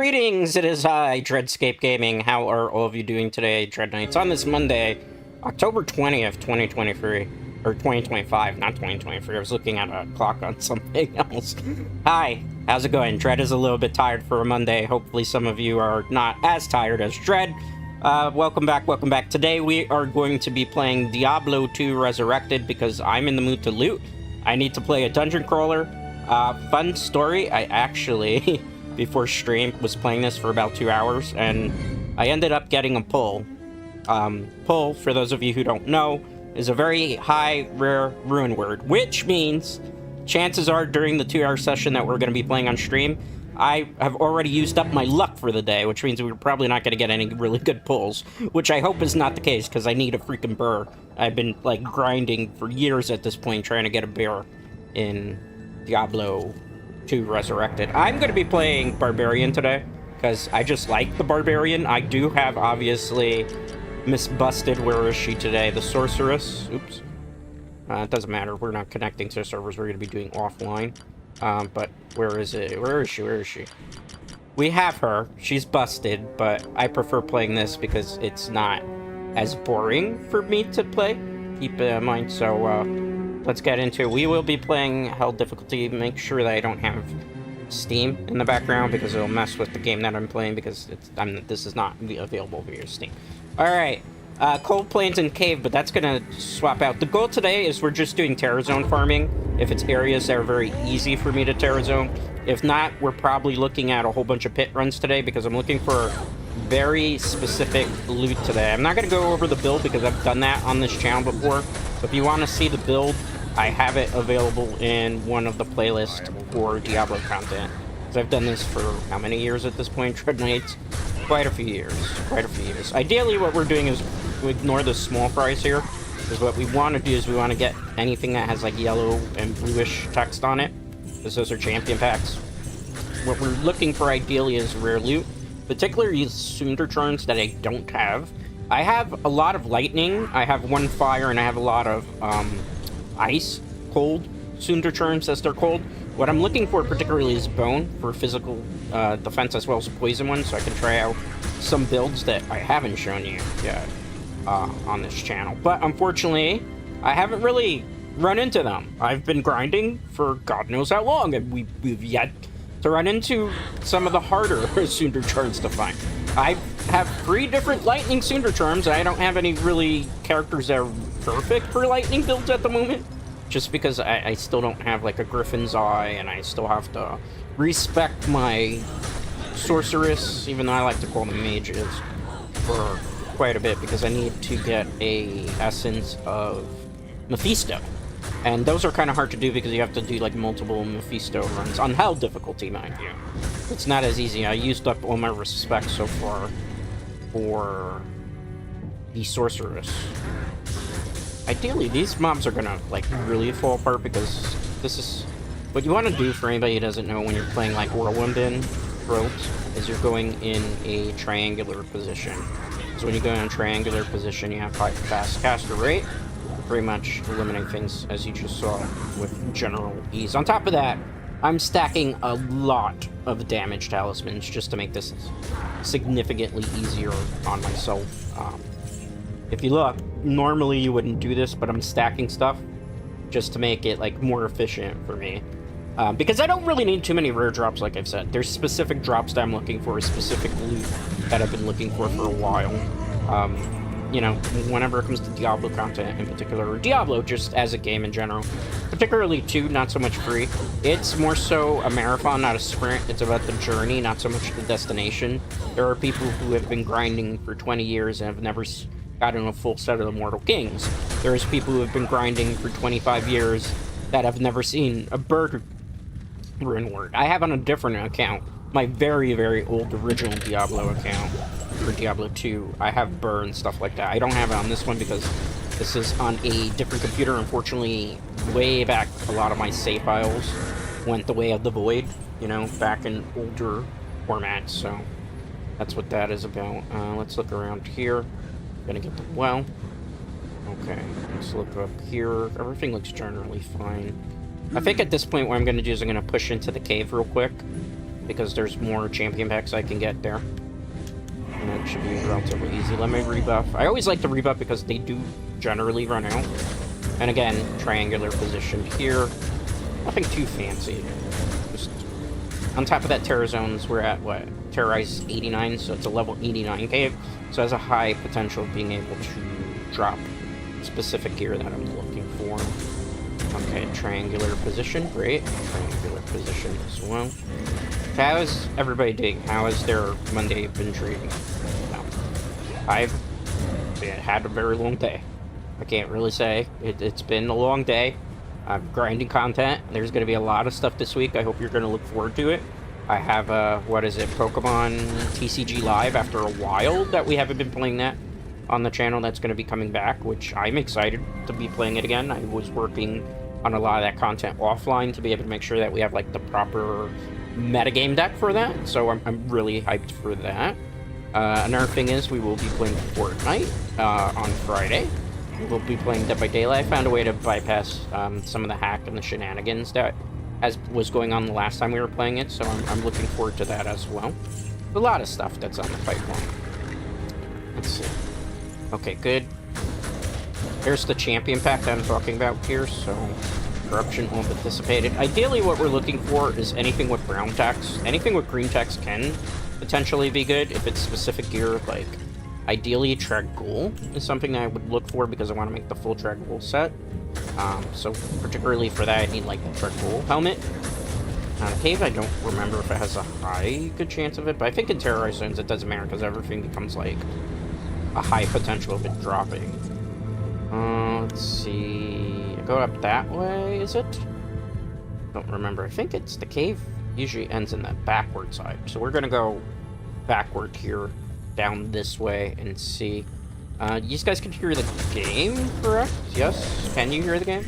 Greetings, it is I, Dreadscape Gaming. How are all of you doing today, Dread Knights? On this Monday, October 20th, 2023, or 2025, not 2023. I was looking at a clock on something else. Hi, how's it going? Dread is a little bit tired for a Monday. Hopefully some of you are not as tired as Dread. Welcome back, welcome back. Today we are going to be playing Diablo II Resurrected because I'm in the mood to loot. I need to play a dungeon crawler. Fun story, I actually... before stream, was playing this for about 2 hours, and I ended up getting a pull. Pull, for those of you who don't know, is a very high, rare rune word, which means chances are during the 2-hour session that we're going to be playing on stream, I have already used up my luck for the day, which means we're probably not going to get any really good pulls, which I hope is not the case, because I need a freaking burr. I've been, like, grinding for years at this point, trying to get a bear in Diablo II Resurrected. I'm going to be playing Barbarian today, because I just like the Barbarian. I do have, obviously, Miss Busted, where is she today? The Sorceress. Oops. It doesn't matter. We're not connecting to servers. We're going to be doing offline. But where is it? Where is she? Where is she? We have her. She's busted, but I prefer playing this because it's not as boring for me to play. Keep it in mind. So, let's get into it. We will be playing Hell difficulty. Make sure that I don't have Steam in the background because it'll mess with the game that I'm playing because this is not available via Steam. Alright, Cold Plains and Cave, but that's gonna swap out. The goal today is we're just doing Terror Zone farming, if it's areas that are very easy for me to Terror Zone. If not, we're probably looking at a whole bunch of pit runs today because I'm looking for very specific loot today. I'm not gonna go over the build because I've done that on this channel before. If you want to see the build, I have it available in one of the playlists for Diablo content. Because I've done this for how many years at this point, Dread Knights? Quite a few years. Quite a few years. Ideally, what we're doing is we ignore the small fries here. Because what we want to do is we want to get anything that has like yellow and bluish text on it. Because those are champion packs. What we're looking for ideally is rare loot. Particularly Sunder Charms that I don't have. I have a lot of lightning. I have one fire and I have a lot of ice, cold, Sunder Charms as they're called. What I'm looking for particularly is bone for physical defense as well as poison ones, so I can try out some builds that I haven't shown you yet on this channel. But unfortunately, I haven't really run into them. I've been grinding for God knows how long, and we've yet to run into some of the harder Sunder Charms to find. I have 3 different lightning Sunder Charms, and I don't have any really characters that are perfect for lightning builds at the moment, just because I still don't have like a Griffin's Eye, and I still have to respect my Sorceress, even though I like to call them mages, for quite a bit, because I need to get a essence of Mephisto, and those are kind of hard to do because you have to do like multiple Mephisto runs on Hell difficulty, mind you. It's not as easy. I used up all my respect so far for the Sorceress. Ideally, these mobs are gonna, like, really fall apart because this is... What you want to do, for anybody who doesn't know, when you're playing, like, Whirlwind ropes, is you're going in a triangular position. So when you go in a triangular position, you have high fast caster rate, pretty much eliminate things, as you just saw, with general ease. On top of that, I'm stacking a lot of damage talismans just to make this significantly easier on myself. If you look, normally you wouldn't do this, but I'm stacking stuff just to make it like more efficient for me. Because I don't really need too many rare drops, like I've said. There's specific drops that I'm looking for, specific loot that I've been looking for a while. You know, whenever it comes to Diablo content in particular, or Diablo just as a game in general. Particularly 2, not so much free. It's more so a marathon, not a sprint. It's about the journey, not so much the destination. There are people who have been grinding for 20 years and have never gotten a full set of Immortal Kings. There's people who have been grinding for 25 years that have never seen a bird rune word. I have on a different account, my very, very old original Diablo account for Diablo 2. I have burr and stuff like that. I don't have it on this one because this is on a different computer. Unfortunately, way back, a lot of my save files went the way of the void, you know, back in older formats, so that's what that is about. Let's look around here. Gonna get the well. Okay, let's look up here. Everything looks generally fine. I think at this point what I'm gonna do is I'm gonna push into the cave real quick. because there's more champion packs I can get there. And it should be relatively easy. Let me rebuff. I always like to rebuff because they do generally run out. And again, triangular position here. Nothing too fancy. Just on top of that, Terror Zones, we're at, what? Terrorize 89, so it's a level 89 cave. So it has a high potential of being able to drop specific gear that I'm looking for. Okay, triangular position, great. Triangular position as well. How is everybody doing? How has their Monday been treating? No. I've had a very long day. I can't really say. It's been a long day. I'm grinding content. There's going to be a lot of stuff this week. I hope you're going to look forward to it. I have, Pokemon TCG Live after a while that we haven't been playing that on the channel. That's going to be coming back, which I'm excited to be playing it again. I was working on a lot of that content offline to be able to make sure that we have, like, the proper metagame deck for that, so I'm really hyped for that. Another thing is we will be playing Fortnite on Friday. We'll be playing Dead by Daylight. I found a way to bypass some of the hack and the shenanigans that was going on the last time we were playing it, so I'm looking forward to that as well. A lot of stuff that's on the pipeline. Let's see. Okay, good. There's the champion pack that I'm talking about here, so corruption will be dissipated. Ideally, what we're looking for is anything with brown text. Anything with green text can potentially be good if it's specific gear, like ideally Trag'Oul is something that I would look for because I want to make the full Trag'Oul set. So particularly for that, I need like the Trag'Oul helmet. Cave, I don't remember if it has a high good chance of it, but I think in Terrorized Zones it doesn't matter because everything becomes like a high potential of it dropping. Let's see. Go up that way, is it? Don't remember. I think it's the cave usually ends in the backward side. So we're gonna go backward here, down this way, and see. You guys can hear the game, correct? Yes? Can you hear the game?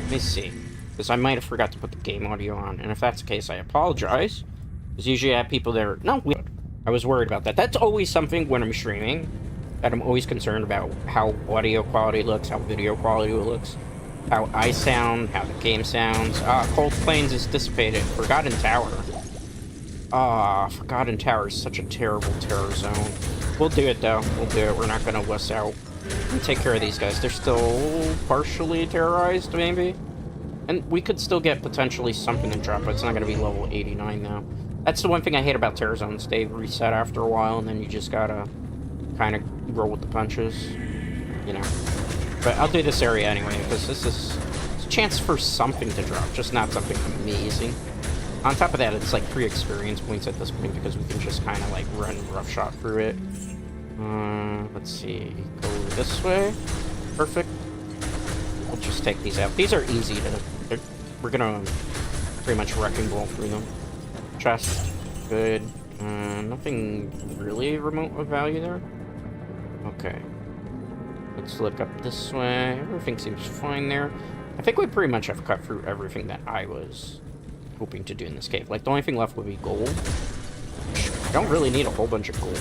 Let me see. Because I might have forgot to put the game audio on. And if that's the case, I apologize. Because usually I have people there. No, I was worried about that. That's always something when I'm streaming that I'm always concerned about how audio quality looks, how video quality looks, how I sound, how the game sounds. Cold Plains is dissipated. Forgotten Tower. Forgotten Tower is such a terrible terror zone. We'll do it, though. We'll do it. We're not gonna wuss out. We take care of these guys. They're still partially terrorized, maybe? And we could still get potentially something to drop, but it's not gonna be level 89 now. That's the one thing I hate about terror zones. They reset after a while, and then you just gotta kind of roll with the punches, you know. But I'll do this area anyway, because this is a chance for something to drop, just not something amazing. On top of that, it's like 3 experience points at this point, because we can just kind of like run roughshod through it. Let's see, go this way. Perfect. We'll just take these out. These are easy to, we're gonna pretty much wrecking ball through them. Chest, good. Nothing really remote of value there. Okay. Let's look up this way. Everything seems fine there. I think we pretty much have cut through everything that I was hoping to do in this cave. Like, the only thing left would be gold. I don't really need a whole bunch of gold.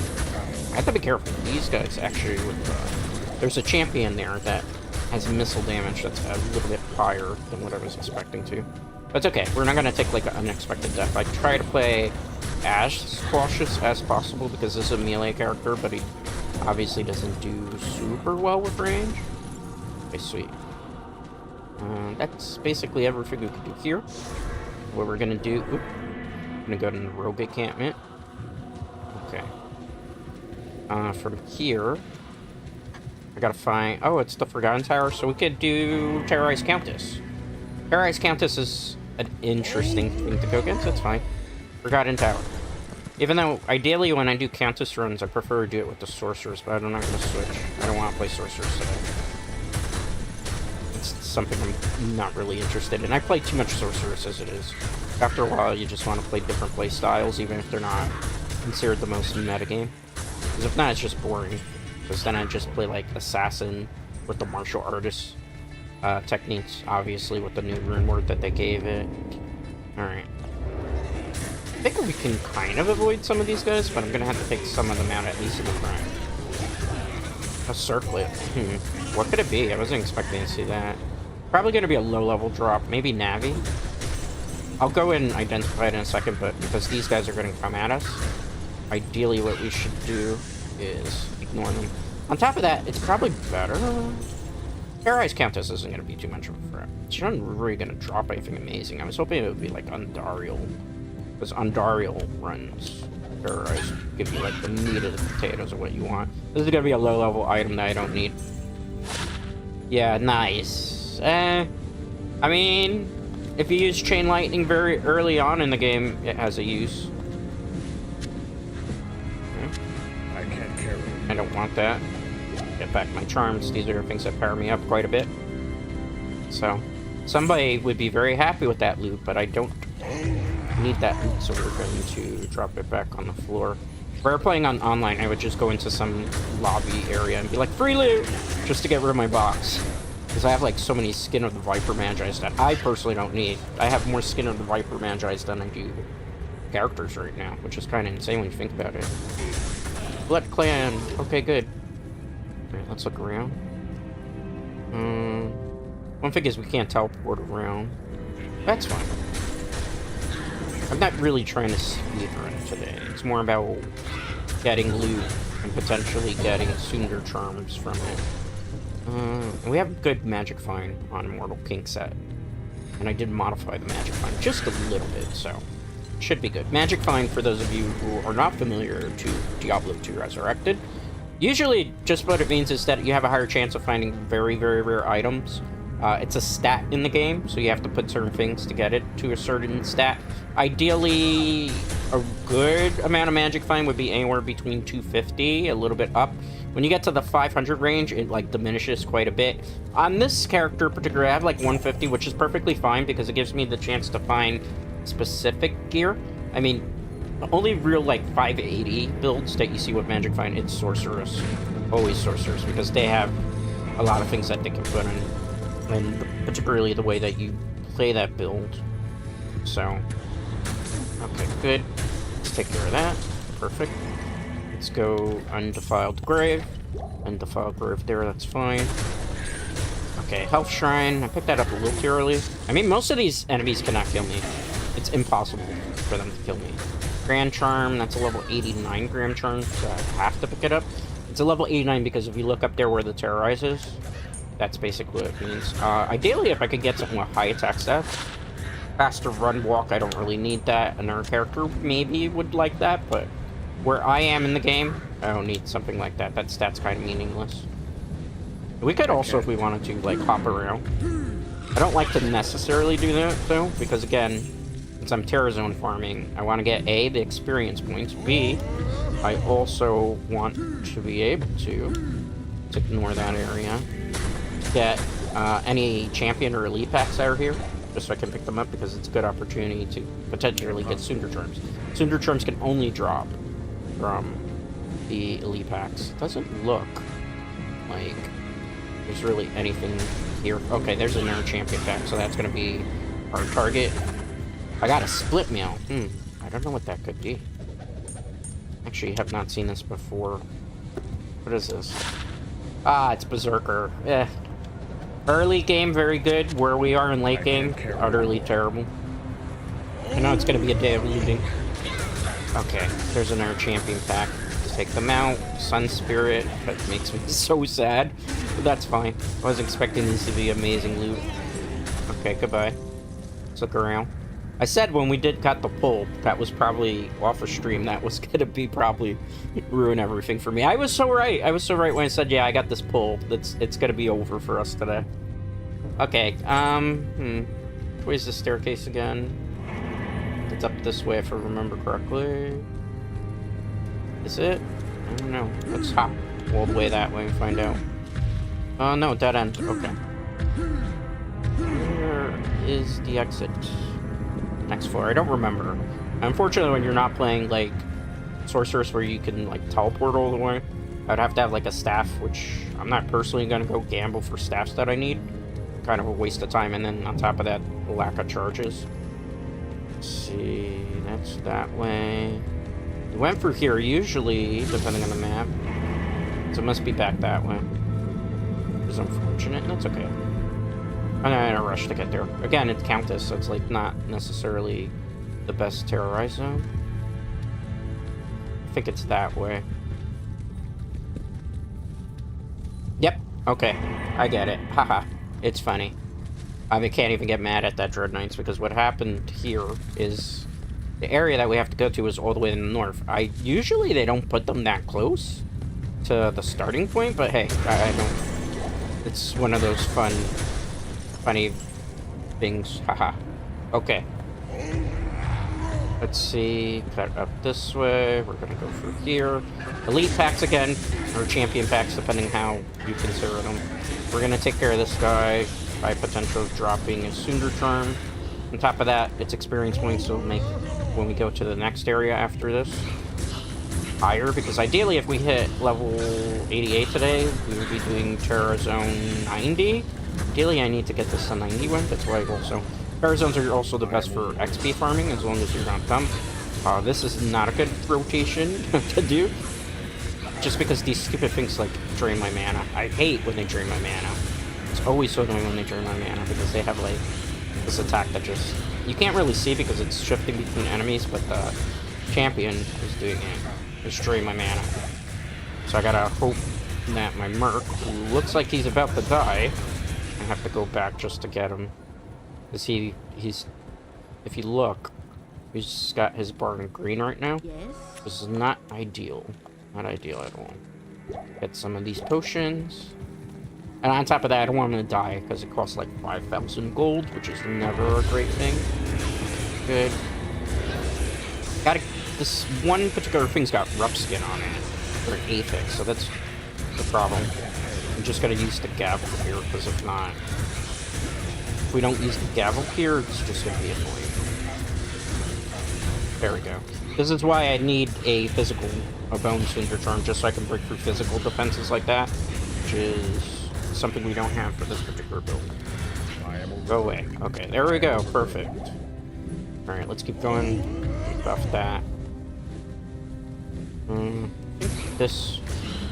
I have to be careful. These guys actually would... there's a champion there that has missile damage that's a little bit higher than what I was expecting to. But it's okay. We're not going to take, like, an unexpected death. I try to play as cautious as possible because this is a melee character, but he obviously doesn't do super well with range. Okay, sweet. That's basically everything we can do here. What we're gonna do... Oop, I'm gonna go to the rogue encampment. Okay. From here... I gotta find... Oh, it's the Forgotten Tower, so we could do Terrorize Countess. Terrorize Countess is an interesting thing to go against, that's fine. Forgotten Tower. Even though, ideally, when I do Countess runs, I prefer to do it with the Sorcerers, but I'm not gonna switch. I don't want to play Sorcerers today. It's something I'm not really interested in. I play too much Sorceress as it is. After a while, you just want to play different play styles, even if they're not considered the most metagame. Because if not, it's just boring. Because then I just play, like, Assassin with the martial artist techniques, obviously, with the new rune word that they gave it. Alright. I think we can kind of avoid some of these guys, but I'm gonna have to take some of them out, at least in the front. A circlet. What could it be? I wasn't expecting to see that. Probably gonna be a low-level drop. Maybe Navi? I'll go and identify it in a second, but because these guys are going to come at us, ideally what we should do is ignore them. On top of that, it's probably better. Terrorize Countess isn't going to be too much of a threat. She's not really going to drop anything amazing. I was hoping it would be like Undariel, because Undariel runs Terrorize, give you like the meat of the potatoes of what you want. This is going to be a low-level item that I don't need. Yeah, nice. I mean, if you use Chain Lightning very early on in the game, it has a use. Okay. I can't carry. I don't want that. Get back my charms. These are things that power me up quite a bit. So, somebody would be very happy with that loot, but I don't need that loot, so we're going to drop it back on the floor. If we were playing on online, I would just go into some lobby area and be like, free loot! Just to get rid of my box. Because I have like so many Skin of the Viper Magis that I personally don't need. I have more Skin of the Viper Magis than I do characters right now, which is kind of insane when you think about it. Blood Clan. Okay, good. Alright, let's look around. One thing is we can't teleport around. That's fine. I'm not really trying to speedrun today. It's more about getting loot and potentially getting Sundar Charms from it. We have good Magic Find on Immortal King set. And I did modify the Magic Find just a little bit, so it should be good. Magic Find, for those of you who are not familiar to Diablo II Resurrected, usually just what it means is that you have a higher chance of finding very, very rare items. It's a stat in the game, so you have to put certain things to get it to a certain stat. Ideally, a good amount of Magic Find would be anywhere between 250, a little bit up. When you get to the 500 range, it like diminishes quite a bit. On this character particularly, I have like 150, which is perfectly fine because it gives me the chance to find specific gear. I mean, the only real like 580 builds that you see with Magic Find, it's Sorceress. Always Sorceress, because they have a lot of things that they can put in. And particularly the way that you play that build. So, okay, good. Let's take care of that. Perfect. Let's go Undefiled Grave. Undefiled Grave there, that's fine. Okay, Health Shrine. I picked that up a little too early. I mean, most of these enemies cannot kill me. It's impossible for them to kill me. Grand Charm, that's a level 89 Grand Charm, so I have to pick it up. It's a level 89 because if you look up there where the Terrorize is, that's basically what it means. Ideally, if I could get something with high attack stats. Faster run walk, I don't really need that. Another character maybe would like that, but where I am in the game, I don't need something like that. That stat's kind of meaningless. We could also, if we wanted to, like, hop around. I don't like to necessarily do that, though, because again, since I'm Terra Zone farming, I want to get A, the experience points, B, I also want to be able to ignore that area, get any champion or elite packs that are here, just so I can pick them up, because it's a good opportunity to potentially get Sundar Charms. Sundar Charms can only drop from the elite packs. It doesn't look like there's really anything here. Okay, there's another champion pack, so that's going to be our target. I got a split mail. I don't know what that could be. Actually, have not seen this before. What is this? Ah, it's Berserker. Early game, very good. Where we are in late game, utterly terrible. I know it's going to be a day of looting. Okay, there's another champion pack. Let's take them out. Sun Spirit. That makes me so sad. But that's fine. I was expecting these to be amazing loot. Okay, goodbye. Let's look around. I said when we got the pull, that was probably off a stream. That was going to be probably ruin everything for me. I was so right. I was so right when I said, yeah, I got this pull. It's going to be over for us today. Okay, where's the staircase again? It's up this way if I remember correctly. Is it? I don't know. Let's hop all the way that way and find out. Oh, no, dead end. Okay. Where is the exit? Next floor. I don't remember. Unfortunately, when you're not playing, like, Sorceress where you can, like, teleport all the way, I'd have to have, like, a staff, which I'm not personally going to go gamble for staffs that I need. Kind of a waste of time, and then on top of that, the lack of charges. Let's see, that's that way. We went through here, usually, depending on the map. So it must be back that way. It's unfortunate, and that's okay. I'm not in a rush to get there. Again, it's Countess, so it's like not necessarily the best terrorized zone. I think it's that way. Yep. Okay. I get it. Haha. It's funny. I can't even get mad at that Dread Knights because what happened here is the area that we have to go to is all the way in the north. Usually they don't put them that close to the starting point, but hey, I don't. It's one of those funny things. Haha. Okay. Let's see. Cut up this way. We're gonna go through here. Elite packs again, or champion packs, depending how you consider them. We're gonna take care of this guy by potential dropping a Sunder Charm. On top of that, it's experience points, so make when we go to the next area after this higher, because ideally if we hit level 88 today, we would be doing Terra Zone 90. Ideally, I need to get this to 91. That's why also Terra Zones are also the best for XP farming, as long as you're not dumb. This is not a good rotation to do, just because these stupid things like drain my mana. I hate when they drain my mana. It's always so annoying when they drain my mana, because they have like this attack that just, you can't really see because it's shifting between enemies, but the champion is doing it. It's draining my mana. So I gotta hope that my Merc, who looks like he's about to die, I have to go back just to get him. Because he's, if you look, he's got his bar in green right now. Yes. This is not ideal. Not ideal at all. Get some of these potions. And on top of that, I don't want him to die, because it costs like 5,000 gold, which is never a great thing. Good. This one particular thing's got rough skin on it, or an aphid, so that's the problem. I'm just gonna use the gavel here, because if not, if we don't use the gavel here, it's just gonna be annoying. There we go. This is why I need a bone cinder charm, just so I can break through physical defenses like that, which is something we don't have for this particular build. Go away. Okay, there we go. Perfect. Alright, let's keep going. Buff that. This...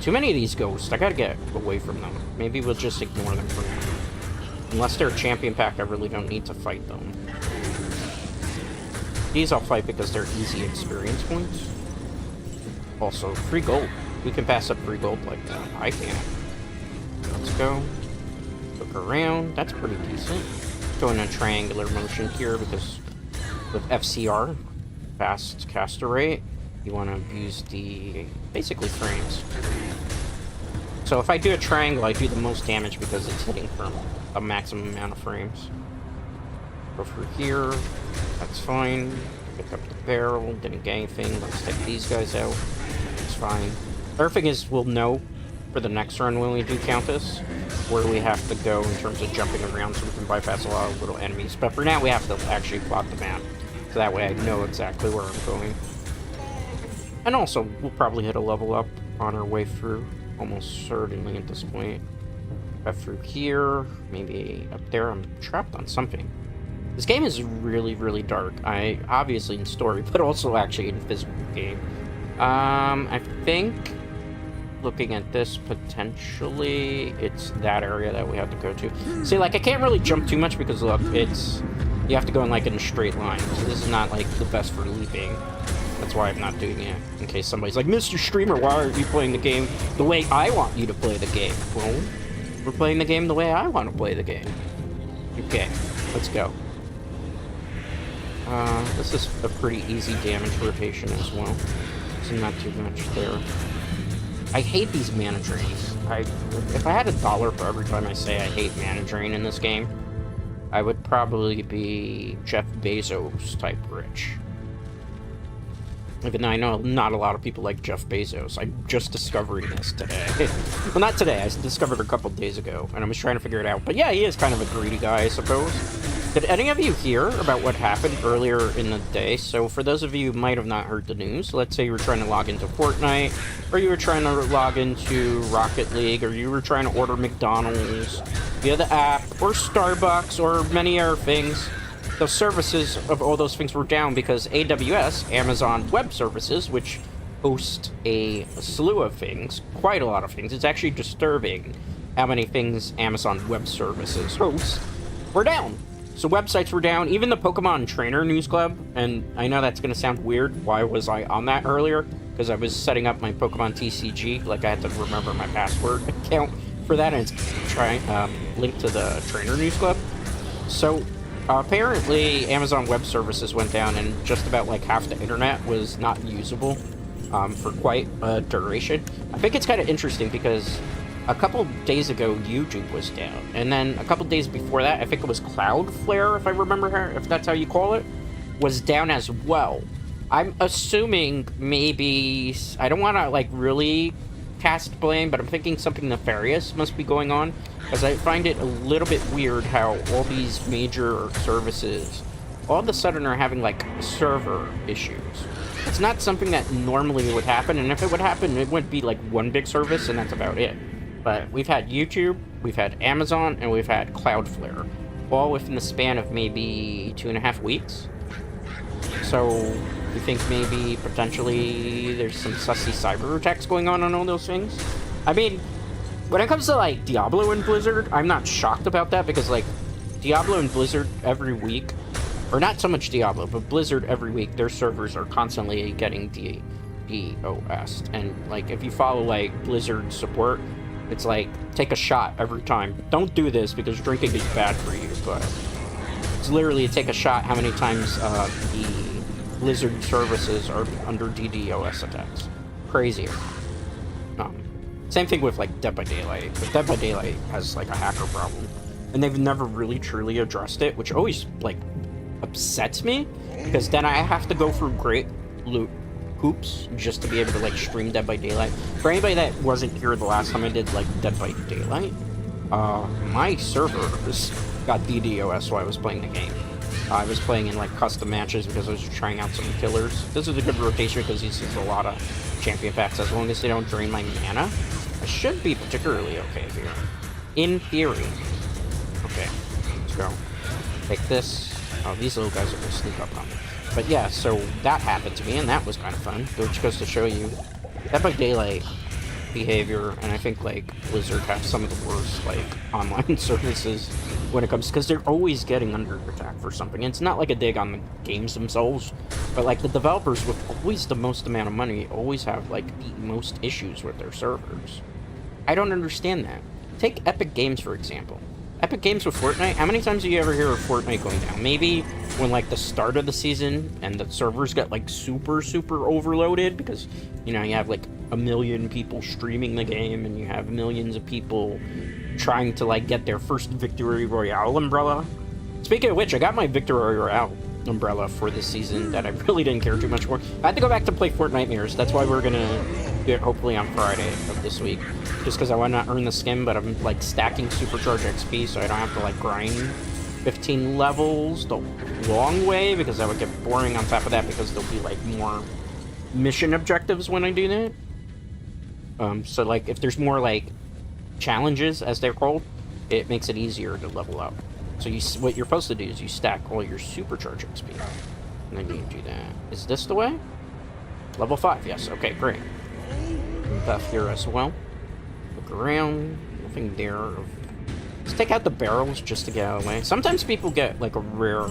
Too many of these ghosts. I gotta get away from them. Maybe we'll just ignore them for now. Unless they're a champion pack, I really don't need to fight them. These I'll fight because they're easy experience points. Also, free gold. We can pass up free gold like that. I can't. Let's go. Look around. That's pretty decent. Go in a triangular motion here because with FCR, fast caster rate, you want to use the basically frames. So if I do a triangle, I do the most damage because it's hitting from a maximum amount of frames. Go through here. That's fine. Pick up the barrel. Didn't get anything. Let's take these guys out. It's fine. Other thing is, we'll know for the next run when we do Countess where we have to go in terms of jumping around so we can bypass a lot of little enemies. But for now, we have to actually plot the map. So that way I know exactly where I'm going. And also, we'll probably hit a level up on our way through. Almost certainly at this point. Up through here. Maybe up there. I'm trapped on something. This game is really, really dark. Obviously in story, but also actually in physical game. I think, looking at this, potentially, it's that area that we have to go to. See, like, I can't really jump too much because, look, you have to go in, like, in a straight line. So this is not, like, the best for leaping. That's why I'm not doing it. In case somebody's like, Mr. Streamer, why aren't you playing the game the way I want you to play the game? Well, we're playing the game the way I want to play the game. Okay, let's go. This is a pretty easy damage rotation as well. So not too much there. I hate these mana drains. If I had $1 for every time I say I hate mana drain in this game, I would probably be Jeff Bezos type rich. Even though I know not a lot of people like Jeff Bezos. I'm just discovering this today. Well, not today. I discovered it a couple days ago, and I was trying to figure it out. But yeah, he is kind of a greedy guy, I suppose. Did any of you hear about what happened earlier in the day? So for those of you who might have not heard the news, let's say you were trying to log into Fortnite, or you were trying to log into Rocket League, or you were trying to order McDonald's via the app, or Starbucks, or many other things. The services of all those things were down because AWS, Amazon Web Services, which host a slew of things, quite a lot of things. It's actually disturbing how many things Amazon Web Services hosts. were down. So websites were down, even the Pokemon Trainer News Club, and I know that's going to sound weird. Why was I on that earlier? Because I was setting up my Pokemon TCG, like I had to remember my password account for that, and it's linked to the Trainer News Club. So apparently Amazon Web Services went down, and just about like half the internet was not usable for quite a duration. I think it's kind of interesting because a couple days ago, YouTube was down, and then a couple days before that, I think it was Cloudflare, if I remember, if that's how you call it, was down as well. I'm assuming maybe, I don't want to like really cast blame, but I'm thinking something nefarious must be going on, because I find it a little bit weird how all these major services all of a sudden are having like server issues. It's not something that normally would happen, and if it would happen, it would be like one big service, and that's about it. But we've had YouTube, we've had Amazon, and we've had Cloudflare, all within the span of maybe 2.5 weeks. So you think maybe potentially there's some sussy cyber attacks going on all those things? I mean, when it comes to like Diablo and Blizzard, I'm not shocked about that, because like Diablo and Blizzard every week, or not so much Diablo, but Blizzard every week, their servers are constantly getting DOS'd. And like if you follow like Blizzard support, it's like, take a shot every time. Don't do this because drinking is bad for you, but it's literally take a shot how many times the Blizzard services are under DDoS attacks. Crazier. Same thing with like Dead by Daylight. But Dead by Daylight has like a hacker problem, and they've never really truly addressed it, which always like upsets me, because then I have to go through great hoops just to be able to like stream Dead by Daylight. For anybody that wasn't here the last time I did like Dead by Daylight, my server got DDoS while I was playing the game. I was playing in like custom matches because I was trying out some killers. This is a good rotation because he sees a lot of champion packs. As long as they don't drain my mana, I should be particularly okay here. In theory. Okay, let's go. Take this. Oh, these little guys are gonna sneak up on me. But yeah, so that happened to me, and that was kind of fun, which goes to show you Dead by Daylight behavior, and I think like Blizzard have some of the worst like online services when it comes, because they're always getting under attack for something. And it's not like a dig on the games themselves, but like the developers with always the most amount of money always have like the most issues with their servers. I don't understand that. Take Epic Games for example. Epic Games with Fortnite, how many times do you ever hear of Fortnite going down? Maybe when like the start of the season and the servers get like super overloaded, because you know you have like 1 million people streaming the game and you have millions of people trying to like get their first Victory Royale umbrella. Speaking of which, I got my Victory Royale umbrella for this season that I really didn't care too much for. I had to go back to play Fortnitemares. That's why we're gonna do it hopefully on Friday of this week. Just because I want to earn the skin, but I'm like stacking Supercharge XP so I don't have to like grind 15 levels the long way, because that would get boring on top of that, because there'll be like more mission objectives when I do that. So like if there's more like challenges, as they're called, it makes it easier to level up. So what you're supposed to do is you stack all your Supercharge XP, and then you do that. Is this the way? Level 5, yes. Okay, great. Buff here as well. Look around. Nothing there. Let's take out the barrels just to get out of the way. Sometimes people get like a rare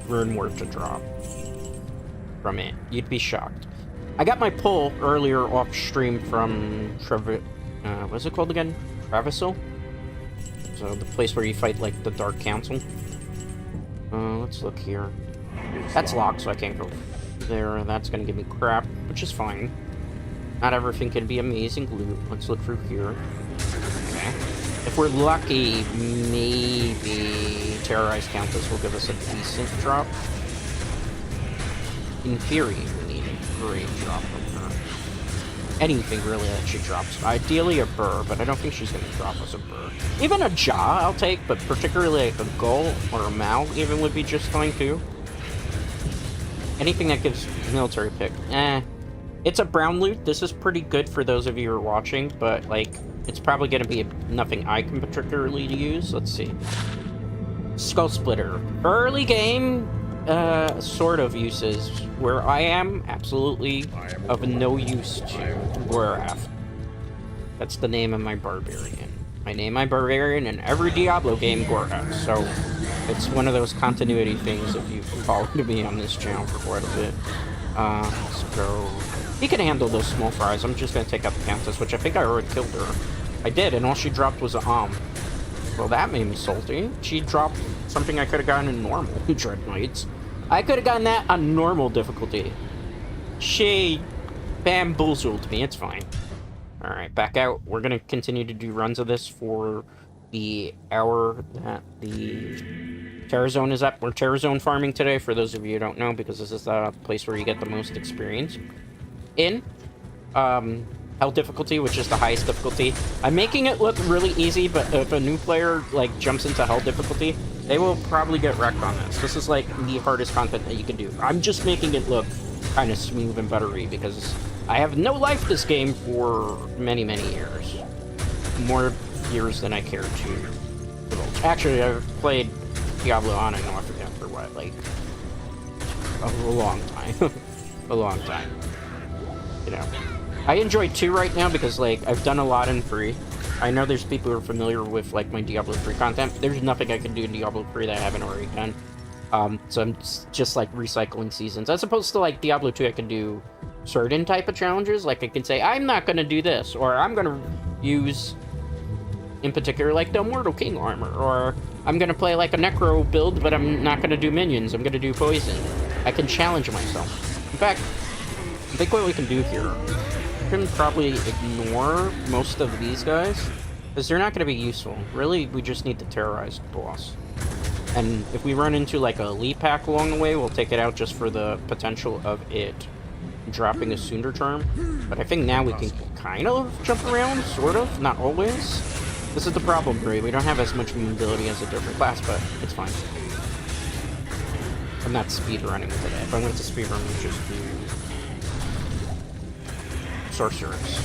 rune word to drop from it. You'd be shocked. I got my pull earlier off stream from what's it called again? Travisal? So the place where you fight like the Dark Council. Let's look here. That's locked, so I can't go there. That's gonna give me crap, which is fine. Not everything can be amazing loot. Let's look through here. Okay. If we're lucky, maybe Terrorize Countess will give us a decent drop. In theory, we need a great drop from her. Anything really that she drops. Ideally a burr, but I don't think she's going to drop us a burr. Even a jaw I'll take, but particularly like a gull or a Mao even would be just fine too. Anything that gives military pick. It's a brown loot. This is pretty good for those of you who are watching, but like it's probably going to be nothing I can particularly use. Let's see. Skull Splitter. Early game sort of uses. Where I am, absolutely of no use to Waraf. That's the name of my barbarian. I name my barbarian in every Diablo game Gorha, so It's one of those continuity things if you've followed me on this channel for quite a bit. Let's go. He can handle those small fries. I'm just gonna take out the Countess, which I think I already killed her. I did, and all she dropped was a Well, that made me salty. She dropped something I could have gotten in normal Dread Knights. I could have gotten that on normal difficulty. She bamboozled me. It's fine. Alright, back out. We're gonna continue to do runs of this for the hour that the Terror Zone is up. We're Terror Zone farming today, for those of you who don't know, because this is the place where you get the most experience. In Hell difficulty, which is the highest difficulty. I'm making it look really easy, but if a new player, like, jumps into Hell difficulty, they will probably get wrecked on this. This is, like, the hardest content that you can do. I'm just making it look kind of smooth and buttery, because I have no life this game for many, many years. More years than I care to divulge. Actually, I've played Diablo on and off again for what, like, a long time. A long time. You know. I enjoy 2 right now because, like, I've done a lot in free. I know there's people who are familiar with, like, my Diablo 3 content. There's nothing I can do in Diablo 3 that I haven't already done. So I'm just, like, recycling seasons. As opposed to, like, Diablo 2, I can do certain type of challenges. Like, I can say, I'm not going to do this, or I'm going to use, in particular, like, the Immortal King armor, or I'm going to play, like, a Necro build, but I'm not going to do minions. I'm going to do poison. I can challenge myself. In fact, I think what we can do here, we can probably ignore most of these guys, because they're not going to be useful. Really, we just need to terrorize the boss. And if we run into, like, a elite pack along the way, we'll take it out just for the potential of it dropping a Sunder Charm. But I think now we can kind of jump around, sort of, not always. This is the problem, Brie. We don't have as much mobility as a different class, but it's fine. I'm not speedrunning today. If I went to speedrun, we'd just do Sorceress,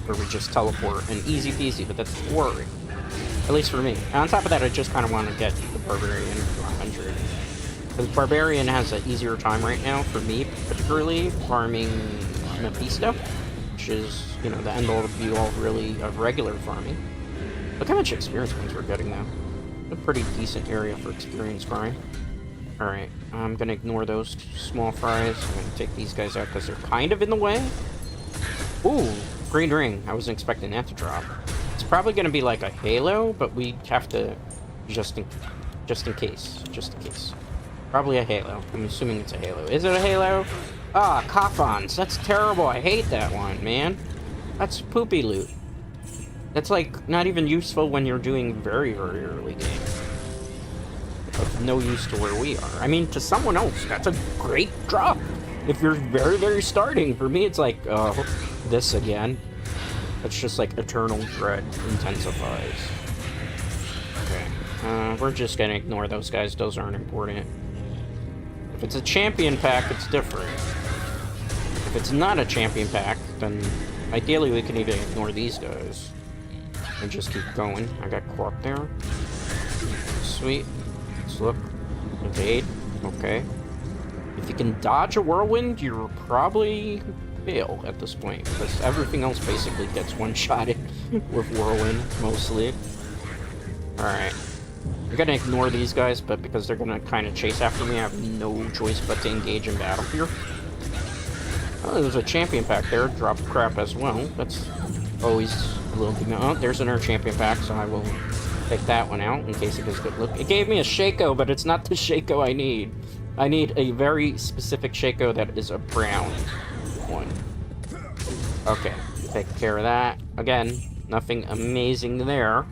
where we just teleport, and easy peasy, but that's boring. At least for me. And on top of that, I just kind of want to get the Barbarian to 100. Because Barbarian has an easier time right now, for me, particularly, farming Mephisto, which is, you know, the end-all be-all, really, of regular farming. Look how much experience points we're getting now. A pretty decent area for experience farming. Alright, I'm gonna ignore those small fries. I'm gonna take these guys out because they're kind of in the way. Ooh, green ring. I wasn't expecting that to drop. It's probably gonna be like a halo, but we have to just in case. Probably a halo. I'm assuming it's a halo. Is it a halo? Ah, Coffons. That's terrible. I hate that one, man. That's poopy loot. That's like not even useful when you're doing very, very early game. Of no use to where we are. I mean, to someone else, that's a great drop. If you're very, very starting. For me, it's like, oh, this again. It's just like eternal dread intensifies. Okay. We're just gonna ignore those guys. Those aren't important. If it's a champion pack, it's different. If it's not a champion pack, then ideally we can even ignore these guys. And just keep going. I got caught there. Sweet. Let's look. Evade. Okay. If you can dodge a whirlwind, you're probably fail at this point, because everything else basically gets one-shotted with whirlwind, mostly. Alright. I'm gonna ignore these guys, but because they're gonna kind of chase after me, I have no choice but to engage in battle here. Oh, there's a champion pack there. Drop crap as well. That's always a little thing. Oh, there's another champion pack, so I will take that one out in case it gives a good look. It gave me a Shaco, but it's not the Shaco I need. I need a very specific Shaco that is a brown one. Okay, take care of that. Again, nothing amazing there.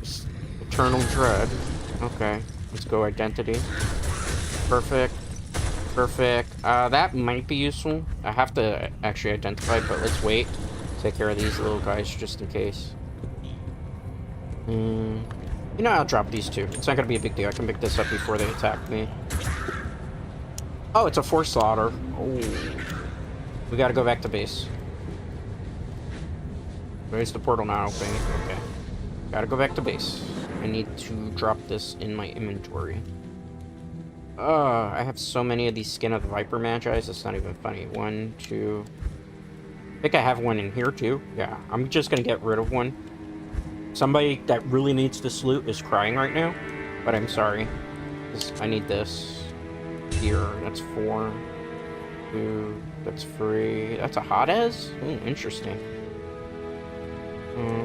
Just eternal dread. Okay, let's go identity. Perfect. Perfect. That might be useful. I have to actually identify, but let's wait. Take care of these little guys just in case. You know, I'll drop these two. It's not gonna be a big deal. I can pick this up before they attack me. Oh, it's a force slaughter. Oh. We gotta go back to base. Where's the portal not opening? Okay. Gotta go back to base. I need to drop this in my inventory. I have so many of these Skin of the Viper Magi's, it's not even funny. 1, 2... I think I have one in here, too. Yeah, I'm just gonna get rid of one. Somebody that really needs this loot is crying right now, but I'm sorry. I need this. Here, that's 4. Ooh, that's free. That's a hot as? Ooh, interesting.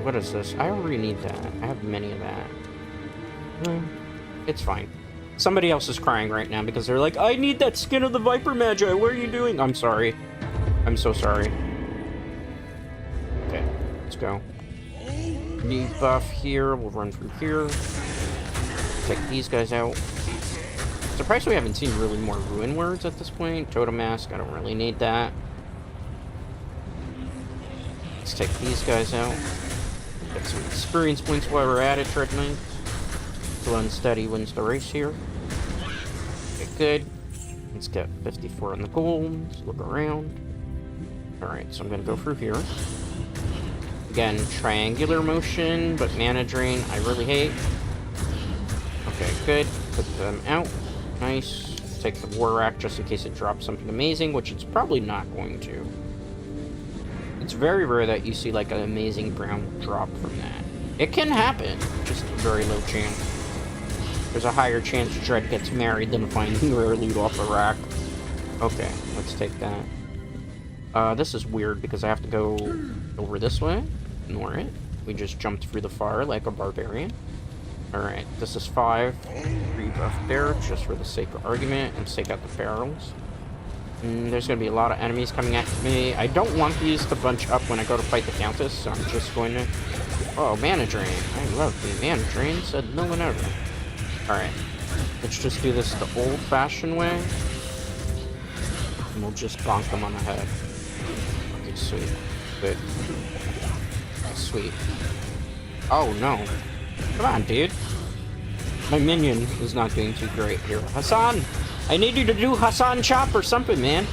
What is this? I already need that. I have many of that. It's fine. Somebody else is crying right now because they're like, I need that skin of the Viper Magi. What are you doing? I'm sorry. I'm so sorry. Okay, let's go. Debuff here. We'll run from here. Take these guys out. Surprised we haven't seen really more Ruin Words at this point. Totem Mask, I don't really need that. Let's take these guys out. Get some experience points while we're at it, Dread Knight. So Unsteady wins the race here. Okay, good. Let's get 54 on the gold. Let's look around. Alright, so I'm gonna go through here. Again, triangular motion, but mana drain I really hate. Okay, good. Put them out. Nice. Take the War Rack just in case it drops something amazing, which it's probably not going to. It's very rare that you see like an amazing brown drop from that. It can happen, just a very low chance. There's a higher chance Dread gets married than finding rare loot off a rack. Okay, let's take that. This is weird because I have to go over this way. Ignore it. We just jumped through the fire like a barbarian. Alright, this is 5. Rebuff there, just for the sake of argument, and take out the barrels. There's going to be a lot of enemies coming at me. I don't want these to bunch up when I go to fight the Countess, so I'm just going to... Oh, mana drain. I love the mana drain, said no one ever. Alright, let's just do this the old-fashioned way. And we'll just bonk them on the head. Okay, sweet. Good. Sweet. Oh, no. Come on, dude. My minion is not doing too great here. Hassan! I need you to do Hassan Chop or something, man.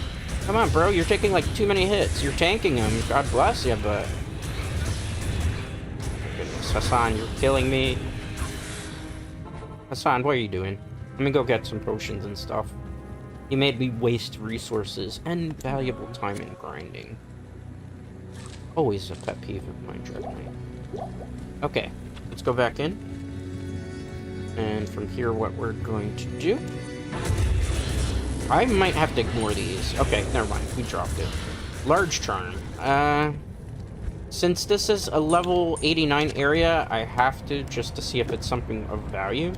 Come on, bro. You're taking, like, too many hits. You're tanking him. God bless you, but... Oh, goodness. Hassan, you're killing me. Hassan, what are you doing? Let me go get some potions and stuff. He made me waste resources and valuable time in grinding. Always a pet peeve of mine, Dread Knight. Okay. Let's go back in. And from here, what we're going to do... I might have to ignore these. Okay, never mind. We dropped it. Large Charm. Since this is a level 89 area, I have to, just to see if it's something of value.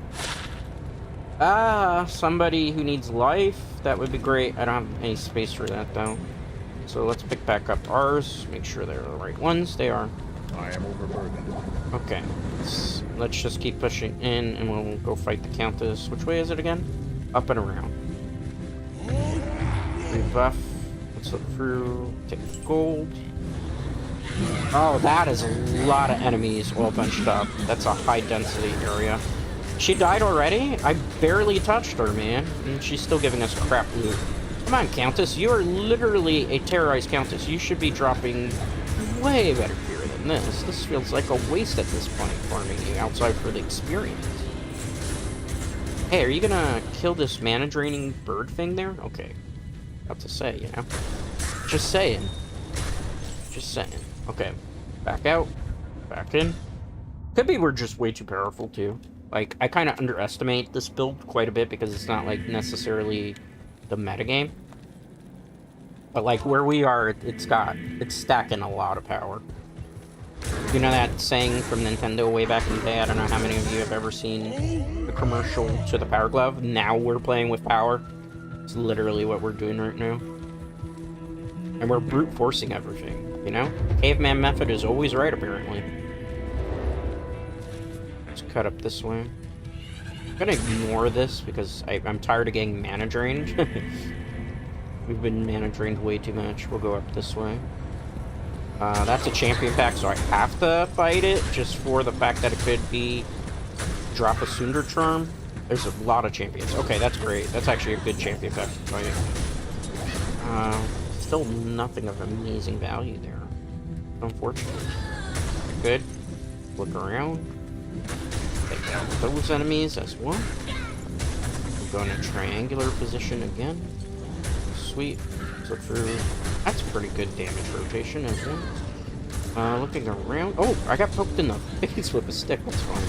Somebody who needs life. That would be great. I don't have any space for that, though. So let's pick back up ours. Make sure they're the right ones. They are. I am overburdened. Okay. Let's just keep pushing in, and we'll go fight the Countess. Which way is it again? Up and around. Rebuff. Let's look through. Take the gold. Oh, that is a lot of enemies all bunched up. That's a high-density area. She died already? I barely touched her, man. And she's still giving us crap loot. Come on, Countess. You are literally a terrorized Countess. You should be dropping way better gear than this. This feels like a waste at this point, farming you outside for the experience. Hey, are you gonna kill this mana-draining bird thing there? Okay. About to say, you know. Just saying. Just saying. Okay. Back out. Back in. Could be we're just way too powerful, too. Like, I kind of underestimate this build quite a bit because it's not, like, necessarily the metagame. But, like, where we are, it's stacking a lot of power. You know that saying from Nintendo way back in the day? I don't know how many of you have ever seen the commercial to the Power Glove. Now we're playing with power. It's literally what we're doing right now. And we're brute forcing everything, you know? Caveman method is always right, apparently. Let's cut up this way. I'm gonna ignore this because I'm tired of getting mana drained. We've been mana drained way too much. We'll go up this way. That's a champion pack, so I have to fight it, just for the fact that it could be drop a Sundar Charm. There's a lot of champions. Okay, that's great. That's actually a good champion pack to fight. Still nothing of amazing value there, unfortunately. Good. Look around. Take out those enemies as well. We'll go in a triangular position again. Sweet. Let's look through. That's pretty good damage rotation as well. Looking around. Oh, I got poked in the face with a stick. That's fine.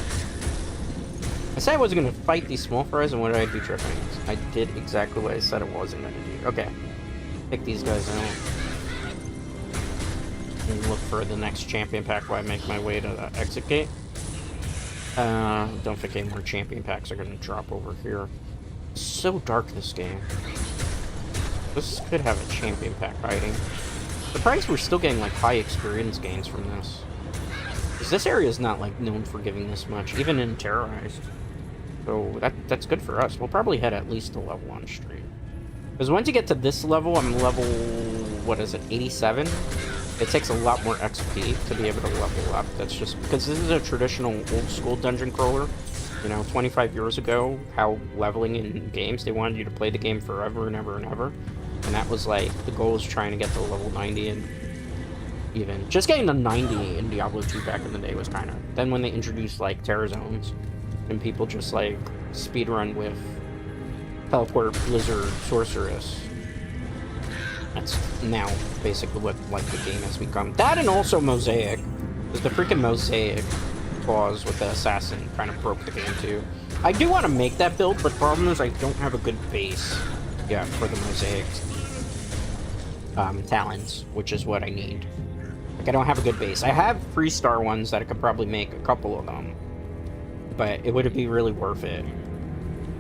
I said I wasn't gonna fight these small fries, and what did I do, Dreadknights? I did exactly what I said I wasn't gonna do. Okay. Pick these guys out. And look for the next champion pack while I make my way to the exit gate. Don't think any more champion packs are gonna drop over here. It's so dark, this game. This could have a champion pack hiding. Surprised we're still getting, like, high experience gains from this. Because this area is not, like, known for giving this much, even in Terrorized. So that's good for us. We'll probably head at least to level on stream. Because once you get to this level, I'm level, what is it, 87? It takes a lot more XP to be able to level up. That's just because this is a traditional old school dungeon crawler. You know, 25 years ago, how leveling in games, they wanted you to play the game forever and ever and ever. And that was like, the goal was trying to get to level 90 and even. Just getting to 90 in Diablo 2 back in the day was kind of. Then when they introduced like Terror Zones, and people just like speedrun with Teleport, Blizzard, Sorceress. That's now basically what like the game has become. That and also Mosaic. Because the freaking Mosaic clause with the Assassin kind of broke the game too. I do want to make that build, but the problem is I don't have a good base yet for the Mosaic talents, which is what I need. Like, I don't have a good base. I have 3-star ones that I could probably make a couple of them, but it would be really worth it.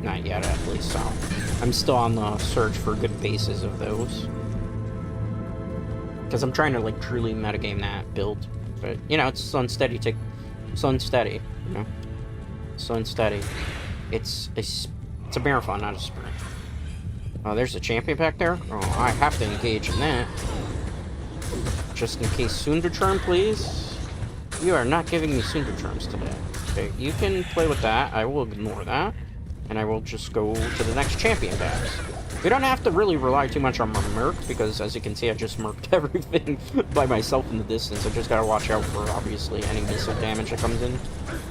Not yet, at least, so I'm still on the search for good bases of those. Because I'm trying to, like, truly metagame that build. But, you know, it's unsteady. It's unsteady, you know? It's unsteady. It's a marathon, not a sprint. Oh, there's a champion pack there? Oh, I have to engage in that. Just in case. Sundar Charm, please. You are not giving me Sundar Charms today. Okay, you can play with that. I will ignore that. And I will just go to the next champion packs. We don't have to really rely too much on my Merc, because as you can see, I just merked everything by myself in the distance. I just gotta watch out for, obviously, any missile damage that comes in.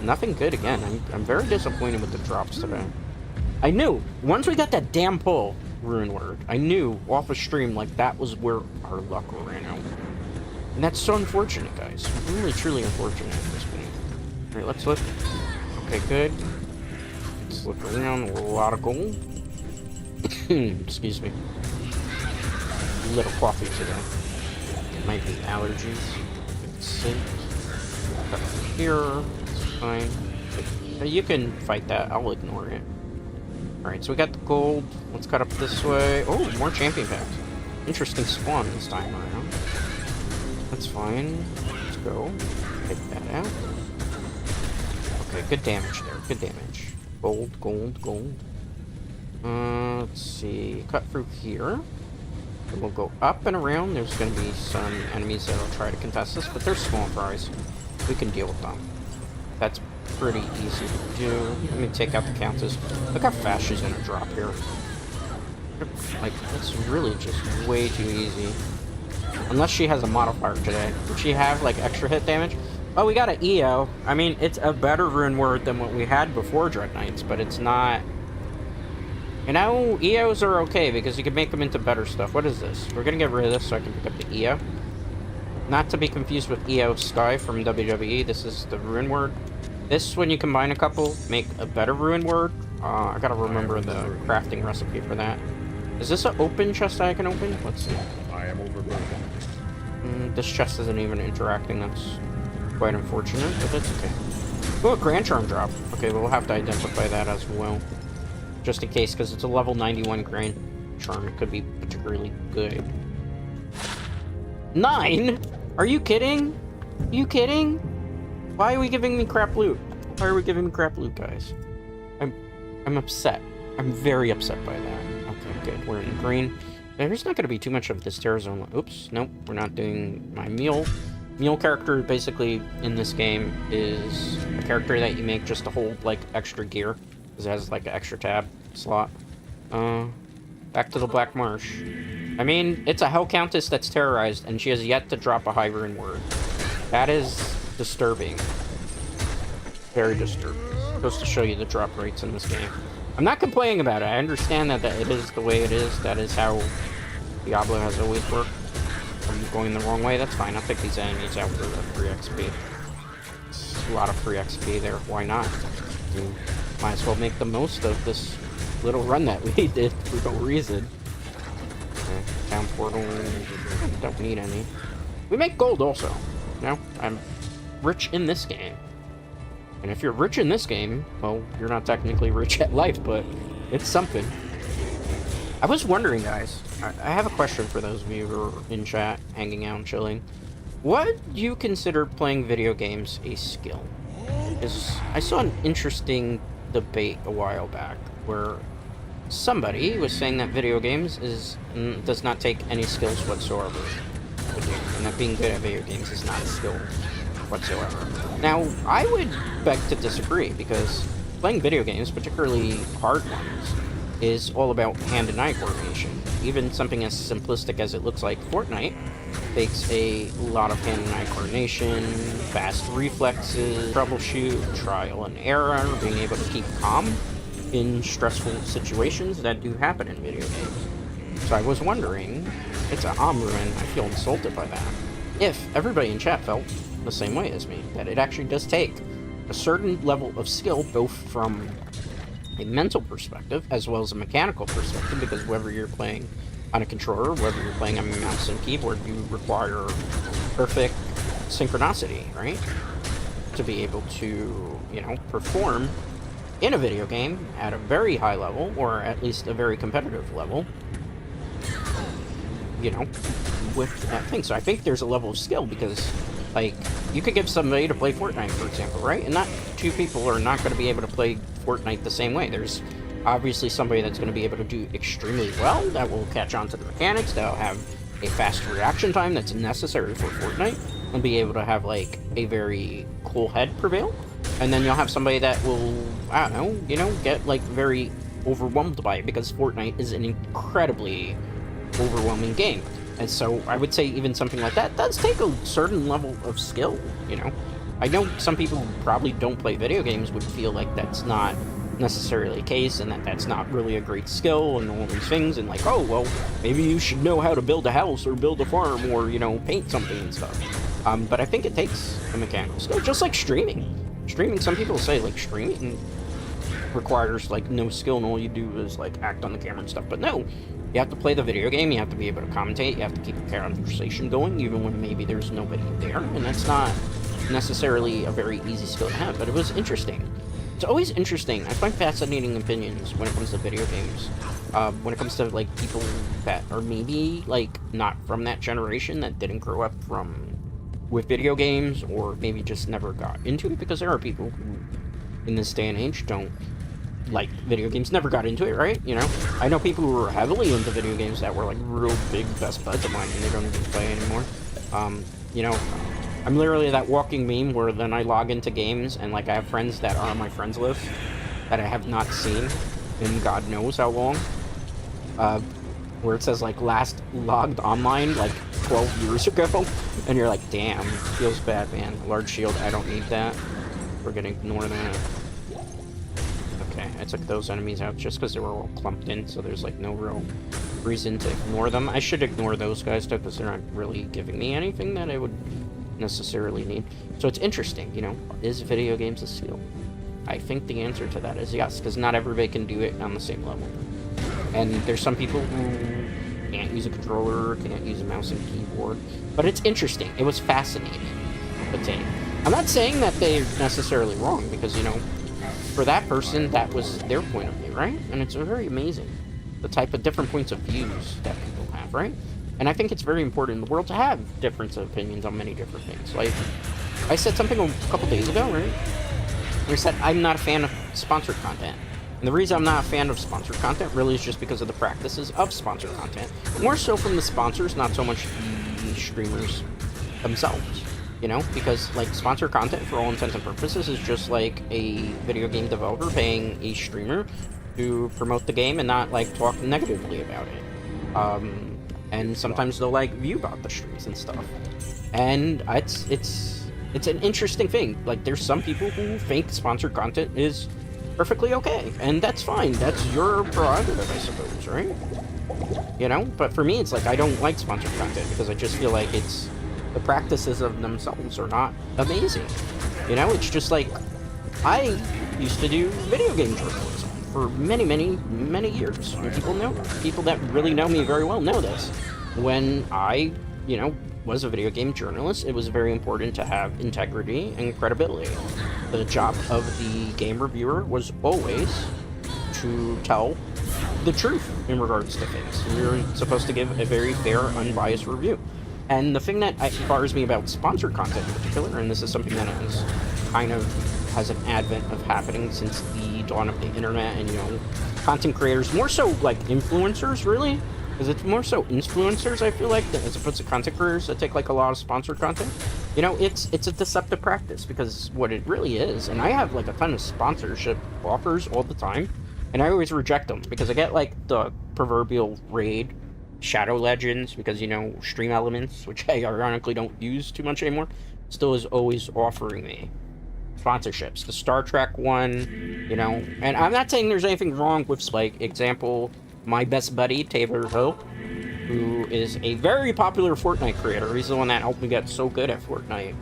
Nothing good again. I'm very disappointed with the drops today. I knew, once we got that damn pull, Ruin Word, I knew off of stream, like, that was where our luck ran out. And that's so unfortunate, guys. Really, truly unfortunate at this point. Alright, let's look. Okay, good. Let's look around. A lot of gold. Excuse me. A little coffee today. Might be allergies. Let's see. Cut here. It's fine. You can fight that. I'll ignore it. Alright, so we got the gold. Let's cut up this way. Oh, more champion packs. Interesting spawn this time around. That's fine. Let's go. Take that out. Okay, good damage there. Good damage. Gold, gold, gold. Let's see. Cut through here. And we'll go up and around. There's going to be some enemies that will try to contest us, but they're small fries. We can deal with them. That's pretty easy to do. Let me take out the countess. Look how fast she's going to drop here. Like, it's really just way too easy. Unless she has a modifier today. Would she have, like, extra hit damage? Oh, we got an EO. I mean, it's a better rune word than what we had before Dread Knights, but it's not... You know, EOs are okay because you can make them into better stuff. What is this? We're gonna get rid of this so I can pick up the EO. Not to be confused with EO Sky from WWE. This is the rune word. This, when you combine a couple, make a better rune word. I gotta remember the crafting recipe for that. Is this an open chest I can open? Let's see. I am overburdened. This chest isn't even interacting. That's quite unfortunate, but that's okay. Oh, Grand Charm drop. Okay, we'll have to identify that as well. Just in case, because it's a level 91 Grand Charm. It could be particularly good. 9? Are you kidding? Are you kidding? Why are we giving me crap loot? Why are we giving me crap loot, guys? I'm upset. I'm very upset by that. Okay, good. We're in green. There's not going to be too much of this Terror Zone. Oops. Nope. We're not doing my mule. Mule character, basically, in this game, is a character that you make just to hold, like, extra gear. Because it has, like, an extra tab slot. Back to the Black Marsh. I mean, it's a Hell Countess that's terrorized, and she has yet to drop a high rune word. That is disturbing. Very disturbing. Supposed to show you the drop rates in this game. I'm not complaining about it. I understand that it is the way it is. That is how Diablo has always worked. going the wrong way, that's fine. I'll take these enemies out for the free XP. It's a lot of free XP there. Why not? I mean, might as well make the most of this little run that we did for no reason. Okay, town portal. Don't need any. We make gold also. No, I'm rich in this game. And if you're rich in this game, well, you're not technically rich at life, but it's something. I was wondering, guys, I have a question for those of you who are in chat, hanging out and chilling. What do you consider playing video games a skill? Because I saw an interesting debate a while back where somebody was saying that video games does not take any skills whatsoever to do, and that being good at video games is not a skill whatsoever. Now, I would beg to disagree, because playing video games, particularly hard ones, is all about hand and eye coordination. Even something as simplistic as it looks like Fortnite takes a lot of hand and eye coordination, fast reflexes, troubleshoot, trial and error, being able to keep calm in stressful situations that do happen in video games. So I was wondering, it's a Amru and I feel insulted by that, if everybody in chat felt the same way as me, that it actually does take a certain level of skill, both from a mental perspective as well as a mechanical perspective, because whether you're playing on a controller, whether you're playing on a mouse and keyboard, you require perfect synchronicity, right? To be able to, you know, perform in a video game at a very high level, or at least a very competitive level, you know, with that thing. So I think there's a level of skill, because, like, you could give somebody to play Fortnite, for example, right? And not two people are not going to be able to play Fortnite the same way. There's obviously somebody that's going to be able to do extremely well, that will catch on to the mechanics, that'll have a fast reaction time that's necessary for Fortnite, and be able to have, like, a very cool head prevail. And then you'll have somebody that will, I don't know, you know, get, like, very overwhelmed by it, because Fortnite is an incredibly overwhelming game. And so I would say even something like that does take a certain level of skill, you know? I know some people who probably don't play video games would feel like that's not necessarily the case, and that that's not really a great skill, and all these things, and like, oh, well, maybe you should know how to build a house, or build a farm, or, you know, paint something and stuff. But I think it takes a mechanical skill, just like streaming. Streaming, some people say, like, streaming requires, like, no skill, and all you do is, like, act on the camera and stuff, but no. You have to play the video game, you have to be able to commentate, you have to keep a conversation going, even when maybe there's nobody there, and that's not necessarily a very easy skill to have, but it was interesting. It's always interesting. I find fascinating opinions when it comes to video games. When it comes to, like, people that are maybe, like, not from that generation, that didn't grow up with video games, or maybe just never got into it, because there are people who, in this day and age, don't like video games, never got into it, right? You know, I know people who were heavily into video games that were, like, real big best buds of mine, and they don't even play anymore. You know, I'm literally that walking meme where then I log into games, and, like, I have friends that are on my friends list that I have not seen in God knows how long, where it says, like, last logged online, like, 12 years ago, and you're like, damn, feels bad, man. Large shield, I don't need that. We're gonna ignore that. Okay, I took those enemies out just because they were all clumped in, so there's, like, no real reason to ignore them. I should ignore those guys, though, because they're not really giving me anything that I would necessarily need. So it's interesting, you know, is video games a skill? I think the answer to that is yes, because not everybody can do it on the same level. And there's some people who can't use a controller, can't use a mouse and keyboard, but it's interesting. It was fascinating to take. I'm not saying that they're necessarily wrong, because, you know, for that person, that was their point of view, right? And it's very amazing, the type of different points of views that people have, right? And I think it's very important in the world to have different opinions on many different things. Like, I said something a couple days ago, right? I said I'm not a fan of sponsored content. And the reason I'm not a fan of sponsored content really is just because of the practices of sponsored content. More so from the sponsors, not so much the streamers themselves. You know, because, like, sponsored content, for all intents and purposes, is just like a video game developer paying a streamer to promote the game and not, like, talk negatively about it. And sometimes they'll, like, view about the streams and stuff. And it's an interesting thing. Like, there's some people who think sponsored content is perfectly okay, and that's fine. That's your prerogative, I suppose, right? You know? But for me, it's like, I don't like sponsored content because I just feel like the practices of themselves are not amazing. You know, it's just like, I used to do video game journalism for many, many, many years. And people that really know me very well know this. When I, you know, was a video game journalist, it was very important to have integrity and credibility. The job of the game reviewer was always to tell the truth in regards to things. You're supposed to give a very fair, unbiased review. And the thing that bothers me about sponsored content in particular, and this is something that is kind of has an advent of happening since the dawn of the internet, and, you know, content creators, more so like influencers, really, because it's more so influencers, I feel like, as opposed to content creators that take like a lot of sponsored content. You know, it's a deceptive practice, because what it really is, and I have like a ton of sponsorship offers all the time, and I always reject them because I get like the proverbial raid Shadow Legends, because, you know, Stream Elements, which I ironically don't use too much anymore, still is always offering me sponsorships. The Star Trek one, you know, and I'm not saying there's anything wrong with, like, example, my best buddy, Taylor Hill, who is a very popular Fortnite creator. He's the one that helped me get so good at Fortnite.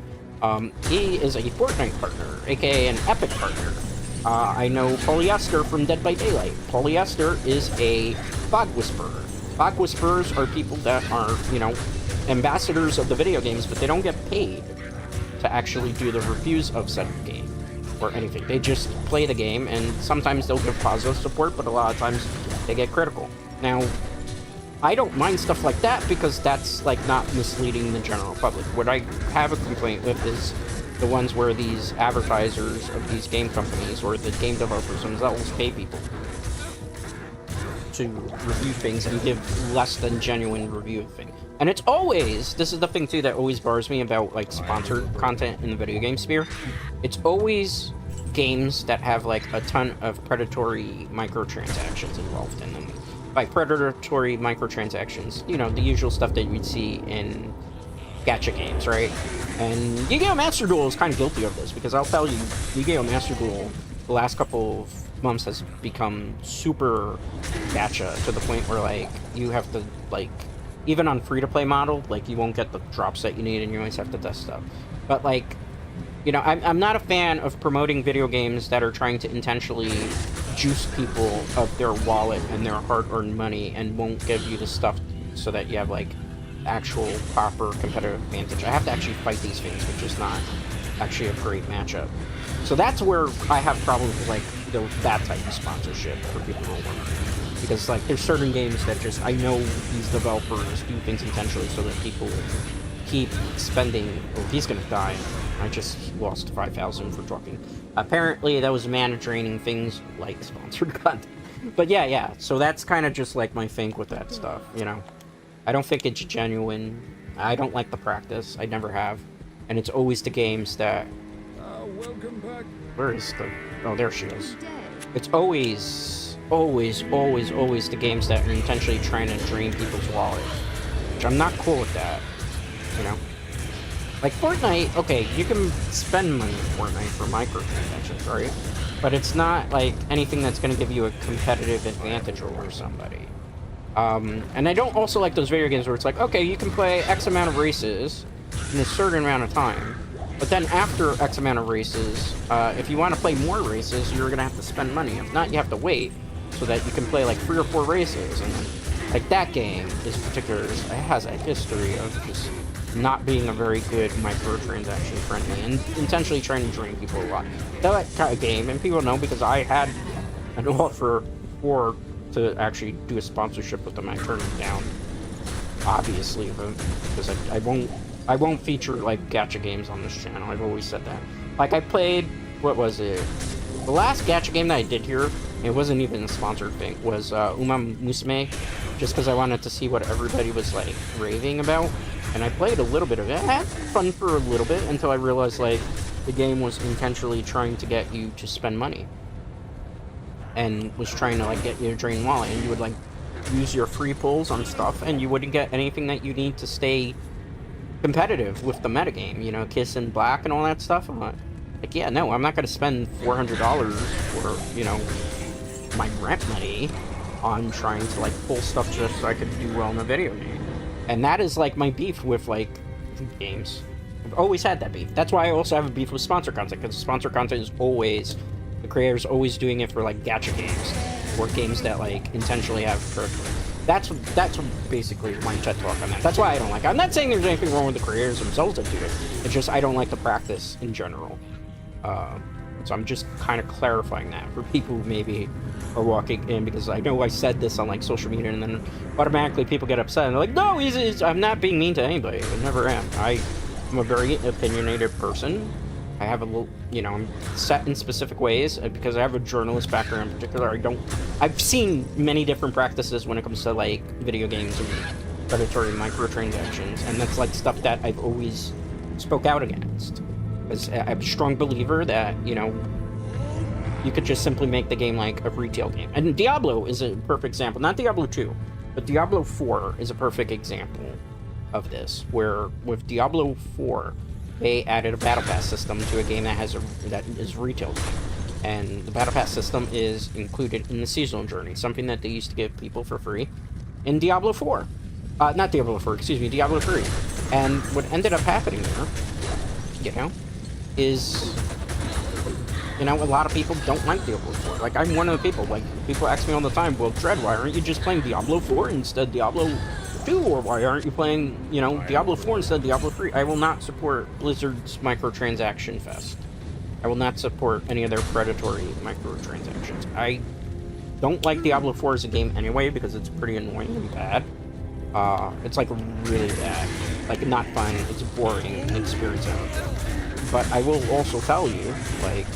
He is a Fortnite partner, aka an Epic partner. I know Polyester from Dead by Daylight. Polyester is a Fog Whisperer. Fog Whisperers are people that are, you know, ambassadors of the video games, but they don't get paid to actually do the reviews of said game or anything. They just play the game, and sometimes they'll give positive support, but a lot of times they get critical. Now, I don't mind stuff like that because that's, like, not misleading the general public. What I have a complaint with is the ones where these advertisers of these game companies or the game developers themselves pay people to review things and give less than genuine review of things. And it's always, this is the thing too that always bars me about like sponsored content in the video game sphere, it's always games that have like a ton of predatory microtransactions involved in them. By predatory microtransactions, you know, the usual stuff that you'd see in gacha games, right? And Yu-Gi-Oh! Master Duel is kind of guilty of this, because I'll tell you, Yu-Gi-Oh! Master Duel, the last couple of months has become super gacha, to the point where, like, you have to, like, even on free-to-play model, like, you won't get the drops that you need, and you always have to test stuff. But, like, you know, I'm not a fan of promoting video games that are trying to intentionally juice people of their wallet and their hard-earned money and won't give you the stuff so that you have, like, actual proper competitive advantage. I have to actually fight these things, which is not actually a great matchup. So that's where I have problems with, like, that type of sponsorship for people who want to. Because, like, there's certain games that just, I know these developers do things intentionally so that people keep spending. Oh, he's gonna die. I just lost 5,000 for talking. Apparently, that was mana draining things like sponsored content. But yeah, so that's kind of just, like, my thing with that stuff, you know? I don't think it's genuine. I don't like the practice. I never have. And it's always the games that... welcome back. Where is the... Oh, there she is. It's always the games that are intentionally trying to drain people's wallets. Which I'm not cool with that, you know? Like, Fortnite, okay, you can spend money in Fortnite for microtransactions, right? But it's not, like, anything that's going to give you a competitive advantage over somebody. And I don't also like those video games where it's like, okay, you can play X amount of races in a certain amount of time, but then after X amount of races, if you want to play more races, you're going to have to spend money. If not, you have to wait so that you can play like 3 or 4 races. And like that game is particular, it has a history of just not being a very good microtransaction friendly and intentionally trying to drain people a lot. That kind of game, and people know because I had an offer before to actually do a sponsorship with them. I turned it down, obviously, because I won't feature like gacha games on this channel. I've always said that. Like, I played, what was it? The last gacha game that I did here, it wasn't even a sponsored thing, was Uma Musume, just because I wanted to see what everybody was like raving about. And I played a little bit of it. I had fun for a little bit until I realized like the game was intentionally trying to get you to spend money. And was trying to like get you to drain wallet, and you would like use your free pulls on stuff, and you wouldn't get anything that you need to stay competitive with the metagame. You know, Kiss and Black and all that stuff. Like, yeah, no, I'm not going to spend $400 for, you know, my rent money on trying to, like, pull stuff just so I could do well in a video game. And that is, like, my beef with, like, games. I've always had that beef. That's why I also have a beef with sponsor content, because sponsor content is always, the creator's always doing it for, like, gacha games, or games that, like, intentionally have purpose. That's basically my TED talk on that. That's why I don't like it. I'm not saying there's anything wrong with the creators themselves that do it. It's just I don't like the practice in general. So I'm just kind of clarifying that for people who maybe are walking in, because I know I said this on like social media and then automatically people get upset and they're like, no, I'm not being mean to anybody. I never am. I'm a very opinionated person. I have a little, you know, I'm set in specific ways because I have a journalist background in particular. I've seen many different practices when it comes to like video games and predatory microtransactions, and that's like stuff that I've always spoke out against. Because I'm a strong believer that, you know, you could just simply make the game like a retail game. And Diablo is a perfect example. Not Diablo 2, but Diablo 4 is a perfect example of this, where with Diablo 4, they added a battle pass system to a game that is retail game. And the battle pass system is included in the seasonal journey, something that they used to give people for free in Diablo 4. Not Diablo 4, excuse me, Diablo 3. And what ended up happening there, you know, is, you know, a lot of people don't like Diablo 4. Like, I'm one of the people. Like, people ask me all the time, well, Dread, why aren't you just playing Diablo 4 instead of Diablo 2? Or why aren't you playing, you know, Diablo 4 instead of Diablo 3? I will not support Blizzard's microtransaction fest. I will not support any of their predatory microtransactions. I don't like Diablo 4 as a game anyway, because it's pretty annoying and bad. It's, like, really bad. Like, not fun. It's a boring experience out of it. But I will also tell you, like,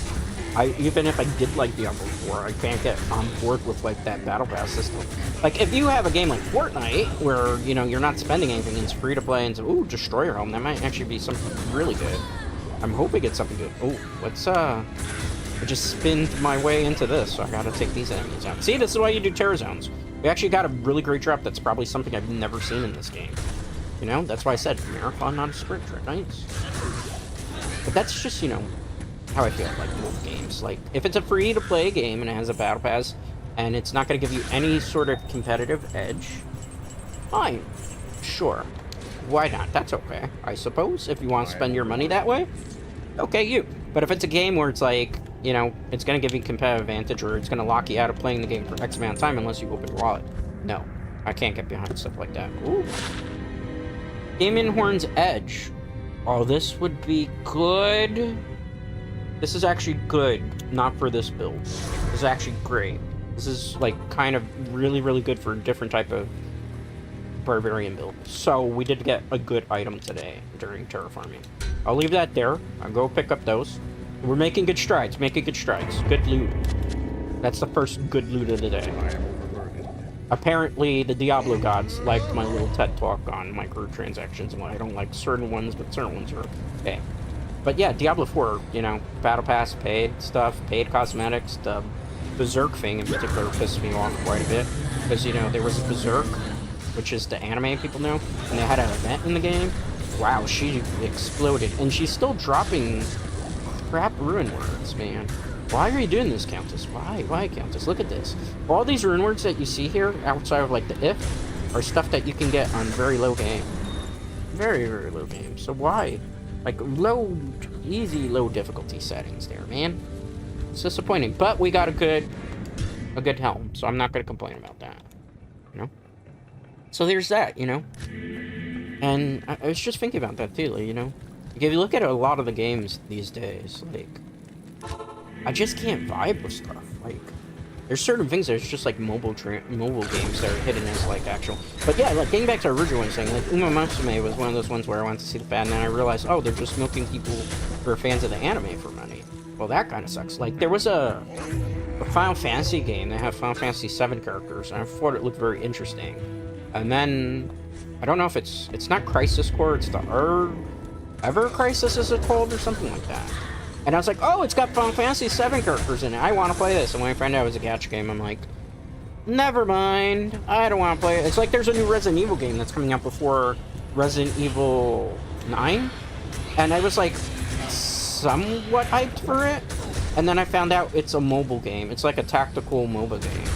even if I did like Diablo 4, I can't get on board with, like, that battle pass system. Like, if you have a game like Fortnite, where, you know, you're not spending anything, it's free to play, and so, ooh, Destroyer Home, that might actually be something really good. I'm hoping it's something good. Oh, let's, I just spinned my way into this, so I gotta take these enemies out. See, this is why you do terror zones. We actually got a really great drop that's probably something I've never seen in this game. You know, that's why I said marathon, not a sprint, right? But that's just, you know, how I feel like most games. Like, if it's a free-to-play game and it has a battle pass, and it's not going to give you any sort of competitive edge, fine. Sure. Why not? That's okay, I suppose. If you want to spend your money that way, okay, you. But if it's a game where it's like, you know, it's going to give you competitive advantage, or it's going to lock you out of playing the game for X amount of time unless you open your wallet, no. I can't get behind stuff like that. Ooh. Game in Horn's Edge. Oh, this would be good. This is actually good, not for this build. This is actually great. This is, like, kind of really, really good for a different type of barbarian build. So, we did get a good item today during terraforming. I'll leave that there. I'll go pick up those. We're making good strides, Good loot. That's the first good loot of the day. Apparently, the Diablo gods liked my little TED talk on microtransactions, and I don't like certain ones, but certain ones are okay. But yeah, Diablo 4, you know, Battle Pass, paid stuff, paid cosmetics. The Berserk thing in particular pissed me off quite a bit, because, you know, there was a Berserk, which is the anime people know, and they had an event in the game. Wow, she exploded, and she's still dropping crap rune words, man. Why are you doing this, Countess? Why, Countess? Look at this. All these rune words that you see here, outside of, like, the if, are stuff that you can get on very low game. Very, very low game. So why? Like, easy, low difficulty settings there, man. It's disappointing. But we got a good helm, so I'm not going to complain about that. You know? So there's that, you know? And I was just thinking about that, too, you know? Like, if you look at a lot of the games these days, like, I just can't vibe with stuff. Like, there's certain things that's just like mobile games that are hidden as like actual. But yeah, like getting back to our original one saying, like Uma Musume was one of those ones where I wanted to see the bad, and then I realized, oh, they're just milking people who are fans of the anime for money. Well, that kind of sucks. Like, there was a Final Fantasy game that had Final Fantasy VII characters, and I thought it looked very interesting. And then I don't know if it's not Crisis Core, it's the Ever Crisis is it called or something like that. And I was like, oh, it's got Final Fantasy VII characters in it. I want to play this. And when I found out it was a gacha game, I'm like, never mind. I don't want to play it. It's like there's a new Resident Evil game that's coming out before Resident Evil 9. And I was like, somewhat hyped for it, and then I found out it's a mobile game. It's like a tactical MOBA game.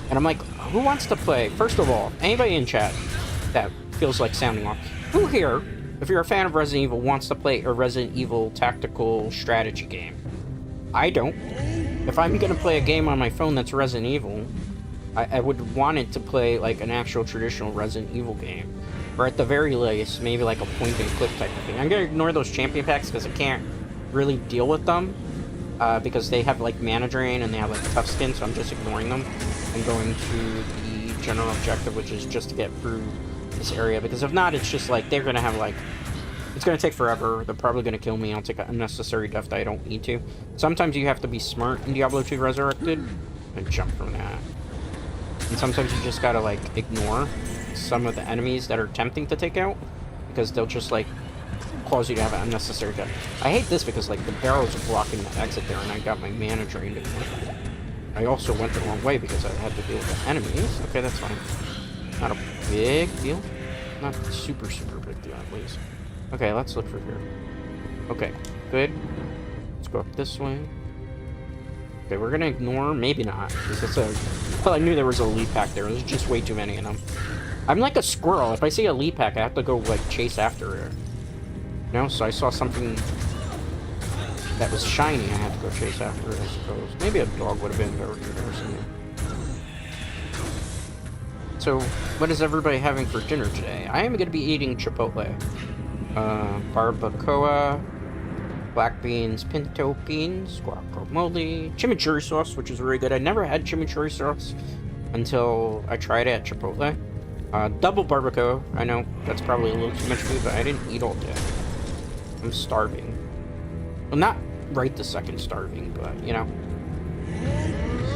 And I'm like, who wants to play? First of all, anybody in chat that feels like sounding off, who here, if you're a fan of Resident Evil, wants to play a Resident Evil tactical strategy game? I don't. If I'm gonna play a game on my phone that's Resident Evil, I would want it to play like an actual traditional Resident Evil game. Or at the very least, maybe like a point-and-click type of thing. I'm gonna ignore those champion packs because I can't really deal with them. Because they have like mana drain and they have like tough skin, so I'm just ignoring them and going to the general objective, which is just to get through this area. Because if not, it's just like they're gonna have like, it's gonna take forever. They're probably gonna kill me. I'll take an unnecessary death that I don't need to. Sometimes you have to be smart in Diablo II Resurrected and jump from that. And sometimes you just gotta like ignore some of the enemies that are tempting to take out, because they'll just like cause you to have an unnecessary death. I hate this because like the barrels are blocking the exit there, and I got my mana drained. I also went the wrong way because I had to deal with the enemies. Okay, that's fine. Not a big deal. Not super big deal at least. Okay, let's look for here. Okay, good. Let's go up this way. Okay, we're gonna ignore, maybe not, because it's a, well, I knew there was a elite pack there. There's just way too many of them. I'm like a squirrel. If I see a elite pack, I have to go like chase after it. You know, so I saw something that was shiny, I had to go chase after it, I suppose. Maybe a dog would have been better comparison. So, what is everybody having for dinner today? I am going to be eating Chipotle. Barbacoa, black beans, pinto beans, guacamole, chimichurri sauce, which is really good. I never had chimichurri sauce until I tried it at Chipotle. Double barbacoa. I know that's probably a little too much food, but I didn't eat all day. I'm starving. Well, not right this second starving, but, you know,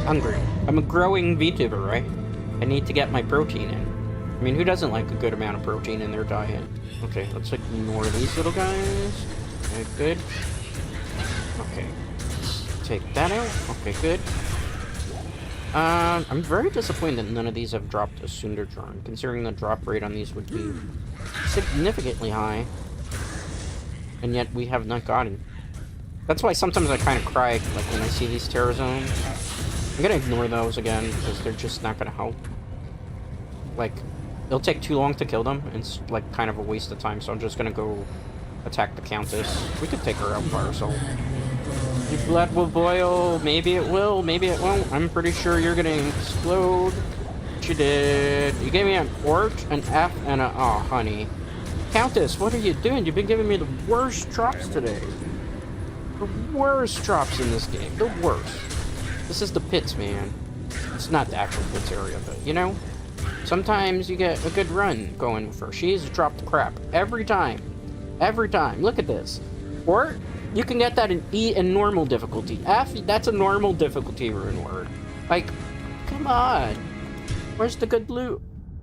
hungry. I'm a growing VTuber, right? I need to get my protein in. I mean, who doesn't like a good amount of protein in their diet? Okay, let's ignore these little guys. Okay, good. Okay. Take that out. Okay, good. I'm very disappointed that none of these have dropped a Sunderjarn, considering the drop rate on these would be significantly high. And yet we have not gotten. That's why sometimes I kind of cry, like when I see these Terror Zones. I'm gonna ignore those again, because they're just not gonna help. Like, it'll take too long to kill them, and it's like kind of a waste of time, so I'm just gonna go attack the Countess. We could take her out by ourselves. Your blood will boil. Maybe it will. Maybe it won't. I'm pretty sure you're gonna explode. What you did. You gave me an Ort, an F, and a... Oh, honey. Countess, what are you doing? You've been giving me the worst drops today. The worst drops in this game. The worst. This is the pits, man. It's not the actual pits area, but, you know, sometimes you get a good run going with her. She's dropped crap. Every time. Every time. Look at this. Ort, you can get that in E and normal difficulty. F, that's a normal difficulty rune word. Like, come on. Where's the good loot?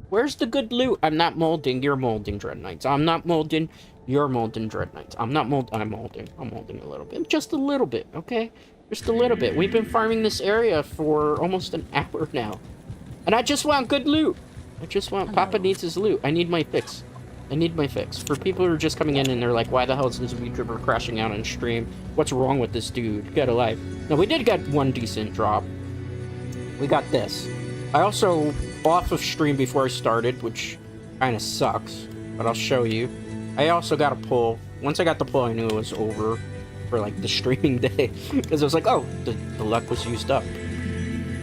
Where's the good loot? I'm not molding. You're molding, Dread Knights. I'm not molding. You're molding, Dread Knights. I'm not molding. I'm molding. I'm molding a little bit. Just a little bit, okay? Just a little bit. We've been farming this area for almost an hour now. And I just want good loot. I just want... Papa needs his loot. I need my fix. I need my fix. For people who are just coming in and they're like, why the hell is this VTuber crashing out on stream? What's wrong with this dude? Get a life. Now, we did get one decent drop. We got this. I also off of stream before I started, which kind of sucks, but I'll show you. I also got a pull. Once I got the pull, I knew it was over for like the streaming day, because I was like, oh, the luck was used up.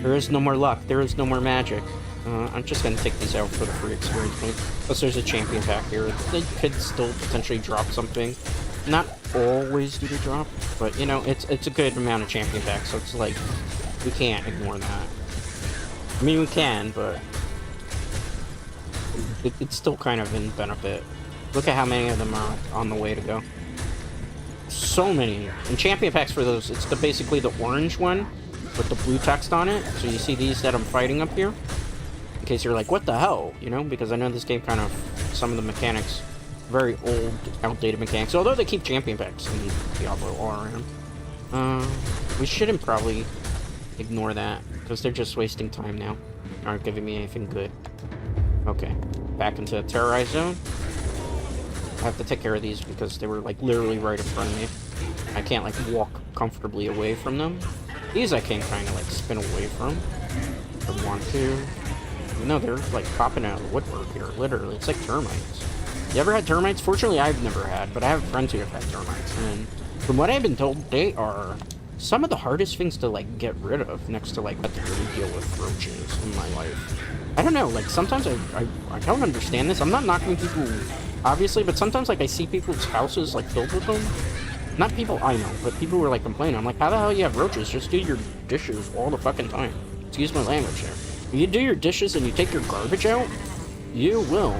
There is no more luck. There is no more magic. I'm just gonna take these out for the free experience point. Plus, there's a champion pack here. They could still potentially drop something. Not always do they drop, but you know, it's a good amount of champion packs, so it's like we can't ignore that. I mean, we can, but it's still kind of in benefit. Look at how many of them are on the way to go. So many. And champion packs for those, it's basically the orange one with the blue text on it. So you see these that I'm fighting up here? In case you're like, what the hell? You know, because I know this game kind of, some of the mechanics, very old, outdated mechanics. Although they keep champion packs in Diablo all around. We shouldn't probably ignore that, because they're just wasting time now. Aren't giving me anything good. Okay, back into the terrorized zone. I have to take care of these because they were like literally right in front of me. I can't, like, walk comfortably away from them. These I can kind of, like, spin away from if I want to. No, they're, like, popping out of the woodwork here, literally. It's like termites. You ever had termites? Fortunately, I've never had, but I have friends who have had termites, and from what I've been told, they are some of the hardest things to, like, get rid of next to, like, have to really deal with roaches in my life. I don't know, like, sometimes I don't understand this. I'm not knocking people, obviously, but sometimes, like, I see people's houses, like, filled with them. Not people I know, but people who are, like, complaining. I'm like, how the hell you have roaches? Just do your dishes all the fucking time. Excuse my language there. If you do your dishes and you take your garbage out, you will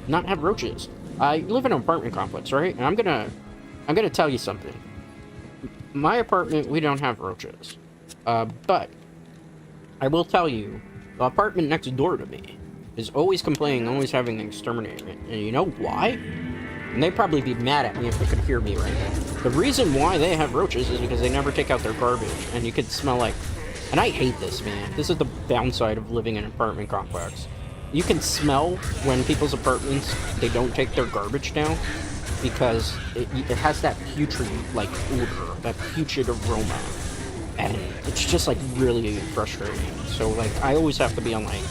not have roaches. I live in an apartment complex, right? And I'm gonna tell you something. My apartment, we don't have roaches. But I will tell you, the apartment next door to me is always complaining, always having an exterminator. And you know why? And they'd probably be mad at me if they could hear me right now. The reason why they have roaches is because they never take out their garbage. And you could smell, like... And I hate this, man. This is the downside of living in an apartment complex. You can smell when people's apartments, they don't take their garbage down. Because it has that putrid, like, odor, that putrid aroma. And it's just, like, really frustrating. So, like, I always have to be on, like,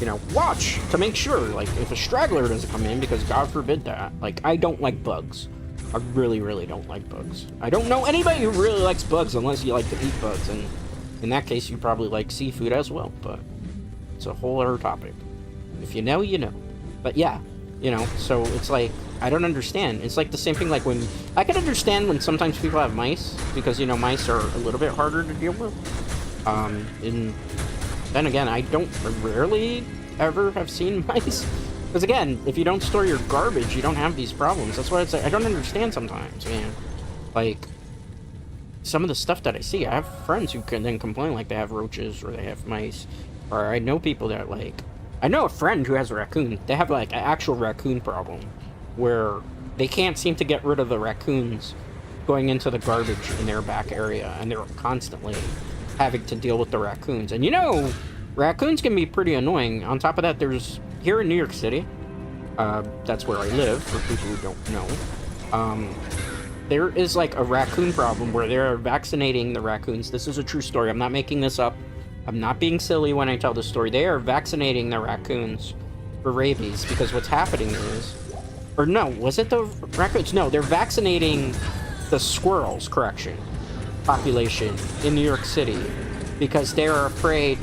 you know, watch to make sure, like, if a straggler doesn't come in, because God forbid that. Like, I don't like bugs. I really, really don't like bugs. I don't know anybody who really likes bugs unless you like to eat bugs, and in that case, you probably like seafood as well, but it's a whole other topic. If you know, you know. But yeah, you know, so it's like, I don't understand. It's like the same thing, like when, I can understand when sometimes people have mice, because, you know, mice are a little bit harder to deal with. And then again, I rarely ever have seen mice. Because again, if you don't store your garbage, you don't have these problems. That's why it's like, I don't understand sometimes, man. Like, some of the stuff that I see, I have friends who can then complain like they have roaches or they have mice. Or I know people that, like, I know a friend who has a raccoon. They have, like, an actual raccoon problem where they can't seem to get rid of the raccoons going into the garbage in their back area, and they're constantly having to deal with the raccoons. And you know, raccoons can be pretty annoying. On top of that, there's, here in New York City, that's where I live, for people who don't know, there is, like, a raccoon problem where they're vaccinating the raccoons. This is a true story. I'm not making this up. I'm not being silly when I tell this story. They are vaccinating the raccoons for rabies, because what's happening is... Or no, was it the raccoons? No, they're vaccinating the squirrels, population in New York City, because they're afraid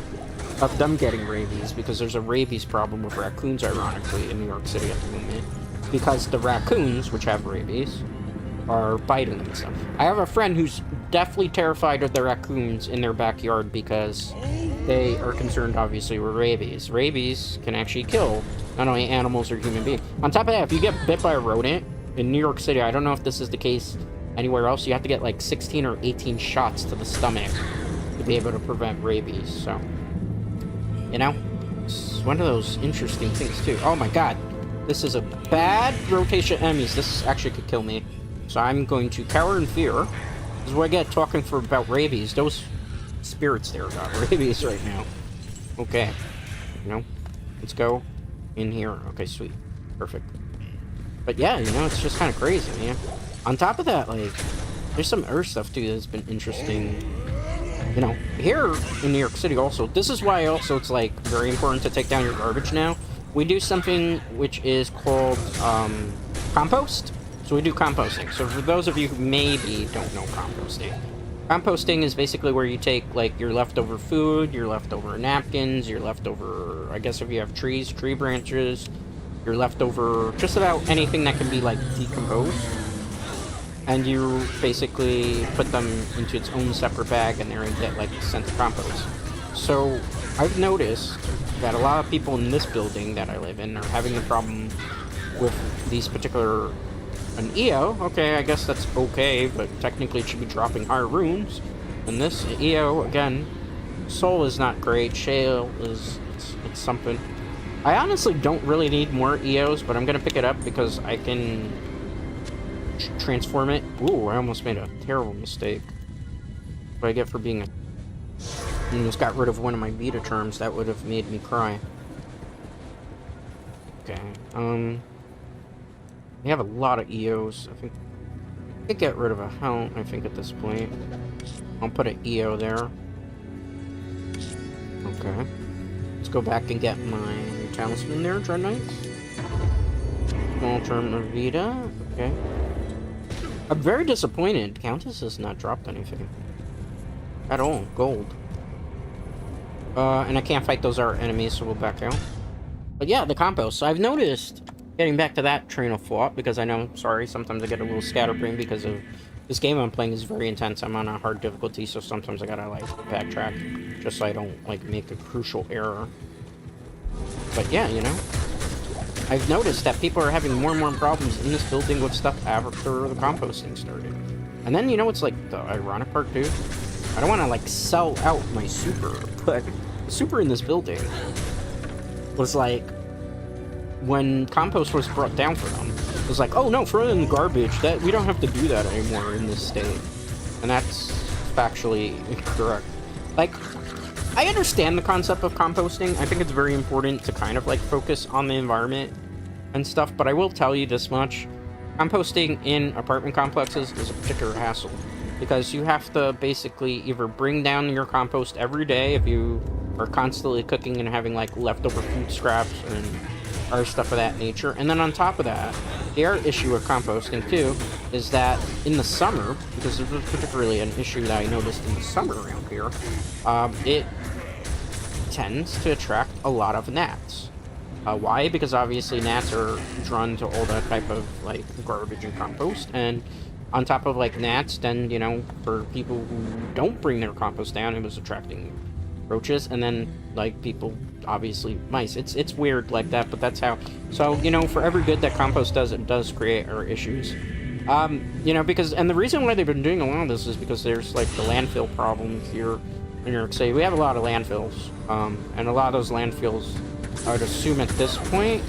of them getting rabies, because there's a rabies problem with raccoons, ironically, in New York City at the moment, because the raccoons, which have rabies, are biting them and stuff. I have a friend who's definitely terrified of the raccoons in their backyard because they are concerned, obviously, with rabies. Rabies can actually kill not only animals or human beings. On top of that, if you get bit by a rodent in New York City, I don't know if this is the case anywhere else, you have to get like 16 or 18 shots to the stomach to be able to prevent rabies. So, you know, it's one of those interesting things too. Oh my god, this is a bad rotation of enemies. This actually could kill me. So I'm going to cower in fear. This is what I get talking about rabies. Those spirits there got rabies right now. Okay. You know, let's go in here. Okay, sweet. Perfect. But yeah, you know, it's just kind of crazy, man. On top of that, like, there's some other stuff too that's been interesting. You know, here in New York City also, this is why also it's like very important to take down your garbage now. We do something which is called compost. So we do composting. So for those of you who maybe don't know composting is basically where you take, like, your leftover food, your leftover napkins, your leftover, I guess if you have trees, tree branches, your leftover, just about anything that can be, like, decomposed. And you basically put them into its own separate bag and they're going to get, like, sent to compost. So I've noticed that a lot of people in this building that I live in are having a problem with these particular... An EO, okay, I guess that's okay, but technically it should be dropping higher runes. And this EO, again, Soul is not great, Shale is, it's something. I honestly don't really need more EOs, but I'm gonna pick it up because I can transform it. Ooh, I almost made a terrible mistake. What I get for being a... I almost got rid of one of my beta terms, that would have made me cry. Okay, we have a lot of EOs. I think Could get rid of a helm, I think, at this point. I'll put an EO there. Okay. Let's go back and get my talisman there, Dread Knights. Small term of Vita. Okay. I'm very disappointed. Countess has not dropped anything. At all. Gold. And I can't fight those art enemies, so we'll back out. But yeah, the compost. So I've noticed, getting back to that train of thought, because I know, sorry, sometimes I get a little scatterbrained because of this game I'm playing is very intense. I'm on a hard difficulty, so sometimes I gotta, like, backtrack, just so I don't, like, make a crucial error. But yeah, you know, I've noticed that people are having more and more problems in this building with stuff after the composting started. And then, you know, it's like the ironic part, dude. I don't want to, like, sell out my super, but the super in this building was like, when compost was brought down for them, it was like, oh no, throw it in the garbage. That we don't have to do that anymore in this state. And that's factually incorrect. Like, I understand the concept of composting. I think it's very important to kind of, like, focus on the environment and stuff, but I will tell you this much. Composting in apartment complexes is a particular hassle, because you have to basically either bring down your compost every day if you are constantly cooking and having, like, leftover food scraps and other stuff of that nature. And then on top of that, the other issue with composting too is that in the summer, because there's particularly an issue that I noticed in the summer around here, it tends to attract a lot of gnats. Why? Because obviously gnats are drawn to all that type of, like, garbage and compost, and on top of, like, gnats, then, you know, for people who don't bring their compost down, it was attracting roaches, and then, like, people, obviously, mice. It's weird like that, but that's how. So, you know, for every good that compost does, it does create our issues. You know, because, and the reason why they've been doing a lot of this is because there's, like, the landfill problem here in New York City. We have a lot of landfills, and a lot of those landfills, I would assume at this point,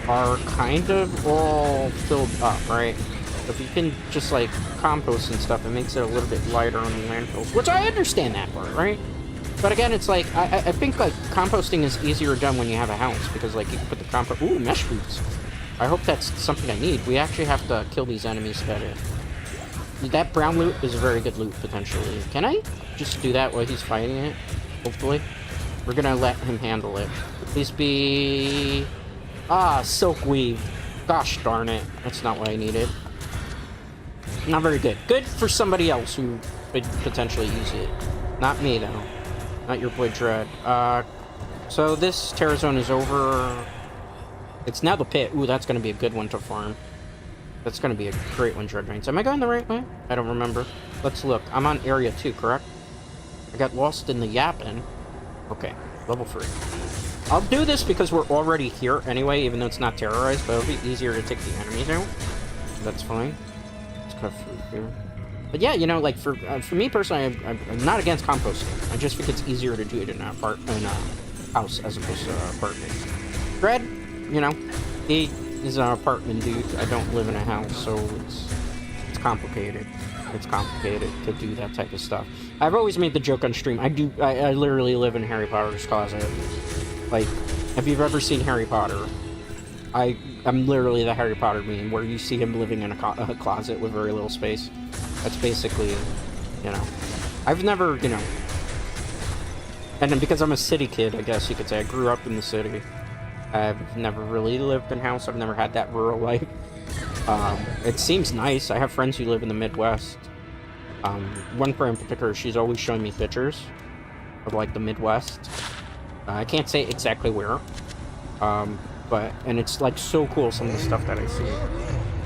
are kind of all filled up, right? If you can just, like, compost and stuff, it makes it a little bit lighter on the landfills, which I understand that part, right? But again, it's like, I think, like, composting is easier done when you have a house, because, like, you can put the compost... Ooh, mesh boots. I hope that's something I need. We actually have to kill these enemies to get it. That brown loot is a very good loot, potentially. Can I just do that while he's fighting it? Hopefully. We're gonna let him handle it. Please be... Ah, silk weave. Gosh darn it. That's not what I needed. Not very good. Good for somebody else who could potentially use it. Not me, though. Not your boy Dread. So this Terra Zone is over. It's now the pit. Ooh, that's going to be a good one to farm. That's going to be a great one, Dread Knights. Am I going the right way? I don't remember. Let's look. I'm on area 2, correct? I got lost in the yapping. Okay, level 3. I'll do this because we're already here anyway, even though it's not terrorized, but it'll be easier to take the enemies out. That's fine. Let's cut fruit here. But yeah, you know, like, for me personally, I'm not against composting. I just think it's easier to do it in a house as opposed to an apartment. Dread, you know, he is an apartment dude. I don't live in a house, so it's complicated. It's complicated to do that type of stuff. I've always made the joke on stream. I literally live in Harry Potter's closet. Like, if you've ever seen Harry Potter, I'm literally the Harry Potter meme, where you see him living in a closet with very little space. That's basically, you know, I've never, you know, and then because I'm a city kid, I guess you could say, I grew up in the city. I've never really lived in a house. I've never had that rural life. It seems nice. I have friends who live in the Midwest. One friend in particular, she's always showing me pictures of, like, the Midwest. I can't say exactly where, and it's, like, so cool, some of the stuff that I see.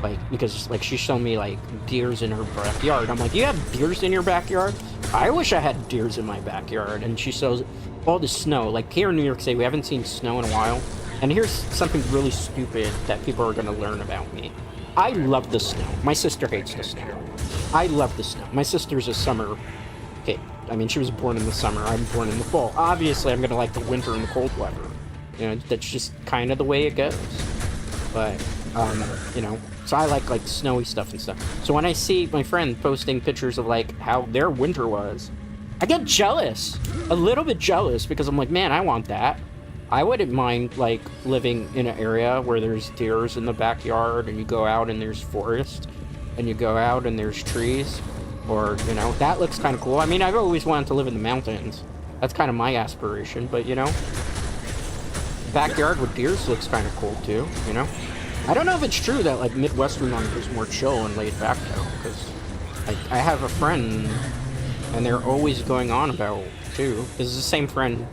Like, because, like, she's showing me, like, deers in her backyard. I'm like, you have deers in your backyard? I wish I had deers in my backyard. And she shows all the snow. Like, here in New York City, we haven't seen snow in a while. And here's something really stupid that people are going to learn about me. I love the snow. My sister hates the snow. I love the snow. My sister's a summer kid. I mean, she was born in the summer. I'm born in the fall. Obviously, I'm going to like the winter and the cold weather. You know, that's just kind of the way it goes. But, you know, so I like snowy stuff and stuff. So when I see my friend posting pictures of, like, how their winter was, I get jealous. A little bit jealous, because I'm like, man, I want that. I wouldn't mind, like, living in an area where there's deers in the backyard and you go out and there's forest. and you go out and there's trees, or, you know, that looks kind of cool. I mean, I've always wanted to live in the mountains. That's kind of my aspiration, but, you know, backyard with deers looks kind of cool too, you know? I don't know if it's true that, like, Midwestern life is more chill and laid back, though, because I have a friend, and they're always going on about, too. This is the same friend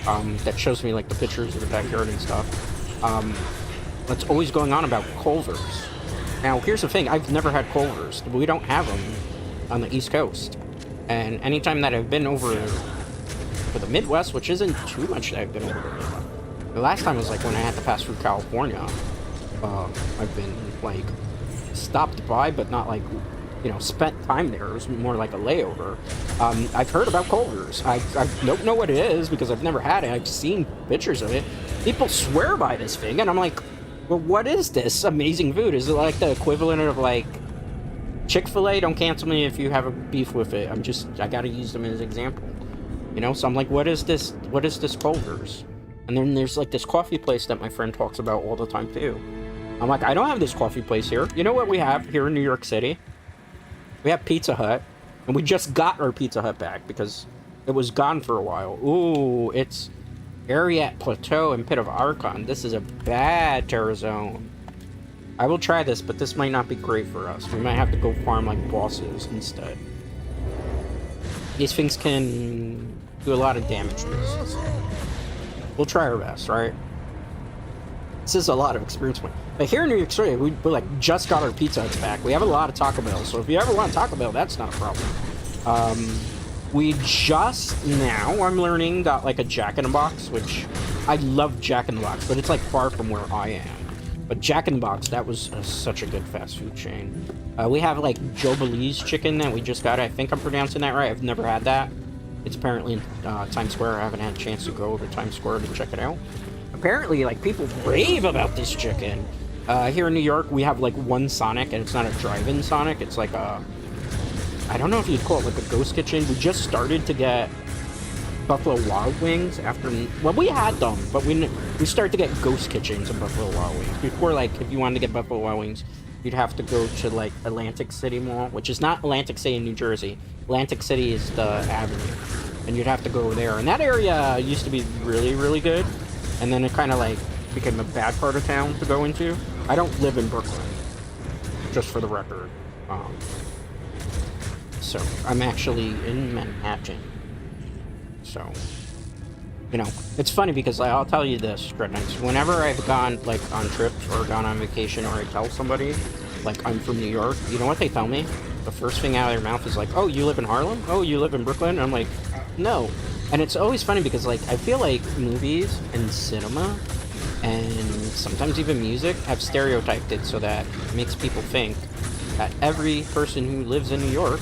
that shows me, like, the pictures of the backyard and stuff. That's always going on about Culvers. Now, here's the thing. I've never had Culvers. We don't have them on the East Coast. And anytime that I've been over to the Midwest, which isn't too much that I've been over to the Midwest. The last time was, like, when I had to pass through California. I've been, like, stopped by, but not, like, you know, spent time there. It was more like a layover. I've heard about Culvers. I don't know what it is because I've never had it. I've seen pictures of it. People swear by this thing, and I'm like, well, what is this amazing food? Is it like the equivalent of, like, Chick-fil-A? Don't cancel me if you have a beef with it. I gotta use them as an example. You know, so I'm like, what is this? What is this Culvers? And then there's, like, this coffee place that my friend talks about all the time, too. I'm like, I don't have this coffee place here. You know what we have here in New York City? We have Pizza Hut, and we just got our Pizza Hut back because it was gone for a while. Ooh, it's Ariat Plateau and Pit of Archon. This is a bad terror zone. I will try this, but this might not be great for us. We might have to go farm like bosses instead. These things can do a lot of damage to us. We'll try our best, right? This is a lot of experience point. But here in New York City, we like just got our Pizza Huts back. We have a lot of Taco Bell, so if you ever want Taco Bell, that's not a problem. We just now, I'm learning, got like a Jack in the Box, which I love Jack in the Box, but it's like far from where I am. But Jack in the Box, that was such a good fast food chain. We have like Jubilee's chicken that we just got. I think I'm pronouncing that right. I've never had that. It's apparently in Times Square. I haven't had a chance to go to Times Square to check it out. Apparently, like, people rave about this chicken. Here in New York, we have, like, one Sonic, and it's not a drive-in Sonic. It's like a... I don't know if you'd call it, like, a ghost kitchen. We just started to get Buffalo Wild Wings after... Well, we had them, but we started to get ghost kitchens in Buffalo Wild Wings. Before, like, if you wanted to get Buffalo Wild Wings, you'd have to go to, like, Atlantic City Mall, which is not Atlantic City in New Jersey. Atlantic City is the avenue, and you'd have to go there. And that area used to be really, really good. And then it kind of, like, became a bad part of town to go into. I don't live in Brooklyn, just for the record. So, I'm actually in Manhattan. So, you know, it's funny because I'll tell you this, Dread Knights. Whenever I've gone, like, on trips or gone on vacation or I tell somebody, like, I'm from New York, you know what they tell me? The first thing out of their mouth is like, oh, you live in Harlem? Oh, you live in Brooklyn? And I'm like, no. And it's always funny because, like, I feel like movies and cinema and sometimes even music have stereotyped it so that it makes people think that every person who lives in New York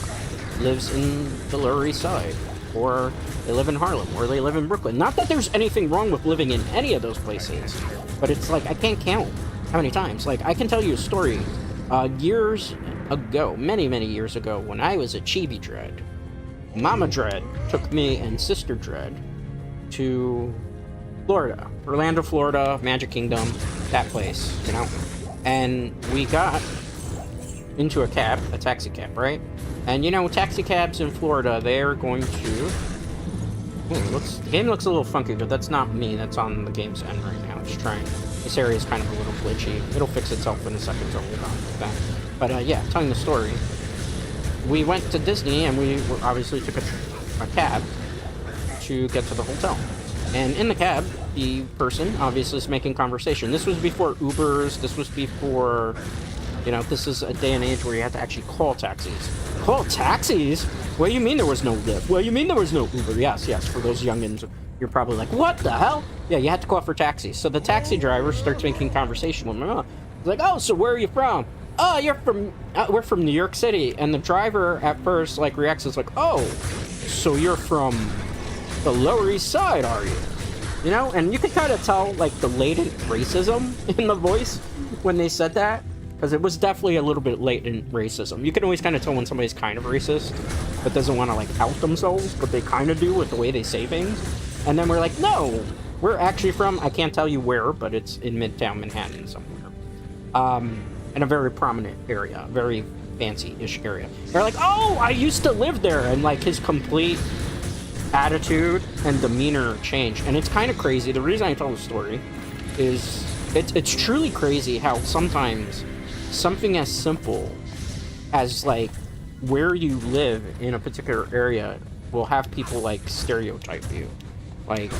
lives in the Lower East Side, or they live in Harlem, or they live in Brooklyn. Not that there's anything wrong with living in any of those places, but it's like, I can't count how many times. Like, I can tell you a story. Years ago, many, many years ago, when I was a chibi Dread, Mama Dread took me and Sister Dread to Florida. Orlando, Florida, Magic Kingdom, that place, you know? And we got into a cab, a taxi cab, right? And, you know, taxi cabs in Florida, they're going to... the game looks a little funky, but that's not me. That's on the game's end right now. It's trying. This area is kind of a little glitchy. It'll fix itself in a second, so we'll like that. But, yeah, telling the story. We went to Disney, and we obviously took a cab to get to the hotel. And in the cab, the person obviously is making conversation. This was before Ubers. This was before, you know, this is a day and age where you have to actually call taxis. Call taxis? What do you mean there was no Lyft? What do you mean there was no Uber? Yes, for those youngins, you're probably like, what the hell? Yeah, you had to call for taxis. So the taxi driver starts making conversation with my mom. He's like, oh, so where are you from? Oh, we're from New York City. And the driver at first, like, reacts as like, oh, so you're from the Lower East Side, are you? You know, and you could kind of tell, like, the latent racism in the voice when they said that, because it was definitely a little bit latent racism. You can always kind of tell when somebody's kind of racist, but doesn't want to, like, out themselves, but they kind of do with the way they say things. And then we're like, no, we're actually from, I can't tell you where, but it's in Midtown Manhattan somewhere. In a very prominent area, very fancy-ish area. They're like, oh, I used to live there, and like his complete attitude and demeanor change, and it's kind of crazy. The reason I tell the story is it's truly crazy how sometimes something as simple as like where you live in a particular area will have people like stereotype you. Like,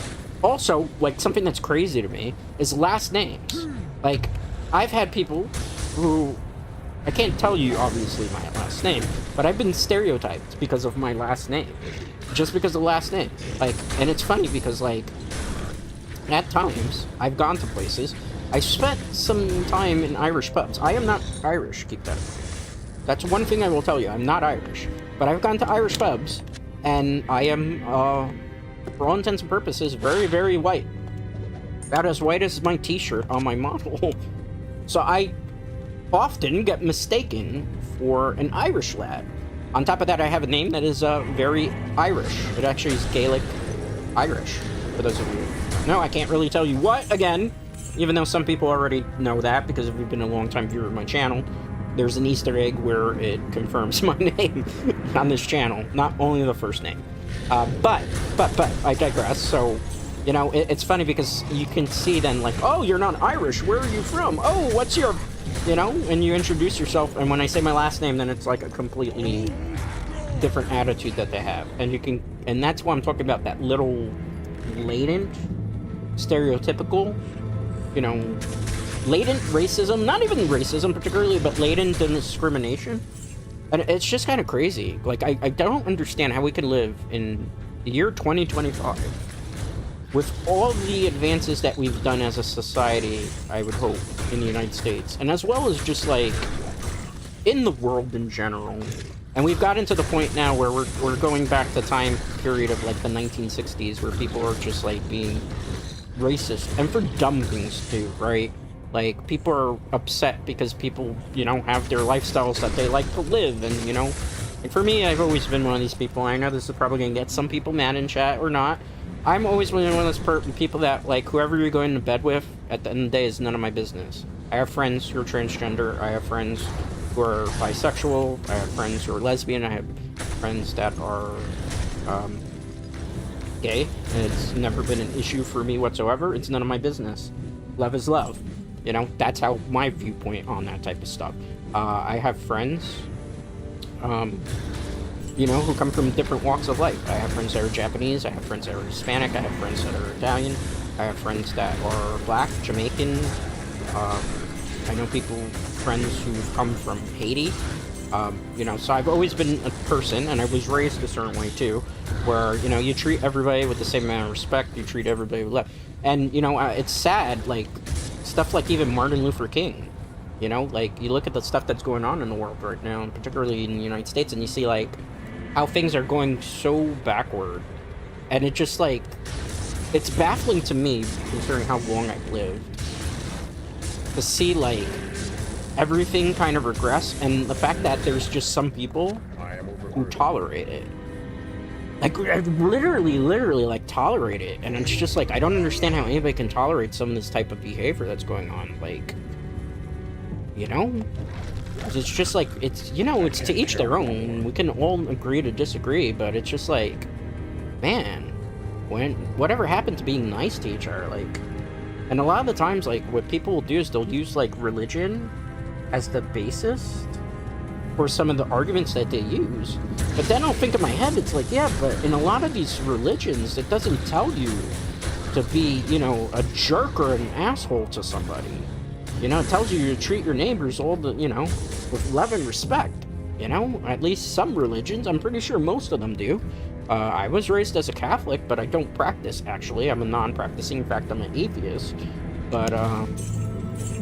also, like something that's crazy to me is last names. Like, I've had people who, I can't tell you obviously my last name, but I've been stereotyped because of my last name, just because of the last name. Like, and it's funny because like at times I've gone to places, I spent some time in Irish pubs. I am not Irish, keep that in mind. That's one thing I will tell you, I'm not Irish. But I've gone to Irish pubs, and I am, for all intents and purposes, very, very white. About as white as my t-shirt on my model. So I often get mistaken for an Irish lad. On top of that, I have a name that is, very Irish. It actually is Gaelic Irish, for those of you. No, I can't really tell you what, again, even though some people already know that, because if you've been a long-time viewer of my channel, there's an Easter egg where it confirms my name on this channel, not only the first name. But, I digress. So, you know, it's funny because you can see then, like, oh, you're not Irish, where are you from? Oh, what's your, you know, and you introduce yourself, and when I say my last name, then it's like a completely different attitude that they have. And you can, and that's why I'm talking about that little latent, stereotypical, you know, latent racism, not even racism particularly, but latent discrimination. And it's just kind of crazy. Like, I don't understand how we can live in the year 2025 with all the advances that we've done as a society, I would hope, in the United States, and as well as just, like, in the world in general. And we've gotten to the point now where we're going back to time period of, like, the 1960s, where people are just, like, being racist, and for dumb things, too, right? Like, people are upset because people, you know, have their lifestyles that they like to live, and, you know, like, for me, I've always been one of these people. I know this is probably gonna get some people mad in chat or not. I'm always one of those people that, like, whoever you're going to bed with, at the end of the day, is none of my business. I have friends who are transgender, I have friends who are bisexual, I have friends who are lesbian, I have friends that are, gay, and it's never been an issue for me whatsoever. It's none of my business. Love is love. You know, that's how my viewpoint on that type of stuff. I have friends, you know, who come from different walks of life. I have friends that are Japanese, I have friends that are Hispanic, I have friends that are Italian, I have friends that are Black, Jamaican, I know friends who've come from Haiti. You know, so I've always been a person, and I was raised a certain way too, where, you know, you treat everybody with the same amount of respect, you treat everybody with love. And, you know, it's sad, like, stuff like even Martin Luther King, you know, like, you look at the stuff that's going on in the world right now, and particularly in the United States, and you see, like, how things are going so backward, and it just, like, it's baffling to me, considering how long I've lived, to see, like, everything kind of regress, and the fact that there's just some people who tolerate it. Like, literally, like, tolerate it. And it's just like, I don't understand how anybody can tolerate some of this type of behavior that's going on. Like, you know? It's just like, it's, you know, it's to each their own. We can all agree to disagree, but it's just like, man, whatever happened to being nice to each other? Like, and a lot of the times, like, what people will do is they'll use, like, religion as the basis for some of the arguments that they use. But then I'll think in my head, it's like, yeah, but in a lot of these religions, it doesn't tell you to be, you know, a jerk or an asshole to somebody. You know, it tells you to treat your neighbors all the, you know, with love and respect. You know, at least some religions, I'm pretty sure most of them do. I was raised as a Catholic, but I don't practice, actually. I'm a non-practicing, in fact, I'm an atheist. But,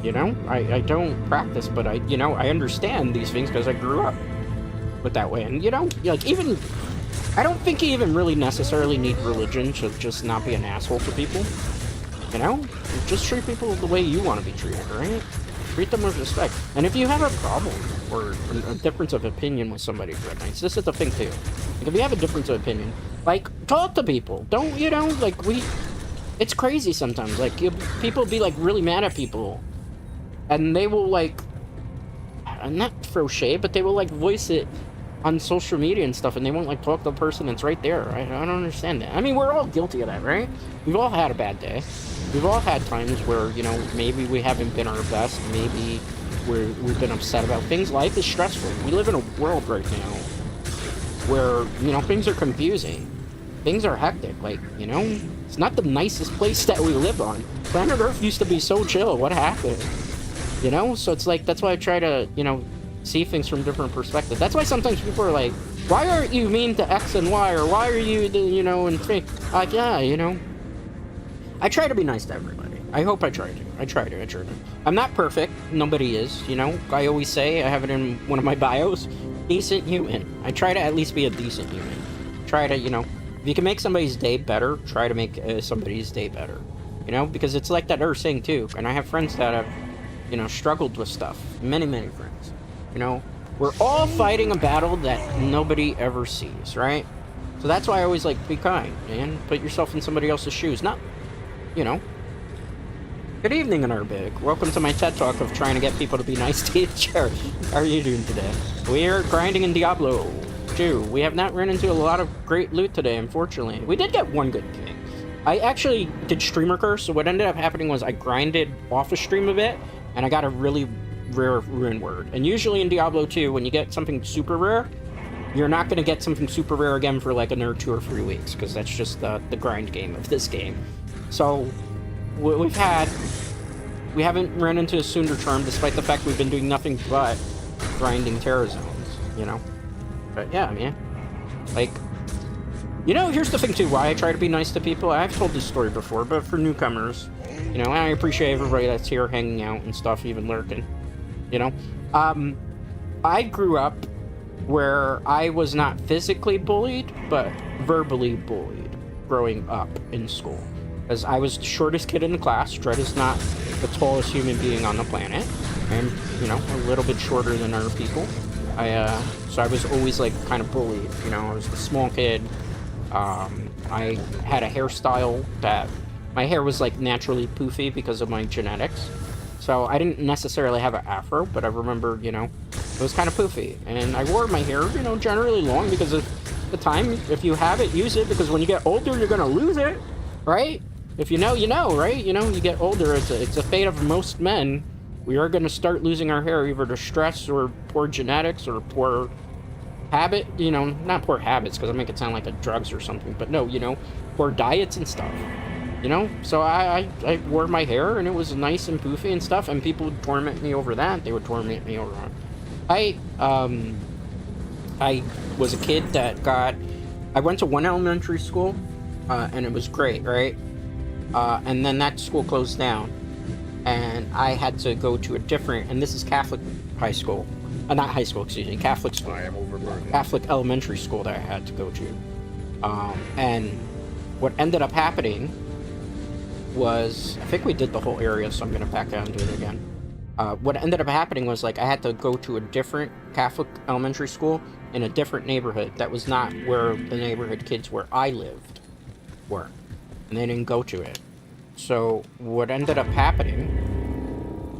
you know, I don't practice, but I understand these things because I grew up with that way. And, you know, like, even, I don't think you even really necessarily need religion to just not be an asshole to people. You know? Just treat people the way you want to be treated, right? Treat them with respect. And if you have a problem or a difference of opinion with somebody, Dreadnights, this is the thing too. Like, if you have a difference of opinion, like, talk to people. Don't, you know, like, it's crazy sometimes. Like, people be, like, really mad at people. And they will, like, not throw shade, but they will like voice it on social media and stuff, and they won't like talk to the person that's right there. I don't understand that. I mean, we're all guilty of that, right? We've all had a bad day. We've all had times where, you know, maybe we haven't been our best. Maybe we've been upset about things. Life is stressful. We live in a world right now where, you know, things are confusing. Things are hectic. Like, you know, it's not the nicest place that we live on. Planet Earth used to be so chill. What happened? You know? So it's like, that's why I try to, you know, see things from different perspectives. That's why sometimes people are like, why aren't you mean to X and Y? Or why are you, you know, and think, like, yeah, you know. I try to be nice to everybody. I hope I try to. I try to. I'm not perfect. Nobody is, you know. I always say, I have it in one of my bios, decent human. I try to at least be a decent human. Try to, you know, if you can make somebody's day better, try to make somebody's day better. You know, because it's like that Earth saying too. And I have friends that have, you know, struggled with stuff. Many friends. You know, we're all fighting a battle that nobody ever sees, right? So that's why I always like, be kind, man. Put yourself in somebody else's shoes. Not, you know. Good evening, Arabic. Welcome to my TED Talk of trying to get people to be nice to each other. How are you doing today? We are grinding in Diablo 2. We have not run into a lot of great loot today, unfortunately. We did get one good king. I actually did streamer curse, so what ended up happening was I grinded off a stream a bit, and I got a really rare rune word. And usually in Diablo 2, when you get something super rare, you're not going to get something super rare again for like another 2 or 3 weeks, because that's just the grind game of this game. So we haven't run into a Sunder Charm, despite the fact we've been doing nothing but grinding Terra Zones, you know? But yeah, man. Like, you know, here's the thing too, why I try to be nice to people. I've told this story before, but for newcomers, you know, I appreciate everybody that's here hanging out and stuff, even lurking, you know? I grew up where I was not physically bullied, but verbally bullied growing up in school. Because I was the shortest kid in the class. Dread is not the tallest human being on the planet. And, you know, a little bit shorter than other people. So I was always, like, kind of bullied. You know, I was the small kid. I had a hairstyle that... My hair was, like, naturally poofy because of my genetics. So I didn't necessarily have an afro, but I remember, you know, it was kind of poofy. And I wore my hair, you know, generally long because of the time. If you have it, use it. Because when you get older, you're going to lose it, right? If you know, you know, right? You know, you get older, it's a fate of most men. We are going to start losing our hair either to stress or poor genetics or poor habit. You know, not poor habits, because I make it sound like a drugs or something. But no, you know, poor diets and stuff. You know? So I wore my hair, and it was nice and poofy and stuff, and people would torment me over that. They would torment me over it. I was a kid that got... I went to one elementary school, and it was great, right? And then that school closed down, and I had to go to a different, and this is Catholic high school, not high school, excuse me, Catholic school, Catholic elementary school that I had to go to, and what ended up happening was, I think we did the whole area, so I'm going to back out and do it again. What ended up happening was, like, I had to go to a different Catholic elementary school in a different neighborhood that was not where the neighborhood kids where I lived were. And they didn't go to it. So what ended up happening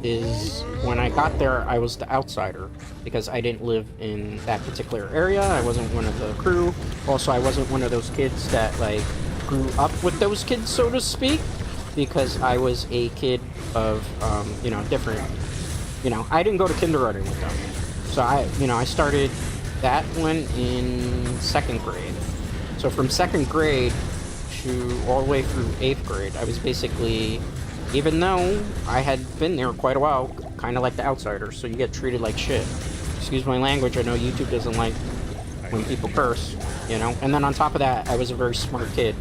is when I got there, I was the outsider because I didn't live in that particular area. I wasn't one of the crew. Also, I wasn't one of those kids that, like, grew up with those kids, so to speak, because I was a kid of, you know, different, you know, I didn't go to kindergarten with them. So I started that one in 2nd grade. So from 2nd grade to all the way through 8th grade, I was basically, even though I had been there quite a while, kind of like the outsider, so you get treated like shit. Excuse my language, I know YouTube doesn't like when people curse, you know? And then on top of that, I was a very smart kid.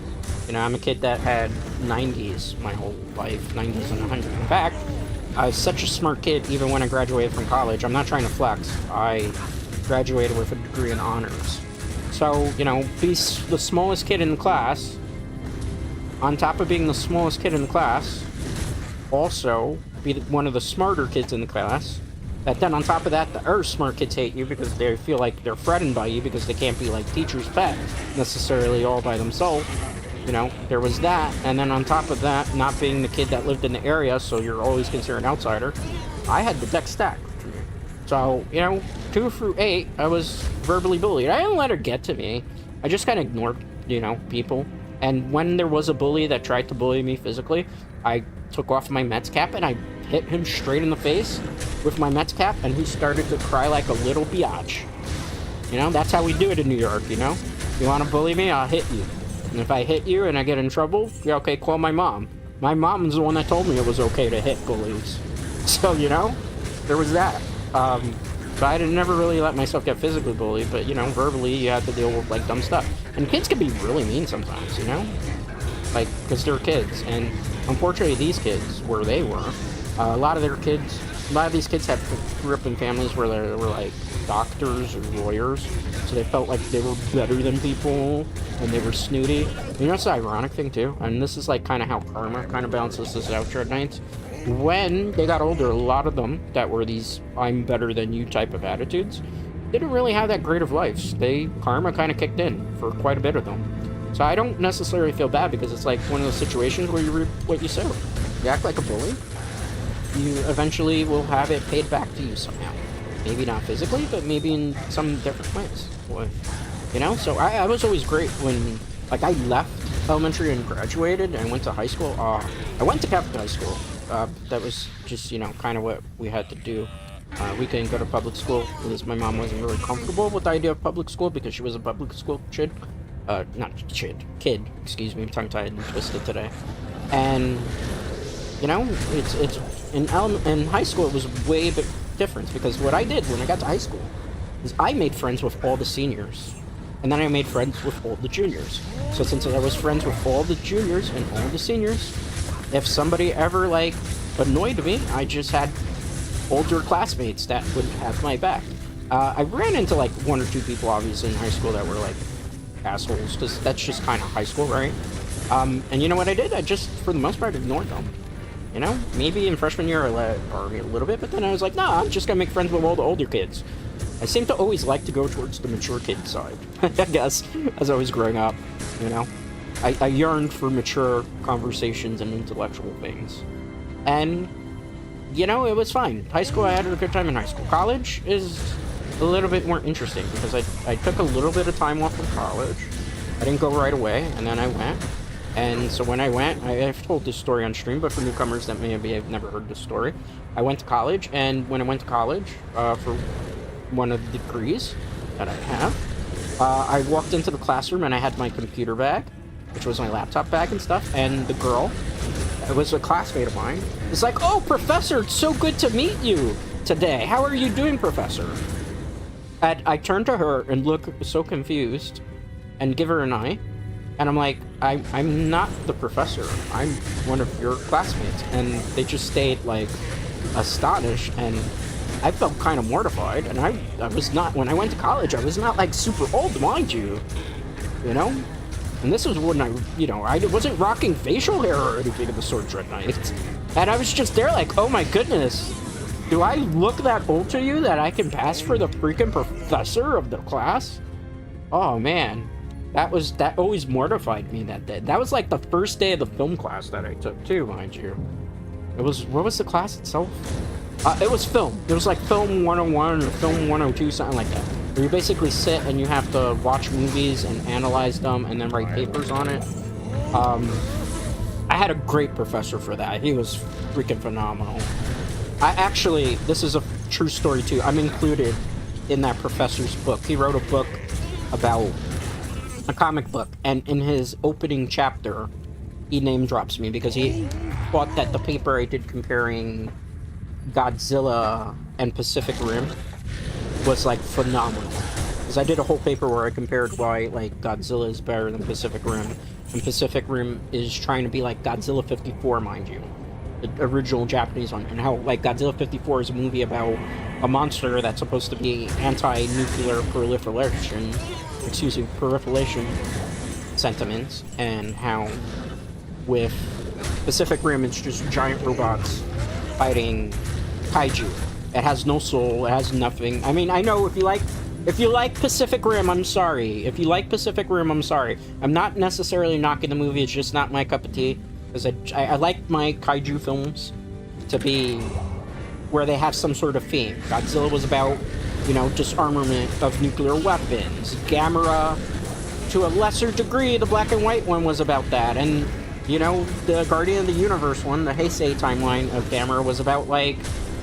You know, I'm a kid that had 90s my whole life, 90s and 100. In fact, I was such a smart kid even when I graduated from college. I'm not trying to flex. I graduated with a degree in honors. So, you know, be the smallest kid in the class, on top of being the smallest kid in the class, also be one of the smarter kids in the class. That then on top of that, the other smart kids hate you because they feel like they're threatened by you because they can't be like teachers' pet necessarily all by themselves. You know, there was that, and then on top of that, not being the kid that lived in the area, so you're always considered an outsider, I had the deck stacked. So, you know, 2 through 8, I was verbally bullied. I didn't let her get to me. I just kind of ignored, you know, people. And when there was a bully that tried to bully me physically, I took off my Mets cap and I hit him straight in the face with my Mets cap, and he started to cry like a little biatch. You know, that's how we do it in New York, you know? You want to bully me, I'll hit you. And if I hit you and I get in trouble, yeah, okay, call my mom. My mom is the one that told me it was okay to hit bullies. So, you know, there was that. But I never really let myself get physically bullied, but, you know, verbally you have to deal with, like, dumb stuff. And kids can be really mean sometimes, you know? Like, because they're kids, and unfortunately these kids, where they were, a lot of these kids grew up in families where they were, like, doctors or lawyers, so they felt like they were better than people, and they were snooty. You know, it's the ironic thing, too, and this is, like, kind of how karma kind of balances this out at night. When they got older, a lot of them that were these I'm better than you type of attitudes didn't really have that great of lives. Karma kind of kicked in for quite a bit of them. So I don't necessarily feel bad, because it's like one of those situations where you reap what you sow. You act like a bully, you eventually will have it paid back to you somehow. Maybe not physically, but maybe in some different ways. You know, so I was always great when, like, I left elementary and graduated and went to high school. I went to Catholic high school. That was just, you know, kind of what we had to do. We couldn't go to public school because my mom wasn't really comfortable with the idea of public school, because she was a public school kid. Kid, excuse me, I'm tongue-tied and twisted today. And, you know, in high school it was way bit different, because what I did when I got to high school is I made friends with all the seniors. And then I made friends with all the juniors. So since I was friends with all the juniors and all the seniors, if somebody ever, like, annoyed me, I just had older classmates that would have my back. I ran into, like, 1 or 2 people, obviously, in high school that were, like, assholes, because that's just kind of high school, right? And you know what I did? I just, for the most part, ignored them. You know? Maybe in freshman year or a little bit, but then I was like, nah, I'm just gonna make friends with all the older kids. I seem to always like to go towards the mature kid side, I guess, as I was growing up, you know? I yearned for mature conversations and intellectual things. And, you know, it was fine. High school, I had a good time in high school. College is a little bit more interesting, because I took a little bit of time off from college. I didn't go right away, and then I went. And so when I went, I've told this story on stream, but for newcomers that maybe have never heard this story, I went to college, and when I went to college, for one of the degrees that I have, I walked into the classroom and I had my computer bag, which was my laptop bag and stuff, and the girl, it was a classmate of mine, was like, "Oh, Professor, it's so good to meet you today. How are you doing, Professor?" And I turned to her and look so confused and give her an eye, and I'm like, I'm not the professor, I'm one of your classmates. And they just stayed, like, astonished, and I felt kind of mortified. And I was not, when I went to college, I was not, like, super old, mind you, you know? And this was when I wasn't rocking facial hair or anything of the sort, Dread Knight. And I was just there like, oh my goodness, do I look that old to you that I can pass for the freaking professor of the class? Oh man, that always mortified me that day. That was like the first day of the film class that I took too, mind you. What was the class itself? It was film. It was like film 101 or film 102, something like that. Where you basically sit and you have to watch movies and analyze them and then write papers on it. I had a great professor for that. He was freaking phenomenal. This is a true story too. I'm included in that professor's book. He wrote a book about a comic book, and in his opening chapter, he name drops me because he thought that the paper I did comparing Godzilla and Pacific Rim was like phenomenal, because I did a whole paper where I compared why like Godzilla is better than Pacific Rim, and Pacific Rim is trying to be like Godzilla 54, mind you, the original Japanese one, and how like Godzilla 54 is a movie about a monster that's supposed to be anti-nuclear proliferation sentiments, and how with Pacific Rim it's just giant robots fighting kaiju. It has no soul, it has nothing. I mean, I know if you like Pacific Rim, I'm sorry. If you like Pacific Rim, I'm sorry. I'm not necessarily knocking the movie, it's just not my cup of tea. Because I like my kaiju films to be where they have some sort of theme. Godzilla was about, you know, disarmament of nuclear weapons. Gamera, to a lesser degree, the black and white one was about that. And, you know, the Guardian of the Universe one, the Heisei timeline of Gamera, was about, like,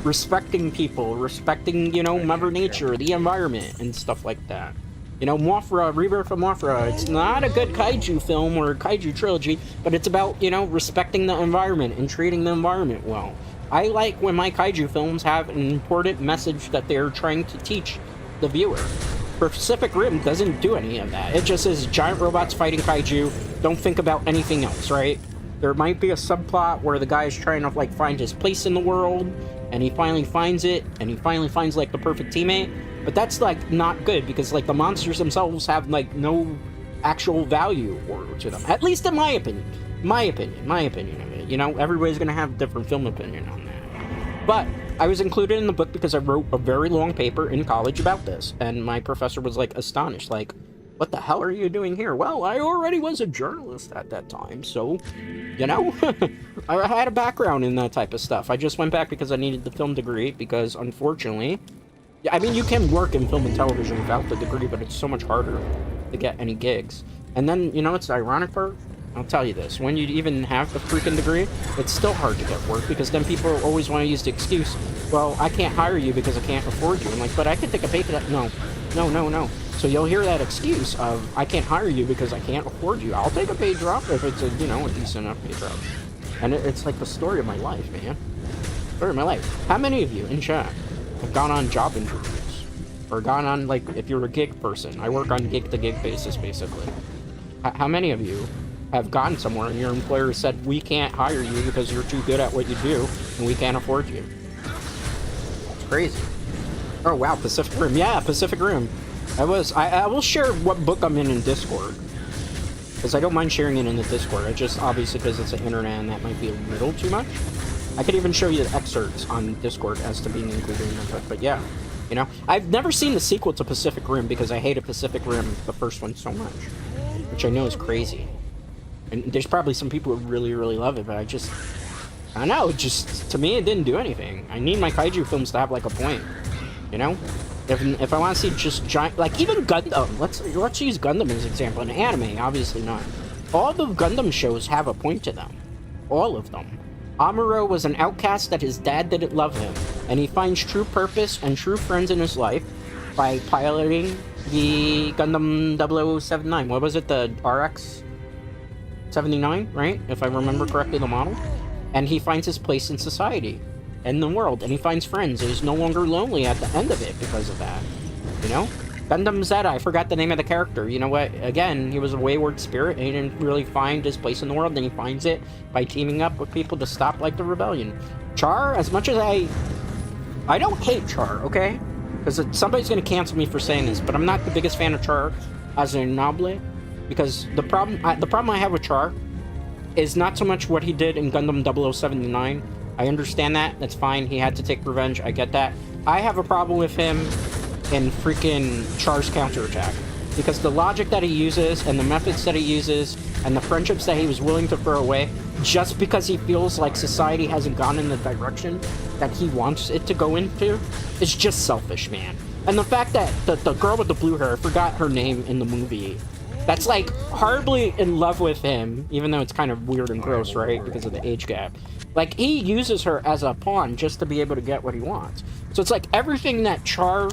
respecting people, respecting, you know, Mother Nature, the environment, and stuff like that. You know, Mothra, Rebirth of Mothra, it's not a good kaiju film or kaiju trilogy, but it's about, you know, respecting the environment and treating the environment well. I like when my kaiju films have an important message that they're trying to teach the viewer. Pacific Rim doesn't do any of that. It just is giant robots fighting kaiju. Don't think about anything else, right? There might be a subplot where the guy is trying to, like, find his place in the world, and he finally finds it, and he finally finds, like, the perfect teammate. But that's, like, not good, because, like, the monsters themselves have, like, no actual value to them. At least in my opinion. My opinion of it. You know, everybody's gonna have a different film opinion on that. But I was included in the book because I wrote a very long paper in college about this, and my professor was, like, astonished, like, what the hell are you doing here? Well, I already was a journalist at that time, so, you know, I had a background in that type of stuff. I just went back because I needed the film degree, because unfortunately, I mean, you can work in film and television without the degree, but it's so much harder to get any gigs. And then, you know, it's the ironic part. I'll tell you this, when you even have the freaking degree, it's still hard to get work, because then people always want to use the excuse, well, I can't hire you because I can't afford you. I'm like, but I can take a pay for that. No. So you'll hear that excuse of, I can't hire you because I can't afford you. I'll take a pay drop if it's a, you know, a decent enough pay drop. And it's like the story of my life, man. Story of my life. How many of you in chat have gone on job interviews? Or gone on, like, if you're a gig person, I work on gig-to-gig basis, basically. How many of you have gone somewhere and your employer said, we can't hire you because you're too good at what you do and we can't afford you? It's crazy. Oh wow, Pacific Rim. Yeah, Pacific Rim. I will share what book I'm in Discord, because I don't mind sharing it in the Discord. I just, obviously, because it's the internet and that might be a little too much. I could even show you the excerpts on Discord as to being included in the book, but yeah. You know, I've never seen the sequel to Pacific Rim because I hated Pacific Rim, the first one, so much, which I know is crazy. And there's probably some people who really, really love it, but I don't know, just, to me, it didn't do anything. I need my kaiju films to have, like, a point, you know? If I want to see just giant, like, even Gundam, let's use Gundam as an example. In anime, obviously not. All the Gundam shows have a point to them. All of them. Amuro was an outcast that his dad didn't love him, and he finds true purpose and true friends in his life by piloting the Gundam 0079. What was it, the RX 79, right? If I remember correctly, the model. And he finds his place in society, in the world, and he finds friends. He's no longer lonely at the end of it because of that, you know? Gundam Zeta, I forgot the name of the character. You know what? Again, he was a wayward spirit, and he didn't really find his place in the world, and he finds it by teaming up with people to stop, like, the rebellion. Char, as much as I don't hate Char, okay? Because somebody's gonna cancel me for saying this, but I'm not the biggest fan of Char as a noble, because the problem I have with Char is not so much what he did in Gundam 0079. I understand that. That's fine. He had to take revenge. I get that. I have a problem with him in freaking Char's counterattack, because the logic that he uses and the methods that he uses and the friendships that he was willing to throw away just because he feels like society hasn't gone in the direction that he wants it to go into is just selfish, man. And the fact that the girl with the blue hair, I forgot her name in the movie, that's, like, horribly in love with him, even though it's kind of weird and gross, right, because of the age gap. Like, he uses her as a pawn just to be able to get what he wants. So it's like everything that Char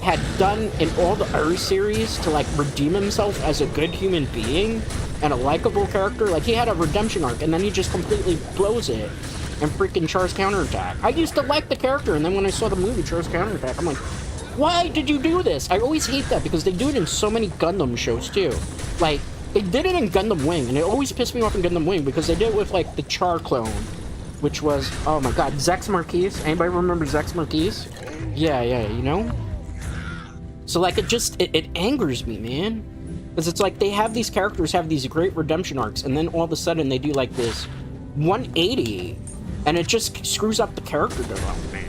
had done in all the Uri series to, like, redeem himself as a good human being and a likable character, like, he had a redemption arc, and then he just completely blows it in freaking Char's counterattack. I used to like the character, and then when I saw the movie Char's counterattack, I'm like, why did you do this? I always hate that, because they do it in so many Gundam shows, too. Like, they did it in Gundam Wing, and it always pissed me off in Gundam Wing, because they did it with, like, the Char clone, which was, oh my god, Zex Marquise. Anybody remember Zex Marquise? Yeah, you know? So, like, it angers me, man. Because it's like, they have these characters have these great redemption arcs, and then all of a sudden they do, like, this 180, and it just screws up the character development.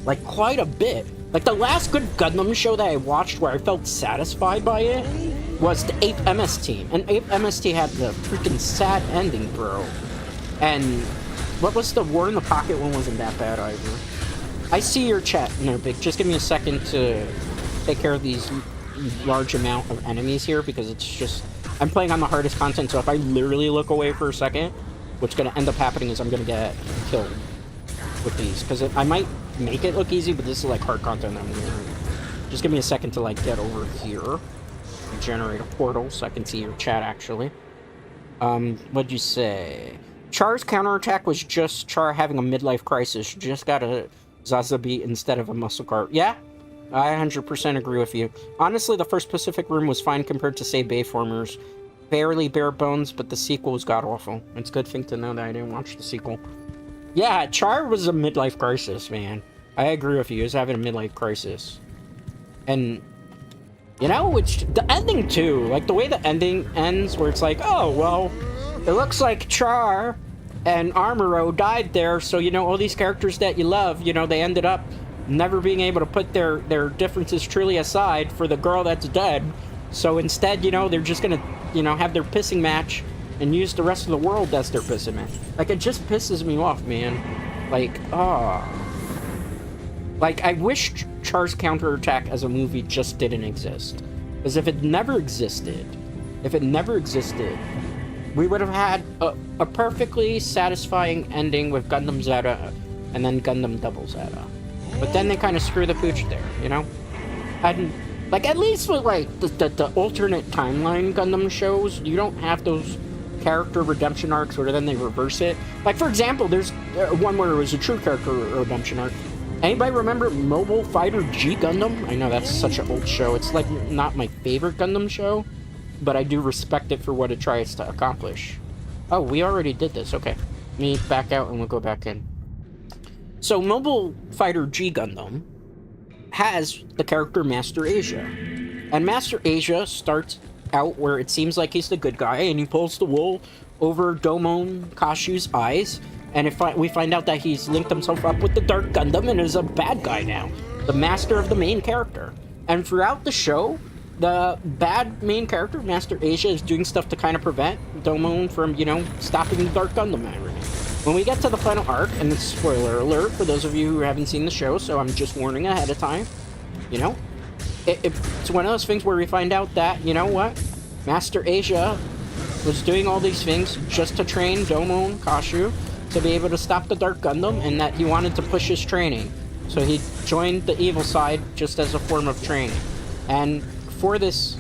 Like, quite a bit. Like, the last good Gundam show that I watched where I felt satisfied by it was the Ape MS Team. And Ape MST had the freaking sad ending, bro. And what was the War in the Pocket one? Wasn't that bad either. I see your chat, Nerbic. Just give me a second to take care of these large amount of enemies here, because it's just... I'm playing on the hardest content, so if I literally look away for a second, what's going to end up happening is I'm going to get killed with these. Because I might make it look easy, but this is like hard content I'm doing. Just give me a second to like get over here. Generate a portal so I can see your chat, actually. What'd you say? Char's counterattack was just Char having a midlife crisis. You just got a Zaza beat instead of a muscle cart. Yeah, I 100% agree with you. Honestly, the first Pacific Rim was fine compared to, say, Bayformers. Barely bare bones, but the sequel was god-awful. It's a good thing to know that I didn't watch the sequel. Yeah, Char was a midlife crisis, man. I agree with you. He was having a midlife crisis. And... you know, which the ending too, like the way the ending ends, where it's like, oh, well, it looks like Char and Armoro died there, so, you know, all these characters that you love, you know, they ended up never being able to put their differences truly aside for the girl that's dead. So instead, you know, they're just gonna, you know, have their pissing match and use the rest of the world as their pissing match. Like, it just pisses me off, man. Like, like, I wish Char's counterattack as a movie just didn't exist. Because if it never existed, we would have had a perfectly satisfying ending with Gundam Zeta and then Gundam Double Zeta. But then they kind of screw the pooch there, you know? And, like, at least with, like, the alternate timeline Gundam shows, you don't have those character redemption arcs where then they reverse it. Like, for example, there's one where it was a true character redemption arc. Anybody remember Mobile Fighter G Gundam? I know that's such an old show. It's like not my favorite Gundam show, but I do respect it for what it tries to accomplish. Oh, we already did this. Okay. Let me back out and we'll go back in. So Mobile Fighter G Gundam has the character Master Asia. And Master Asia starts out where it seems like he's the good guy, and he pulls the wool over Domon Kashu's eyes. And if we find out that he's linked himself up with the Dark Gundam and is a bad guy now. The master of the main character. And throughout the show, the bad main character, Master Asia, is doing stuff to kind of prevent Domon from, you know, stopping the Dark Gundam and everything. When we get to the final arc, and it's spoiler alert for those of you who haven't seen the show, so I'm just warning ahead of time, you know? It's one of those things where we find out that, you know what? Master Asia was doing all these things just to train Domon Kashu to be able to stop the Dark Gundam, and that he wanted to push his training. So he joined the evil side just as a form of training. And for this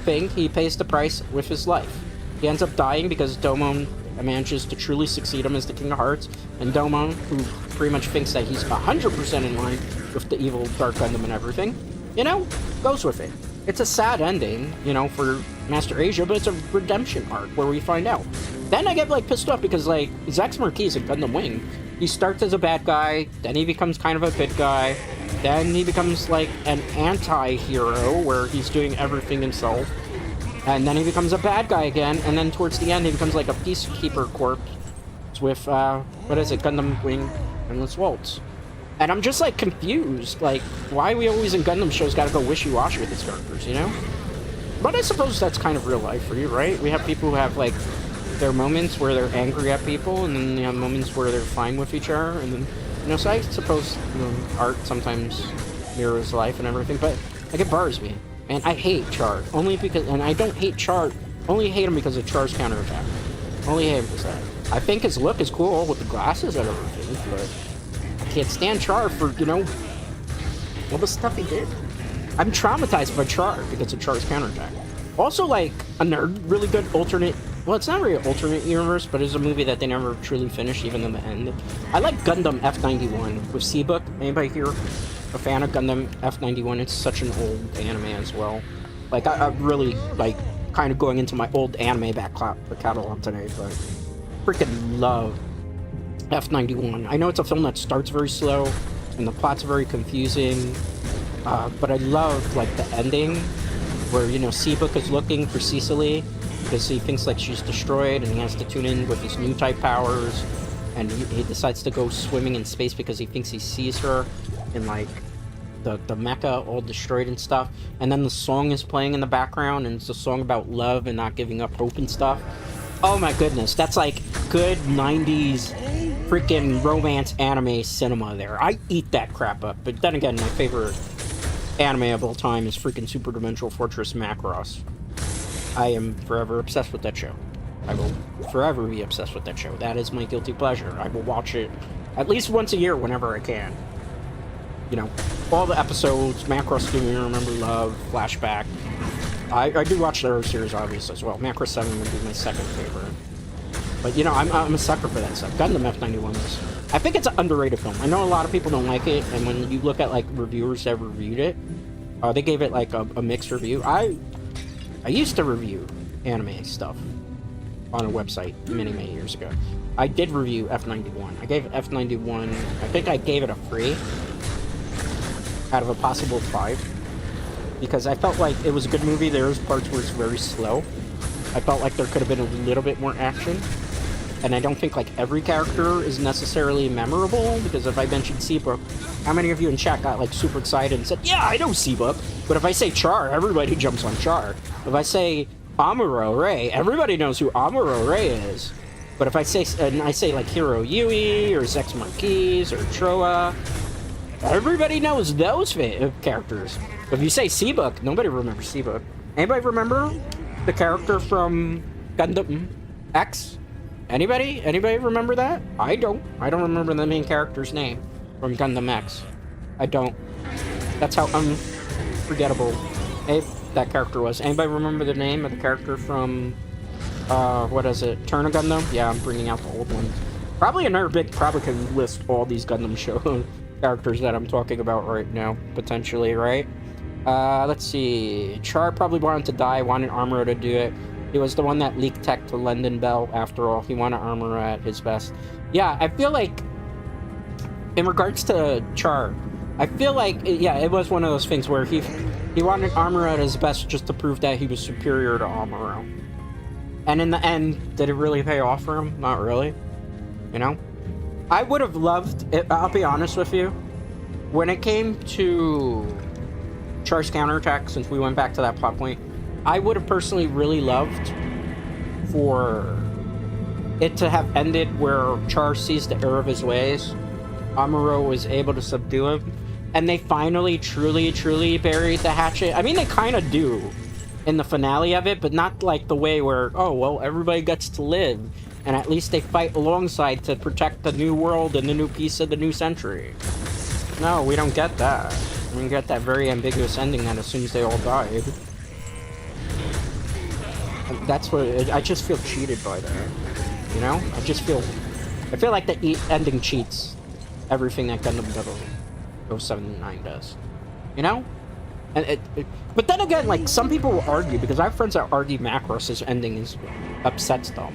thing, he pays the price with his life. He ends up dying because Domon manages to truly succeed him as the King of Hearts, and Domon, who pretty much thinks that he's 100% in line with the evil Dark Gundam and everything, you know, goes with it. It's a sad ending, you know, for Master Asia, but it's a redemption arc where we find out. Then I get, like, pissed off because, like, Zax Marquis in Gundam Wing, he starts as a bad guy, then he becomes kind of a good guy, then he becomes, like, an anti-hero where he's doing everything himself, and then he becomes a bad guy again, and then towards the end he becomes, like, a peacekeeper corps with, what is it, Gundam Wing Endless Waltz. And I'm just, like, confused, like, why we always in Gundam shows gotta go wishy-washy with these characters, you know? But I suppose that's kind of real life for you, right? We have people who have, like, their moments where they're angry at people, and then you have moments where they're fine with each other, and then, you know, so I suppose, you know, art sometimes mirrors life and everything, but, like, it bars me. And I hate Char, only because, and I don't hate Char, only hate him because of Char's counterattack. Only hate him because of that. I think his look is cool with the glasses and everything, but I can't stand Char for, you know, all the stuff he did. I'm traumatized by Char because of Char's counterattack. Also, like, another really good alternate, well, it's not really an alternate universe, but it's a movie that they never truly finished, even in the end. I like Gundam F91 with Seabook. Anybody here a fan of Gundam F91? It's such an old anime as well. Like, I really, like, kind of going into my old anime back catalog today, but freaking love F91. I know it's a film that starts very slow, and the plot's very confusing, but I love, like, the ending, where, you know, Seabook is looking for Cecily, because he thinks, like, she's destroyed, and he has to tune in with his new type powers, and he decides to go swimming in space because he thinks he sees her in, like, the mecha all destroyed and stuff. And then the song is playing in the background, and it's a song about love and not giving up hope and stuff. Oh my goodness, that's, like, good 90s freaking romance anime cinema there. I eat that crap up. But then again, my favorite anime of all time is freaking Super Dimensional Fortress Macross. I am forever obsessed with that show. I will forever be obsessed with that show. That is my guilty pleasure. I will watch it at least once a year whenever I can. You know, all the episodes, Macross Do Me Remember Love, Flashback. I do watch the other series, obviously, as well. Macross 7 would be my second favorite. But, you know, I'm a sucker for that stuff. Gundam F91 is... I think it's an underrated film. I know a lot of people don't like it, and when you look at, like, reviewers that reviewed it, they gave it, like, a mixed review. I used to review anime stuff on a website many years ago. I did review F91. I gave F91... I think I gave it a 3 out of a possible 5. Because I felt like it was a good movie. There was parts where it's very slow. I felt like there could have been a little bit more action. And I don't think, like, every character is necessarily memorable, because if I mentioned Seabrook, how many of you in chat got, like, super excited and said, yeah, I know Seabrook, but if I say Char, everybody jumps on Char. If I say Amuro Ray, everybody knows who Amuro Ray is. But if I say, like, Hiro Yui, or Zex Marquise, or Troa, everybody knows those characters. If you say Seabrook, nobody remembers Seabrook. Anybody remember the character from Gundam X? Anybody? Anybody remember that? I don't. I don't remember the main character's name from Gundam X. I don't. That's how unforgettable that character was. Anybody remember the name of the character from, what is it? Turn of Gundam? Yeah, I'm bringing out the old ones. Probably another big, probably can list all these Gundam show characters that I'm talking about right now, potentially, right? Let's see. Char probably wanted to die, wanted Amuro to do it. He was the one that leaked tech to Lendon Bell, after all. He wanted Amuro at his best. Yeah, I feel like, in regards to Char, I feel like, yeah, it was one of those things where he wanted Amuro at his best just to prove that he was superior to Amuro. And in the end, did it really pay off for him? Not really. You know? I would have loved it, I'll be honest with you, when it came to Char's counterattack, since we went back to that plot point, I would have personally really loved for it to have ended where Char sees the error of his ways, Amuro was able to subdue him, and they finally truly buried the hatchet. I mean, they kind of do in the finale of it, but not like the way where, oh, well, everybody gets to live, and at least they fight alongside to protect the new world and the new piece of the new century. No, we don't get that. We get that very ambiguous ending that as soon as they all died. That's what I just feel cheated by that. You know, I feel like the ending cheats everything that Gundam 079 does. You know, and but then again, like, some people will argue, because I have friends that argue Macross's ending upsets them.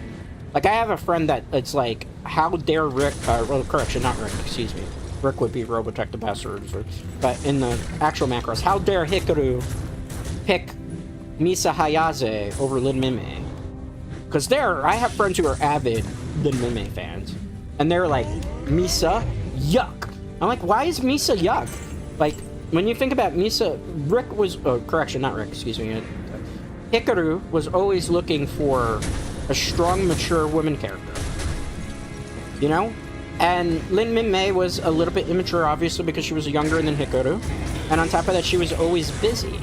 Like, I have a friend that it's like, how dare Rick? Well, correction, not Rick. Excuse me. Rick would be Robotech the Bastard, but in the actual Macross, how dare Hikaru pick Misa Hayase over Lin Mime? Because I have friends who are avid Lin Mime fans, and they're like, Misa, yuck. I'm like, why is Misa yuck? Like, when you think about Misa, Rick was, correction, not Rick, excuse me. Hikaru was always looking for a strong, mature woman character. You know? And Lin Mime was a little bit immature, obviously, because she was younger than Hikaru. And on top of that, she was always busy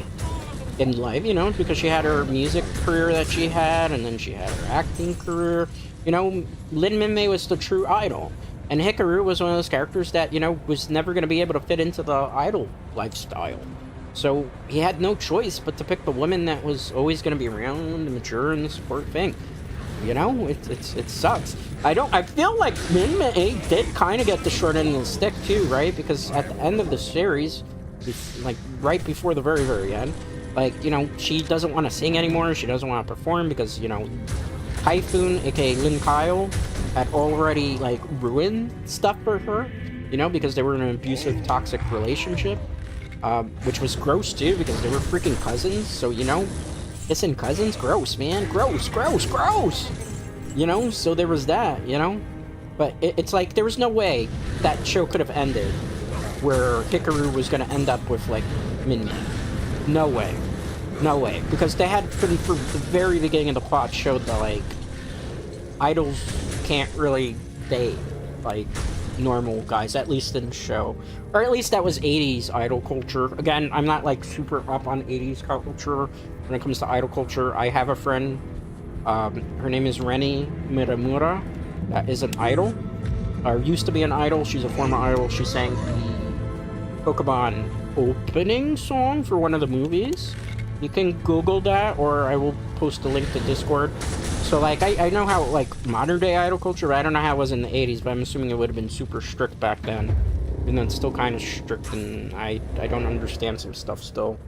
in life, you know, because she had her music career that she had, and then she had her acting career. You know, Lin Mime was the true idol. And Hikaru was one of those characters that, you know, was never going to be able to fit into the idol lifestyle. So he had no choice but to pick the woman that was always going to be around and mature and the support thing. You know, it sucks. I feel like Lin Mime did kind of get the short end of the stick too, right? Because at the end of the series, like right before the very end, like, you know, she doesn't want to sing anymore. She doesn't want to perform because, you know, Typhoon, aka Lin Kyle, had already like ruined stuff for her. You know, because they were in an abusive, toxic relationship, which was gross too because they were freaking cousins. So, you know. Kissing cousins? Gross, man. Gross. You know, so there was that, you know? But it's like, there was no way that show could have ended where Hikaru was going to end up with, like, Min-Min. No way. Because they had, from the very beginning of the plot, showed that, like, idols can't really date. like normal guys, at least in the show. Or at least that was 80s idol culture. Again, I'm not like super up on 80s culture when it comes to idol culture. I have a friend, her name is Reni Miramura, that is an idol, or used to be an idol. She's a former idol. She sang the Pokemon opening song for one of the movies. You can Google that, or I will post a link to Discord. So, like, I know how, like, modern-day idol culture, but I don't know how it was in the 80s, but I'm assuming it would have been super strict back then. And then it's still kind of strict, and I don't understand some stuff still.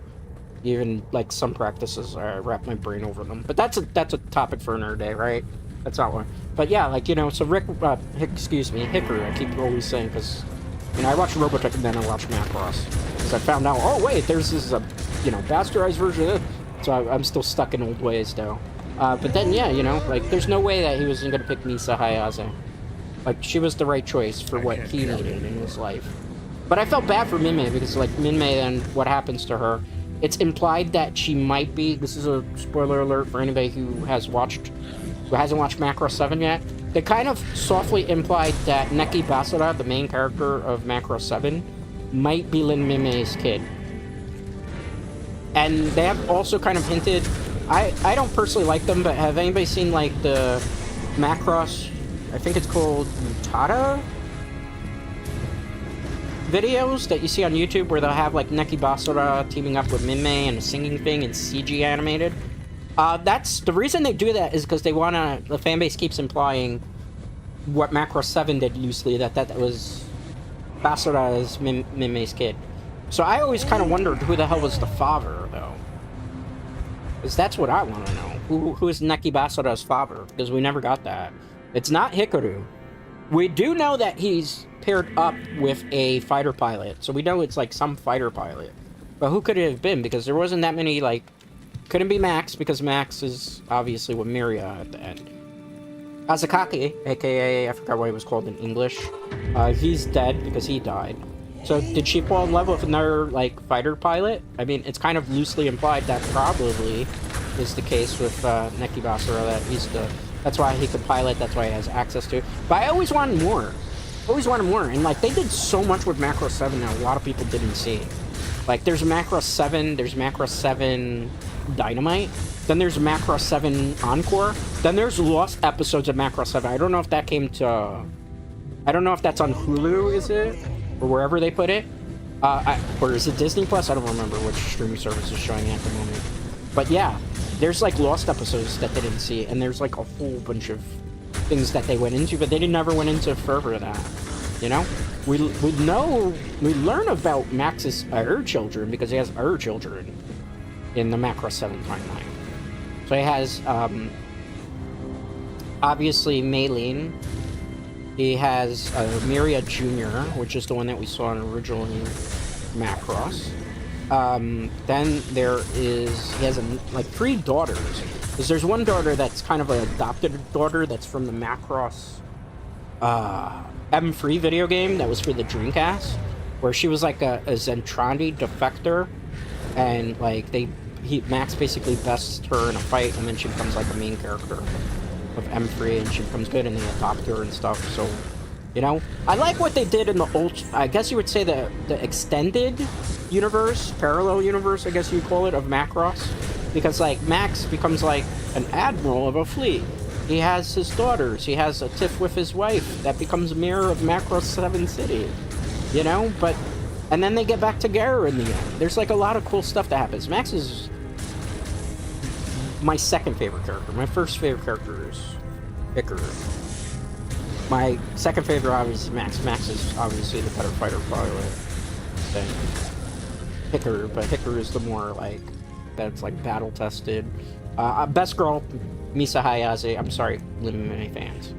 Even, like, some practices, I wrap my brain over them. But that's a topic for another day, right? That's not one. But yeah, like, you know, so Hikaru, I keep always saying, because, you know, I watched Robotech and then I watched Macross. Because I found out, oh, wait, there's this, you know, bastardized version of it. So I'm still stuck in old ways, though. But then, yeah, you know, like, there's no way that he wasn't going to pick Misa Hayase. Like, she was the right choice for what he needed in his life. But I felt bad for Minmay, because, like, Minmay, then what happens to her? It's implied that she might be, this is a spoiler alert for anybody who hasn't watched Macross 7 yet. They kind of softly implied that Neki Basara, the main character of Macross 7, might be Lin Minmay's kid. And they have also kind of hinted, I don't personally like them, but have anybody seen, like, the Macross, I think it's called Utada videos that you see on YouTube, where they'll have, like, Neki Basara teaming up with Minmay and a singing thing and CG animated? That's, the reason they do that is because they wanna, the fanbase keeps implying what Macross 7 did loosely, that was Basara's Minmay's kid. So I always kind of wondered who the hell was the father, though. Because that's what I want to know. Who is Neki Basara's father? Because we never got that. It's not Hikaru. We do know that he's paired up with a fighter pilot. So we know it's like some fighter pilot. But who could it have been? Because there wasn't that many, like... Couldn't be Max, because Max is obviously with Miria at the end. Azakaki, aka, I forgot what he was called in English. He's dead because he died. So, did she fall in love with another, like, fighter pilot? I mean, it's kind of loosely implied that probably is the case with Neki Basara, that that's why he could pilot, that's why he has access to it. But I always wanted more. Always wanted more, and, like, they did so much with Macross 7 that a lot of people didn't see. Like, there's Macross 7, there's Macross 7 Dynamite, then there's Macross 7 Encore, then there's lost episodes of Macross 7. I don't know if that came to... I don't know if that's on Hulu, is it? Or wherever they put it. Or is it Disney Plus? I don't remember which streaming service is showing it at the moment. But yeah, there's like lost episodes that they didn't see, and there's like a whole bunch of things that they went into, but they never went into further that. You know? We learn about Max's other children because he has other children in the Macross 7 timeline. So he has, obviously Maylene. He has Miria Jr., which is the one that we saw in originally Macross. Then he has like 3 daughters. Because there's one daughter that's kind of an adopted daughter that's from the Macross M3 video game that was for the Dreamcast, where she was like a Zentrandi defector, and like Max basically bests her in a fight, and then she becomes like a main character of M3, and she becomes good, and they adopt her and stuff. So, you know, I like what they did in the I guess you would say the extended universe, parallel universe, I guess you'd call it, of Macross, because like Max becomes like an admiral of a fleet. He has his daughters. He has a tiff with his wife that becomes mayor of Macross 7 City. You know, and then they get back together in the end. There's like a lot of cool stuff that happens. Max is my second favorite character. My first favorite character is Hikaru. My second favorite, obviously, Max. Max is obviously the better fighter pilot than Hikaru, but Hikaru is the more, like, that's, like, battle-tested. Best girl, Misa Hayase. I'm sorry, Lin Minmay fans.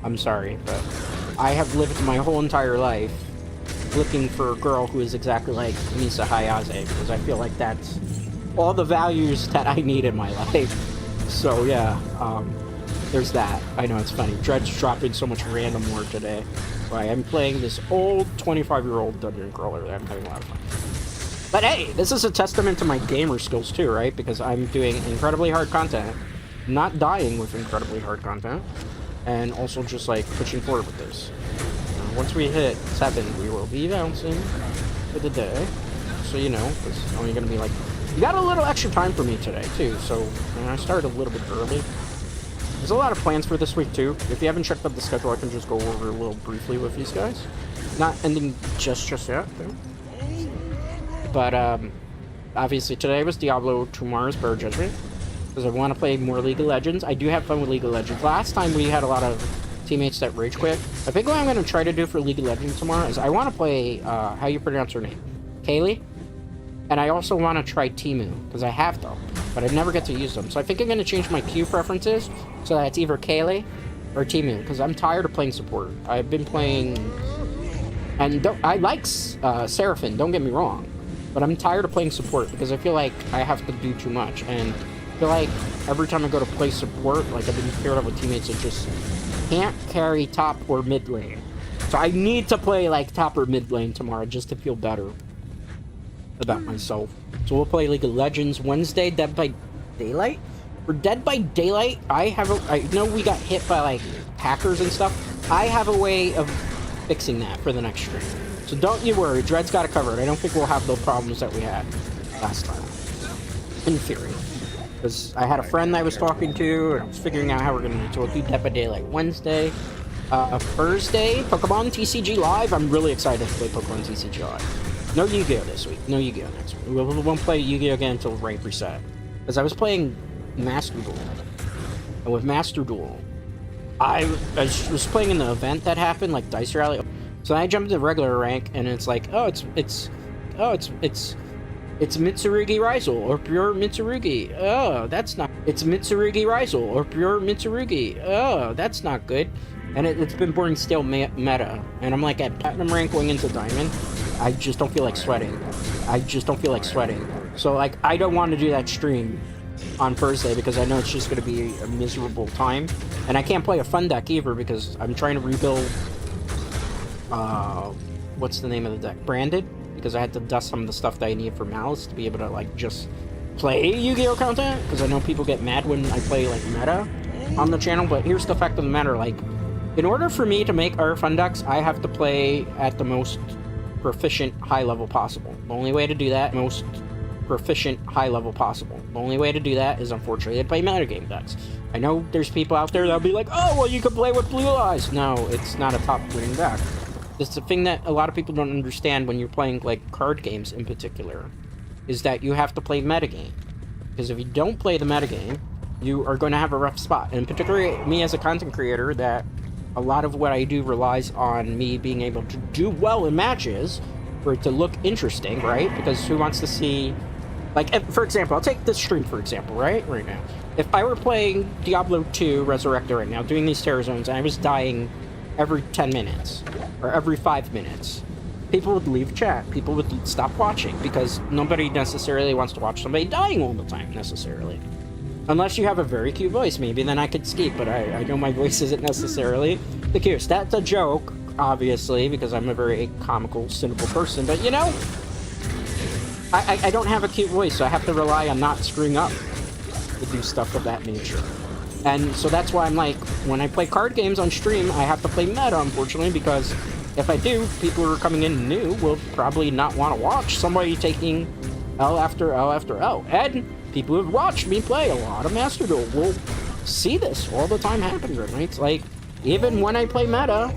I'm sorry, but I have lived my whole entire life looking for a girl who is exactly like Misa Hayase, because I feel like that's all the values that I need in my life. So yeah, there's that. I know it's funny. Dred's dropping so much random lore today. Right, I'm playing this old 25-year-old dungeon crawler that I'm having a lot of fun. But hey, this is a testament to my gamer skills too, right? Because I'm doing incredibly hard content, not dying with incredibly hard content, and also just like pushing forward with this. once we hit 7, we will be bouncing for the day. So you know, it's only gonna be like, you got a little extra time for me today too. So I started a little bit early. There's a lot of plans for this week too. If you haven't checked out the schedule, I can just go over a little briefly with these guys. Not ending just yet, though. But obviously today was Diablo, tomorrow's Bird Judgment. Because I want to play more League of Legends. I do have fun with League of Legends. Last time we had a lot of teammates that rage quit. I think what I'm going to try to do for League of Legends tomorrow is I want to play, how you pronounce her name? Kaylee? And I also want to try Timu, because I have them, but I never get to use them. So I think I'm going to change my queue preferences so that it's either Kaylee or Timu, because I'm tired of playing support. I've been playing, and I like Seraphine, don't get me wrong, but I'm tired of playing support because I feel like I have to do too much, and I feel like every time I go to play support, like I've been paired up with teammates that just can't carry top or mid lane. So I need to play like top or mid lane tomorrow just to feel better about myself. So we'll play League of Legends Wednesday, Dead by Daylight. For Dead by Daylight, I know we got hit by like hackers and stuff. I have a way of fixing that for the next stream. So don't you worry, Dread's got it covered. I don't think we'll have the problems that we had last time. In theory. Because I had a friend I was talking to, and I was figuring out how we're gonna do it. So we'll do Dead by Daylight Wednesday. Thursday, Pokemon TCG Live. I'm really excited to play Pokemon TCG Live. No Yu-Gi-Oh! This week. No Yu-Gi-Oh! Next week. We won't play Yu-Gi-Oh! Again until rank reset. Because I was playing Master Duel. And with Master Duel, I was playing in the event that happened, like Dice Rally. So I jumped to regular rank, and it's like, oh, it's Mitsurugi Rizal, or pure Mitsurugi. Oh, that's not... It's Mitsurugi Rizal, or pure Mitsurugi. Oh, that's not good. And it's been boring stale meta. And I'm like at Platinum rank going into Diamond. I just don't feel like sweating. So, like, I don't want to do that stream on Thursday because I know it's just going to be a miserable time. And I can't play a fun deck either because I'm trying to rebuild... what's the name of the deck? Branded? Because I had to dust some of the stuff that I need for Malice to be able to, like, just play Yu-Gi-Oh! Content. Because I know people get mad when I play, like, meta on the channel. But here's the fact of the matter, like, in order for me to make our fun decks, I have to play at the most proficient high level possible. The only way to do that, is unfortunately to play metagame decks. I know there's people out there that'll be like, oh, well, you can play with Blue Eyes. No, it's not a top winning deck. It's the thing that a lot of people don't understand when you're playing, like, card games in particular, is that you have to play metagame. Because if you don't play the metagame, you are going to have a rough spot. And particularly me as a content creator, that a lot of what I do relies on me being able to do well in matches for it to look interesting, right? Because who wants to see... Like, for example, I'll take this stream, for example, right now. If I were playing Diablo II Resurrected right now, doing these terror zones, and I was dying every 10 minutes, or every 5 minutes, people would leave chat. People would stop watching, because nobody necessarily wants to watch somebody dying all the time, necessarily. Unless you have a very cute voice, maybe then I could skip, but I know my voice isn't necessarily the cutest. That's a joke, obviously, because I'm a very comical, cynical person, but you know, I don't have a cute voice, so I have to rely on not screwing up to do stuff of that nature. And so that's why I'm like, when I play card games on stream, I have to play meta, unfortunately, because if I do, people who are coming in new will probably not want to watch somebody taking L after L after L. And people who've watched me play a lot of Master Duel will see this all the time happen, right? It's like, even when I play meta,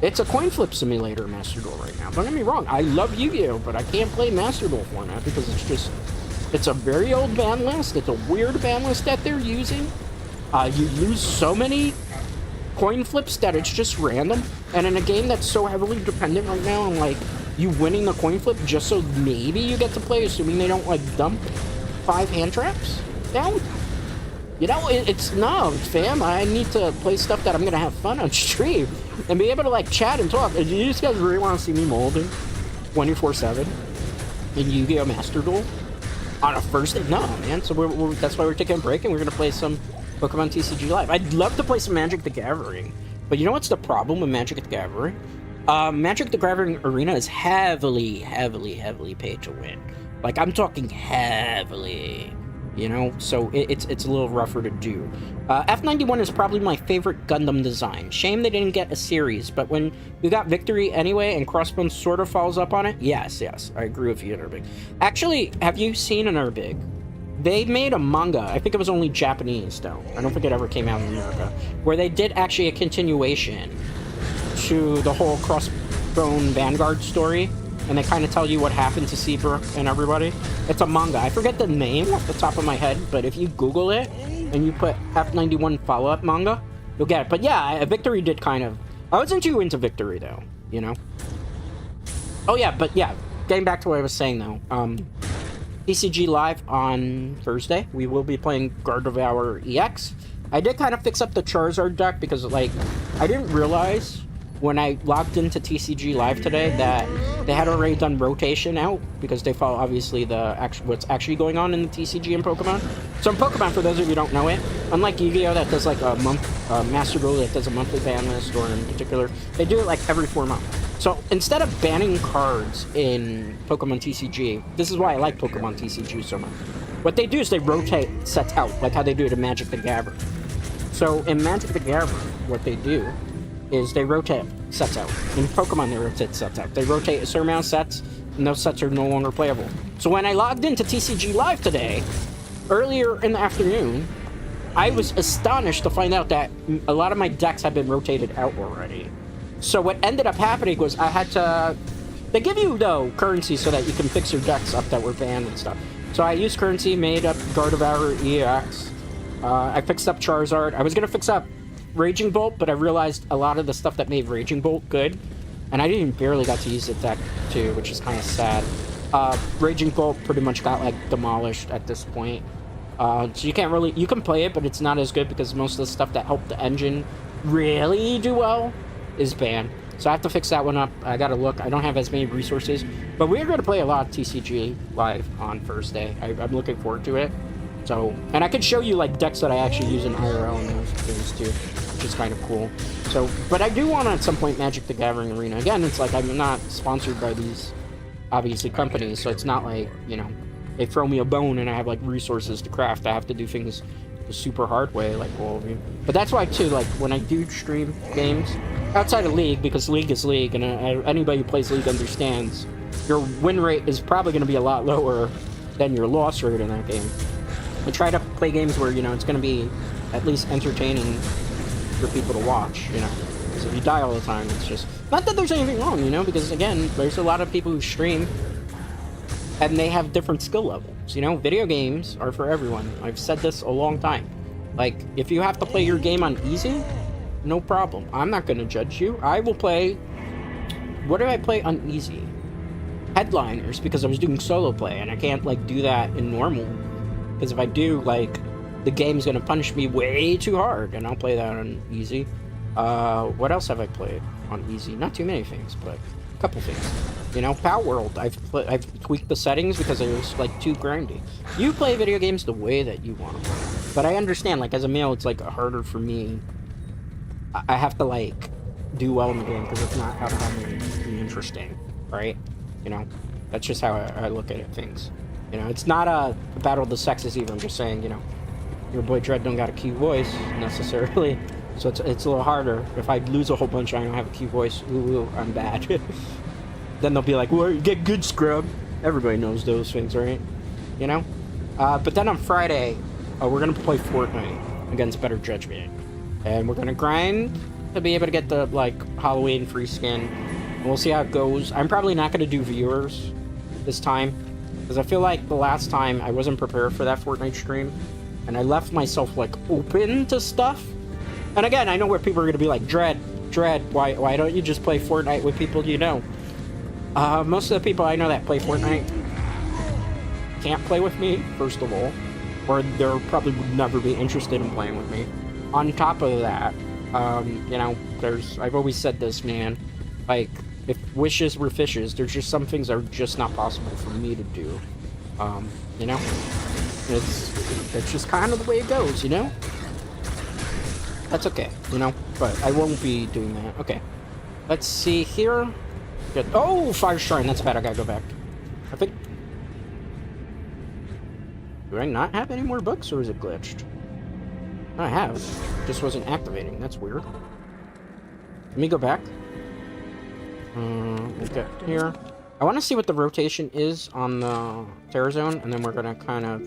it's a coin flip simulator, Master Duel right now. Don't get me wrong, I love Yu-Gi-Oh! But I can't play Master Duel format because it's a very old ban list. It's a weird ban list that they're using. You use so many coin flips that it's just random. And in a game that's so heavily dependent right now on, like, you winning the coin flip just so maybe you get to play, assuming they don't, like, dump 5 hand traps down. You know, it's no, fam. I need to play stuff that I'm going to have fun on stream and be able to, like, chat and talk. Do you guys really want to see me molding 24/7 in Yu-Gi-Oh! Master Duel on a first day? No, man. So that's why we're taking a break and we're going to play some Pokemon TCG Live. I'd love to play some Magic the Gathering, but you know what's the problem with Magic the Gathering? Magic the Gathering Arena is heavily paid to win. Like, I'm talking heavily you know, so it's a little rougher to do. F91 is probably my favorite Gundam design. Shame they didn't get a series, but when we got Victory anyway and Crossbones sort of follows up on it, yes, I agree with you, Urbig. Actually, have you seen an Urbig? They made a manga, I think it was only Japanese though, I don't think it ever came out in America, where they did actually a continuation to the whole Crossbone Vanguard story, and they kind of tell you what happened to Seabrook and everybody. It's a manga. I forget the name off the top of my head, but if you Google it and you put F91 follow-up manga, you'll get it. But yeah, Victory did kind of... I wasn't too into Victory, though, you know? Oh yeah, but yeah, getting back to what I was saying, though. TCG Live on Thursday. We will be playing Gardevoir EX. I did kind of fix up the Charizard deck because, like, I didn't realize when I logged into TCG Live today that they had already done rotation out because they follow obviously what's actually going on in the TCG and Pokemon. So in Pokemon, for those of you who don't know it, unlike Yu-Gi-Oh that does like a month, Master Duel that does a monthly ban list, or in particular, they do it like every 4 months. So instead of banning cards in Pokemon TCG, this is why I like Pokemon TCG so much. What they do is they rotate sets out, like how they do it in Magic the Gathering. So in Magic the Gathering, what they do is they rotate sets out. In Pokemon, they rotate sets out. They rotate a certain amount of sets, and those sets are no longer playable. So when I logged into TCG Live today, earlier in the afternoon, I was astonished to find out that a lot of my decks have been rotated out already. So what ended up happening was I had to... They give you, though, currency so that you can fix your decks up that were banned and stuff. So I used currency, made up Gardevoir EX. I fixed up Charizard. I was going to fix up Raging Bolt, but I realized a lot of the stuff that made Raging Bolt good, and I didn't barely got to use it that too, which is kind of sad. Raging Bolt pretty much got like demolished at this point, so you can't really, you can play it, but it's not as good because most of the stuff that helped the engine really do well is banned. So I have to fix that one up. I gotta look. I don't have as many resources, but we're gonna play a lot of TCG Live on Thursday. I'm looking forward to it. So, and I could show you like decks that I actually use in IRL and those things too, which is kind of cool. So, but I do want to at some point Magic the Gathering Arena. Again, it's like I'm not sponsored by these, obviously, companies, so it's not like, you know, they throw me a bone and I have like resources to craft. I have to do things the super hard way, like all of you. But that's why too, like when I do stream games outside of League, because League is League, and anybody who plays League understands your win rate is probably going to be a lot lower than your loss rate in that game. I try to play games where, you know, it's going to be at least entertaining for people to watch, you know. Because if you die all the time, it's just... Not that there's anything wrong, you know, because, again, there's a lot of people who stream and they have different skill levels, you know. Video games are for everyone. I've said this a long time. Like, if you have to play your game on easy, no problem. I'm not going to judge you. I will play... What do I play on easy? Headliners, because I was doing solo play, and I can't, like, do that in normal. Because if I do, like, the game's gonna punish me way too hard, and I'll play that on easy. What else have I played on easy? Not too many things, but a couple things. You know, Power World, I've tweaked the settings because it was, like, too grindy. You play video games the way that you want. But I understand, like, as a male, it's, like, harder for me. I have to, like, do well in the game, because if not, how the hell am I gonna be interesting, right? You know, that's just how I look at it, things. You know, it's not a battle of the sexes either. I'm just saying, you know, your boy Dread don't got a cute voice necessarily, so it's a little harder. If I lose a whole bunch, I don't have a cute voice. Ooh, I'm bad. Then they'll be like, "Well, get good, scrub." Everybody knows those things, right? You know. But then on Friday, we're gonna play Fortnite against Better Judgment, and we're gonna grind to be able to get the like Halloween free skin. And we'll see how it goes. I'm probably not gonna do viewers this time, because I feel like the last time I wasn't prepared for that Fortnite stream, and I left myself, like, open to stuff. And again, I know where people are going to be like, Dread, why don't you just play Fortnite with people you know? Most of the people I know that play Fortnite can't play with me, first of all, or they're probably would never be interested in playing with me. On top of that, you know, I've always said this, man, like, if wishes were fishes, there's just some things that are just not possible for me to do. You know? It's just kind of the way it goes, you know? That's okay, you know? But I won't be doing that. Okay. Let's see here. Good. Oh, Fire Shrine, that's bad, I gotta go back. I think... Do I not have any more books, or is it glitched? I have. It just wasn't activating. That's weird. Let me go back. Okay, here. I want to see what the rotation is on the Terror Zone, and then we're gonna kind of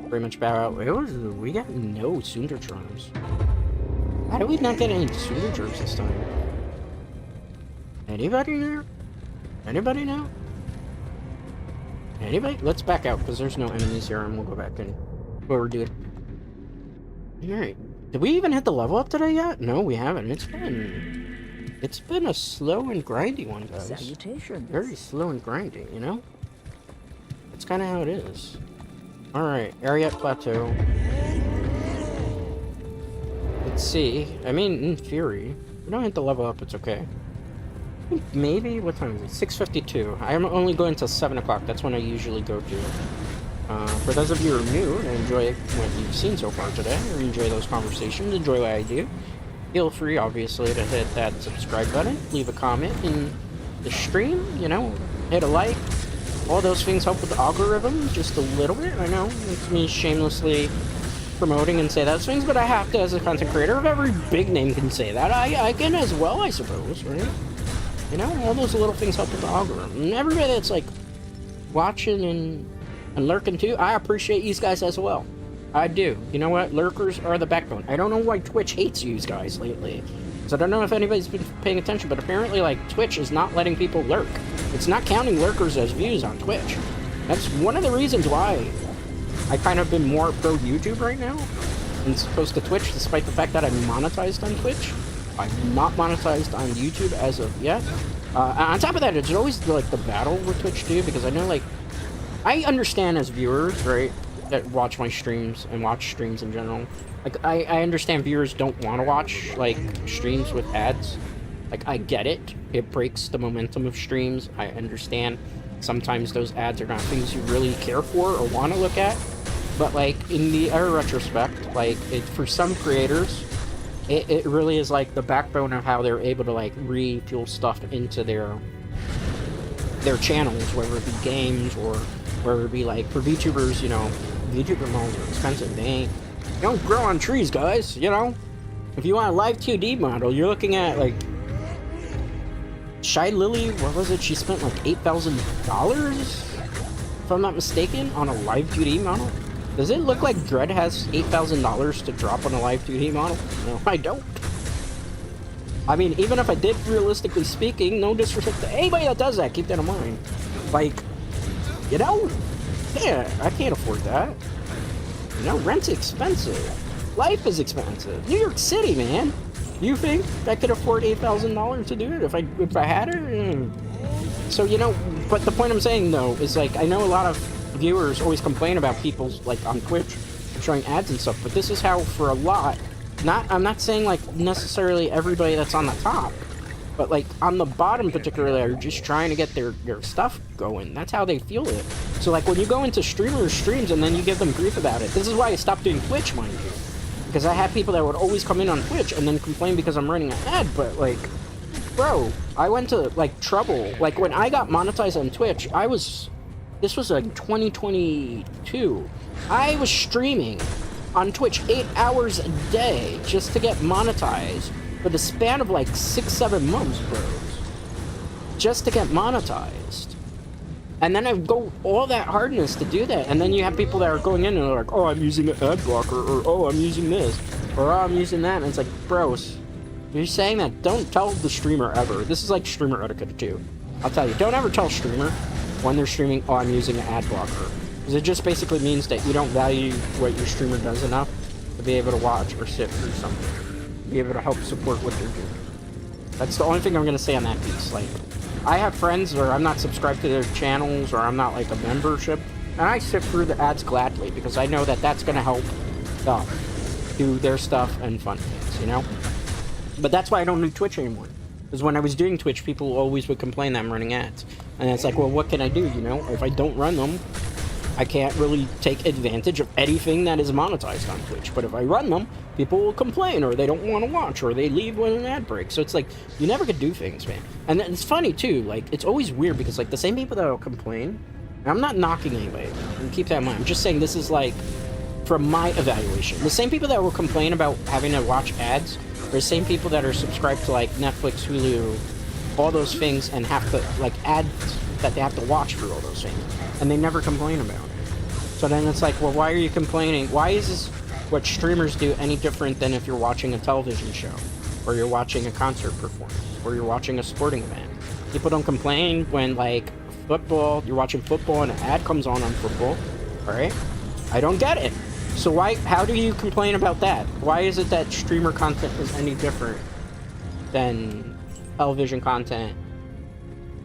pretty much bow out. We got no Sunder Charms. How do we not get any Sunder Charms this time? Anybody there? Anybody know? Anybody? Let's back out, because there's no enemies here, and we'll go back and what we're doing. Alright. Did we even hit the level up today yet? No, we haven't. It's been a slow and grindy one, guys. Salutations. Very slow and grindy, you know? That's kind of how it is. Alright, Area Plateau. Let's see. I mean, in theory, if we don't hit the level up, it's okay. I think maybe, what time is it? 6:52. I'm only going till 7 o'clock. That's when I usually go to. For those of you who are new and enjoy what you've seen so far today, or enjoy those conversations, enjoy what I do, feel free, obviously, to hit that subscribe button, leave a comment in the stream, you know, hit a like. All those things help with the algorithm just a little bit. I know it's me shamelessly promoting and say those things, but I have to, as a content creator. If every big name can say that, I can as well, I suppose, right? You know, all those little things help with the algorithm. And everybody that's like watching and lurking too, I appreciate you guys as well. I do. You know what? Lurkers are the backbone. I don't know why Twitch hates you guys lately. So I don't know if anybody's been paying attention, but apparently, like, Twitch is not letting people lurk. It's not counting lurkers as views on Twitch. That's one of the reasons why I kind of been more pro YouTube right now, as opposed to Twitch, despite the fact that I'm monetized on Twitch. I'm not monetized on YouTube as of yet. On top of that, it's always, like, the battle with Twitch, too, because I know, like, I understand as viewers, right, that watch my streams and watch streams in general. Like, I understand viewers don't want to watch, like, streams with ads. Like, I get it. It breaks the momentum of streams. I understand sometimes those ads are not things you really care for or want to look at. But, like, in the retrospect, like, for some creators, it really is, like, the backbone of how they're able to, like, refuel stuff into their channels, whether it be games or whether it be, like, for VTubers, you know, VTuber models are expensive. They don't grow on trees, guys, you know? If you want a live 2D model, you're looking at, like, Shy Lily, what was it? She spent, like, $8,000, if I'm not mistaken, on a live 2D model. Does it look like Dread has $8,000 to drop on a live 2D model? No, I don't. I mean, even if I did, realistically speaking, no disrespect to anybody that does that, keep that in mind. Like, you know? Yeah, I can't afford that. You know, rent's expensive. Life is expensive. New York City, man. You think I could afford $8,000 to do it if I had it? So, you know, but the point I'm saying, though, is, like, I know a lot of viewers always complain about people's, like, on Twitch showing ads and stuff, but this is how, for a lot, I'm not saying, like, necessarily everybody that's on the top, but, like, on the bottom particularly are just trying to get their stuff going. That's how they feel it. So, like, when you go into streamers' streams and then you give them grief about it, this is why I stopped doing Twitch, mind you. Because I had people that would always come in on Twitch and then complain because I'm running an ad, but, like, bro, I went to, like, trouble. Like, when I got monetized on Twitch, this was, like, 2022. I was streaming on Twitch 8 hours a day just to get monetized for the span of, like, 6-7 months, bros. Just to get monetized. And then I go all that hardness to do that, and then you have people that are going in and they're like, oh, I'm using an ad blocker, or oh, I'm using this, or oh, I'm using that, and it's like, bros, if you're saying that, don't tell the streamer ever. This is like streamer etiquette too. I'll tell you, don't ever tell streamer when they're streaming, oh, I'm using an ad blocker. Because it just basically means that you don't value what your streamer does enough to be able to watch or sit through something. Be able to help support what they're doing. That's the only thing I'm going to say on that piece. Like, I have friends where I'm not subscribed to their channels or I'm not, like, a membership, and I sit through the ads gladly because I know that that's going to help them do their stuff and fun things, you know? But that's why I don't do Twitch anymore. Because when I was doing Twitch, people always would complain that I'm running ads. And it's like, well, what can I do, you know? If I don't run them, I can't really take advantage of anything that is monetized on Twitch. But if I run them, people will complain, or they don't want to watch, or they leave when an ad breaks. So it's like, you never could do things, man. And it's funny, too. Like, it's always weird, because, like, the same people that will complain And I'm not knocking anybody, and keep that in mind. I'm just saying this is like, from my evaluation. The same people that will complain about having to watch ads are the same people that are subscribed to like Netflix, Hulu, all those things, and have to, like, ads that they have to watch for all those things. And they never complain about it. So then it's like, well, why are you complaining? Why is this, what streamers do, any different than if you're watching a television show? Or you're watching a concert performance? Or you're watching a sporting event? People don't complain when, like, football, you're watching football and an ad comes on football, alright? I don't get it. So how do you complain about that? Why is it that streamer content is any different than television content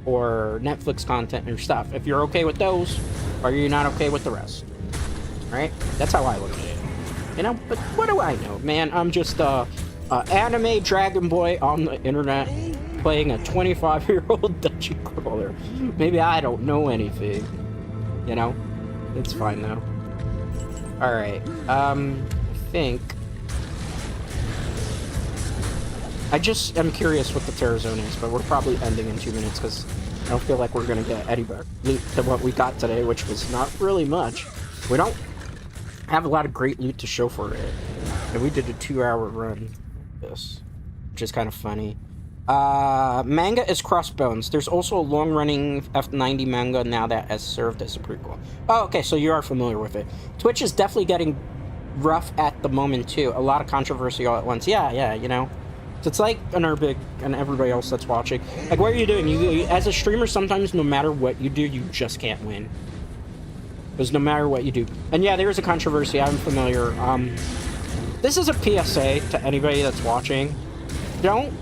or Netflix content and stuff? If you're okay with those, are you not okay with the rest? Right? That's how I look at it. You know, but what do I know, man? I'm just a anime dragon boy on the internet playing a 25-year-old dungeon crawler. Maybe I don't know anything. You know? It's fine though. Alright, I think... I just am curious what the Terror Zone is, but we're probably ending in 2 minutes, because I don't feel like we're going to get any better loot than what we got today, which was not really much. We don't have a lot of great loot to show for it. And we did a 2-hour run this, which is kind of funny. Manga is Crossbones. There's also a long-running F90 manga now that has served as a prequel. Oh, okay, so you are familiar with it. Twitch is definitely getting rough at the moment, too. A lot of controversy all at once. Yeah, you know. So it's like an Urbig and everybody else that's watching. Like, what are you doing? You, as a streamer, sometimes no matter what you do, you just can't win. Because no matter what you do. And yeah, there is a controversy. I'm familiar. This is a PSA to anybody that's watching. Don't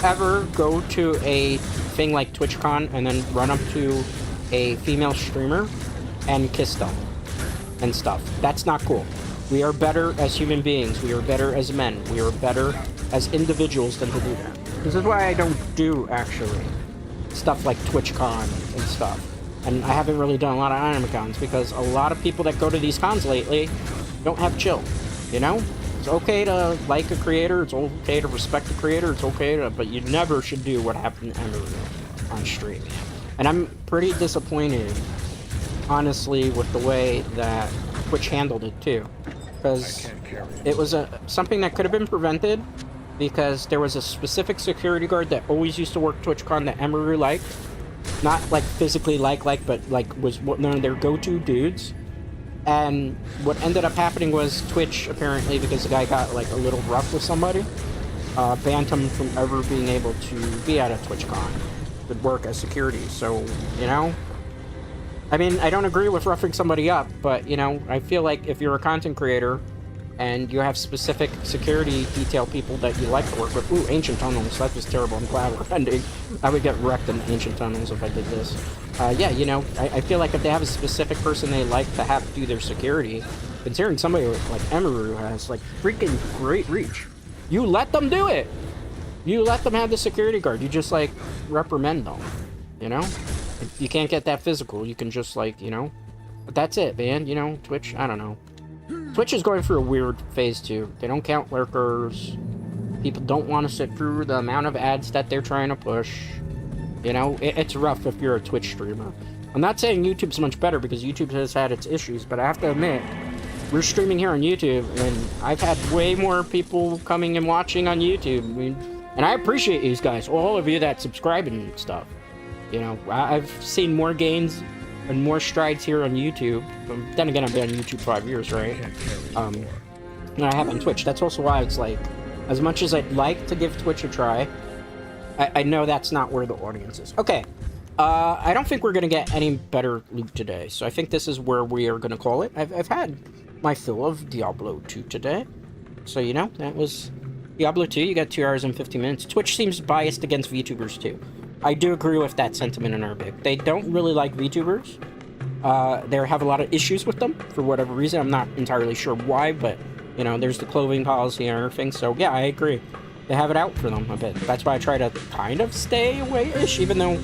ever go to a thing like TwitchCon and then run up to a female streamer and kiss them and stuff. That's not cool. We are better as human beings. We are better as men. We are better as individuals than to do that. This is why I don't do, actually, stuff like TwitchCon and stuff. And I haven't really done a lot of anime cons because a lot of people that go to these cons lately don't have chill, you know? It's okay to like a creator, it's okay to respect the creator, it's okay to, but you never should do what happened to Emery on stream. And I'm pretty disappointed, honestly, with the way that Twitch handled it too. Because it was something that could have been prevented, because there was a specific security guard that always used to work TwitchCon that Emery liked. Not like physically but like was one of their go-to dudes. And what ended up happening was Twitch, apparently, because the guy got like a little rough with somebody, banned him from ever being able to be at a TwitchCon, would work as security. So, you know, I mean, I don't agree with roughing somebody up, but, you know, I feel like if you're a content creator and you have specific security detail people that you like to work with. Ooh, Ancient Tunnels, that was terrible. I'm glad we're ending. I would get wrecked in Ancient Tunnels if I did this. Yeah, you know, I feel like if they have a specific person they like to have do their security, considering somebody like Emery has, like, freaking great reach, you let them do it! You let them have the security guard. You just, like, reprimand them, you know? If you can't get that physical, you can just, like, you know? But that's it, man, you know? Twitch, I don't know. Twitch is going through a weird phase too. They don't count lurkers. People don't want to sit through the amount of ads that they're trying to push. You know, it's rough if you're a Twitch streamer. I'm not saying YouTube's much better because YouTube has had its issues, but I have to admit, we're streaming here on YouTube, and I've had way more people coming and watching on YouTube. I mean, and I appreciate these guys, all of you that subscribe and stuff. You know, I've seen more gains and more strides here on YouTube. Then again, I've been on YouTube 5 years, right? And I have on Twitch. That's also why it's like, as much as I'd like to give Twitch a try, I know that's not where the audience is. Okay, I don't think we're gonna get any better loot today, so I think this is where we are gonna call it. I've had my fill of Diablo 2 today, so you know, that was Diablo 2. You got 2 hours and 50 minutes. Twitch seems biased against VTubers too. I do agree with that sentiment in Arabic. They don't really like VTubers. They have a lot of issues with them for whatever reason. I'm not entirely sure why, but, you know, there's the clothing policy and everything. So, yeah, I agree. They have it out for them a bit. That's why I try to kind of stay away-ish, even though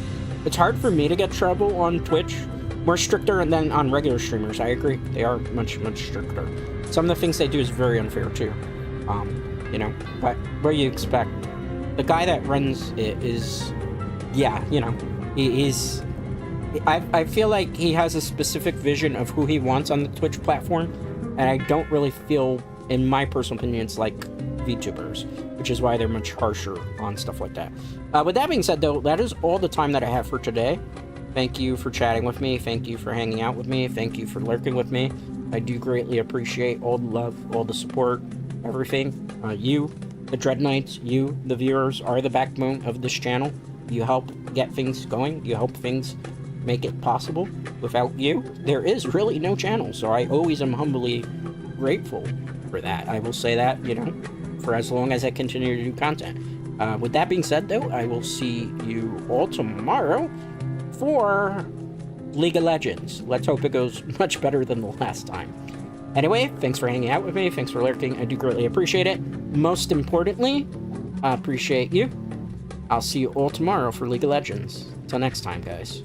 it's hard for me to get trouble on Twitch. More stricter than on regular streamers. I agree. They are much, much stricter. Some of the things they do is very unfair, too. You know, but what do you expect? The guy that runs it is... Yeah, you know, he's I feel like he has a specific vision of who he wants on the Twitch platform, and I don't really feel, in my personal opinion, it's like VTubers, which is why they're much harsher on stuff like that. With that being said, though, that is all the time that I have for today. Thank you for chatting with me. Thank you for hanging out with me. Thank you for lurking with me. I do greatly appreciate all the love, all the support, everything. You, the Dread Knights, you, the viewers, are the backbone of this channel. You help get things going. You help things make it possible. Without you, there is really no channel, so I always am humbly grateful for that. I will say that, you know, for as long as I continue to do content. With that being said, though, I will see you all tomorrow for League of Legends. Let's hope it goes much better than the last time. Anyway, thanks for hanging out with me. Thanks for lurking. I do greatly appreciate it. Most importantly, I appreciate you. I'll see you all tomorrow for League of Legends. Till next time, guys.